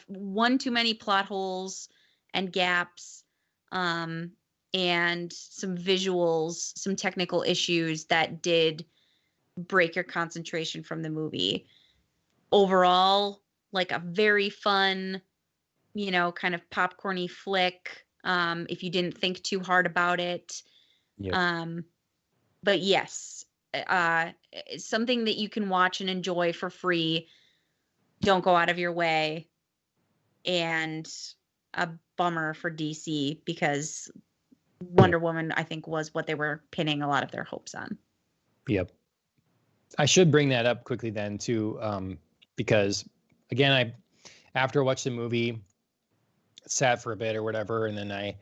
one too many plot holes and gaps, um, and some visuals, some technical issues that did break your concentration from the movie. Overall, like a very fun, kind of popcorny flick, if you didn't think too hard about it. yep, Um, but yes, it's something that you can watch and enjoy for free. Don't go out of your way. And a bummer for DC because yep, Wonder Woman, I think, was what they were pinning a lot of their hopes on. yep. I should bring that up quickly then too, because again, after I watched the movie, sat for a bit or whatever, and then I,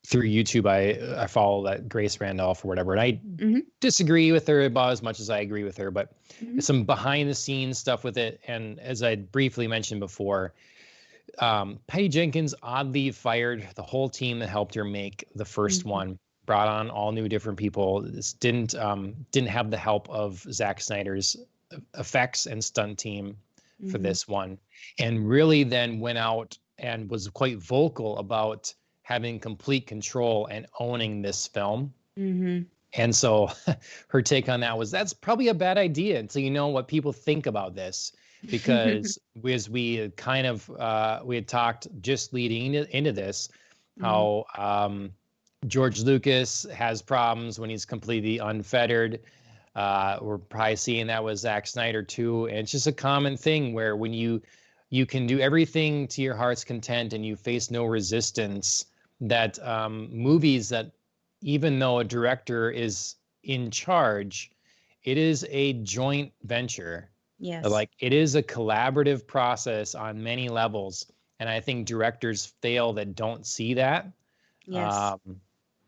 through YouTube, I follow that Grace Randolph or whatever, and I Mm-hmm. disagree with her about as much as I agree with her, but Mm-hmm. some behind the scenes stuff with it, and as I briefly mentioned before, Patty Jenkins oddly fired the whole team that helped her make the first Mm-hmm. one. Brought on all new different people. This didn't have the help of Zack Snyder's effects and stunt team for Mhm. this one, and really then went out and was quite vocal about having complete control and owning this film. Mhm. And so her take on that was that's probably a bad idea until you know what people think about this. Because as we had kind of we had talked just leading into this, Mhm. how George Lucas has problems when he's completely unfettered. We're probably seeing that with Zack Snyder too, and it's just a common thing where when you can do everything to your heart's content and you face no resistance, that movies that even though a director is in charge, it is a joint venture. Yes. Like it is a collaborative process on many levels, and I think directors fail that don't see that. Yes. Um,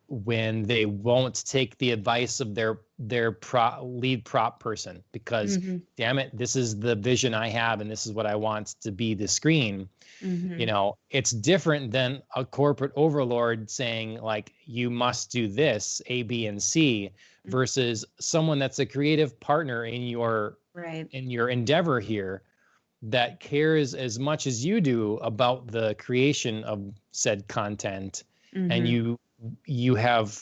when they won't take the advice of their lead prop person because Mhm. damn it, this is the vision I have and this is what I want to be the screen. You Mhm. know, it's different than a corporate overlord saying like you must do this A, B, and C Mm. versus someone that's a creative partner Right. in your endeavor here that cares as much as you do about the creation of said content, and Mhm. you have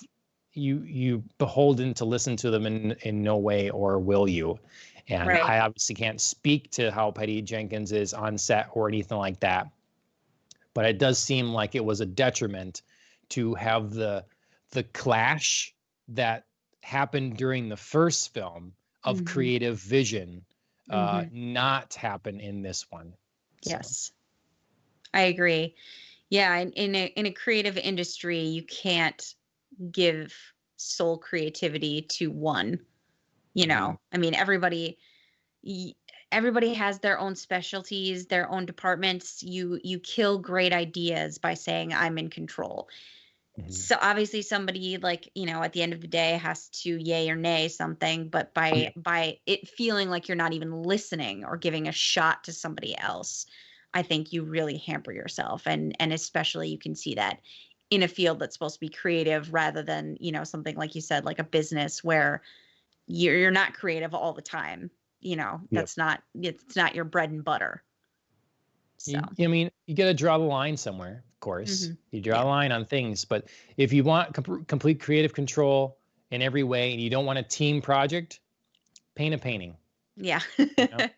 you beholden to listen to them in no way, or will you? And Right. I obviously can't speak to how Patty Jenkins is on set or anything like that, but it does seem like it was a detriment to have the clash that happened during the first film of Mhm. creative vision Mhm. not happen in this one. So Yes. I agree. Yeah, in a creative industry, you can't give sole creativity to one, you mhm. know. I mean, y- everybody has their own specialties, their own departments. You kill great ideas by saying I'm in control. Mhm. So obviously somebody like, at the end of the day has to yay or nay something, but by it feeling like you're not even listening or giving a shot to somebody else, I think you really hamper yourself. And especially you can see that in a field that's supposed to be creative rather than, something like you said, like a business where you're not creative all the time. Yep. It's not your bread and butter. So, I mean, you got to draw the line somewhere, of course. hmm You draw yeah. a line on things, but if you want complete creative control in every way and you don't want a team project, paint a painting, Yeah. you know?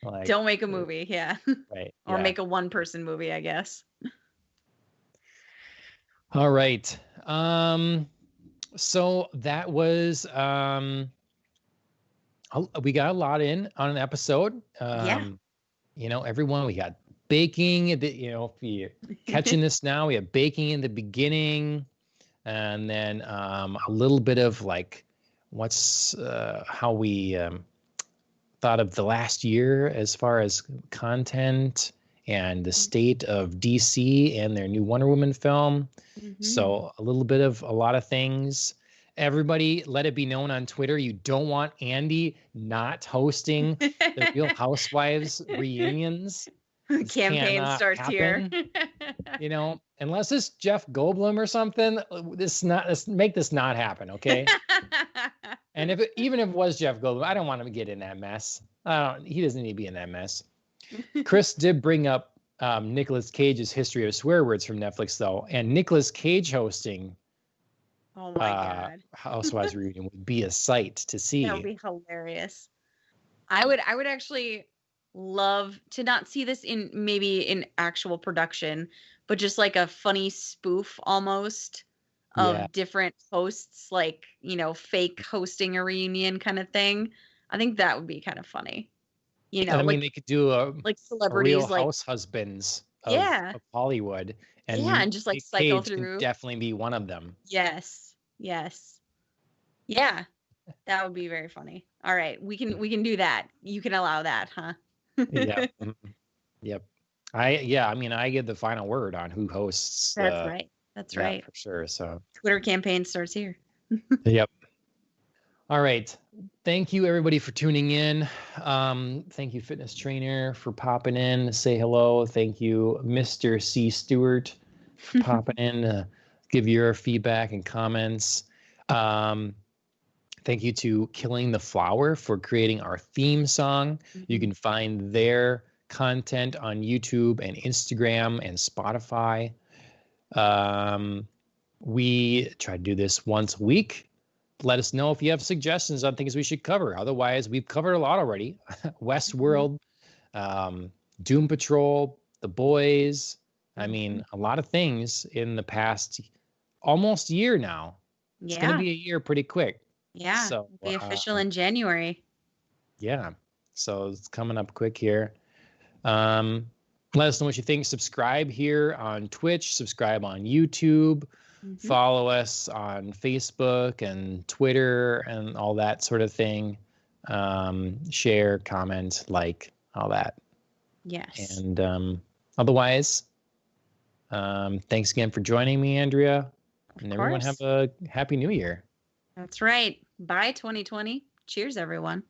Like, Don't make a movie, yeah. right. Or Yeah. make a one-person movie, I guess. All right. So that was we got a lot in on an episode. Yeah. Everyone, we got baking if you're catching this now, we have baking in the beginning, and then a little bit of like what's how we thought of the last year as far as content and the state of DC and their new Wonder Woman film. Mhm. So a little bit of a lot of things. Everybody, let it be known on Twitter, you don't want Andy not hosting the Real Housewives reunions. This Campaign cannot starts here. happen. Unless it's Jeff Goldblum or something. Let's make this not happen, okay? And even if it was Jeff Goldblum, I don't want him to get in that mess. He doesn't need to be in that mess. Chris did bring up Nicolas Cage's History of Swear Words from Netflix, though, and Nicolas Cage hosting Oh my god. Housewives reunion would be a sight to That would see. be hilarious. I would actually love to not see this in maybe in actual production, but just like a funny spoof almost Yeah, of different hosts, like, fake hosting a reunion kind of thing. I think that would be kind of funny. and I mean Like they could do a Real celebrities like House Husbands yeah. of Hollywood, Yeah, and and just like Nick cycle Cage can through. definitely be one of them. Yes. Yes. Yeah. That would be very funny. All right, we can do that. You can allow that, huh? Yeah. Mhm. Yep. I mean, I get the final word on who hosts That's right. That's that right. for sure. So, Twitter campaign starts here. yep. All right. Thank you everybody for tuning in. Thank you, fitness trainer, for popping in to say hello. Thank you, Mr. C. Stewart, for popping in to give your feedback and comments. Um, Thank you to Killing the Flower for creating our theme song. You Mhm. can find their content on YouTube and Instagram and Spotify. We try to do this once a week. Let us know if you have suggestions on things we should cover. Otherwise, we've covered a lot already. Mhm. Westworld, Doom Patrol, The Boys. I Mhm. mean, a lot of things in the past almost year now. It's going to Yeah. be a year pretty quick. Yeah. So, It'll be official in January. yeah. So it's coming up quick here. Um, Let us know what you think. Subscribe here on Twitch, subscribe on YouTube, Mhm. follow us on Facebook and Twitter and all that sort of thing. Share, comment, like, all that. Yes. And otherwise, thanks again for joining me, Andrea. Of And everyone have course. a happy new year. That's right. Bye 2020. Cheers everyone.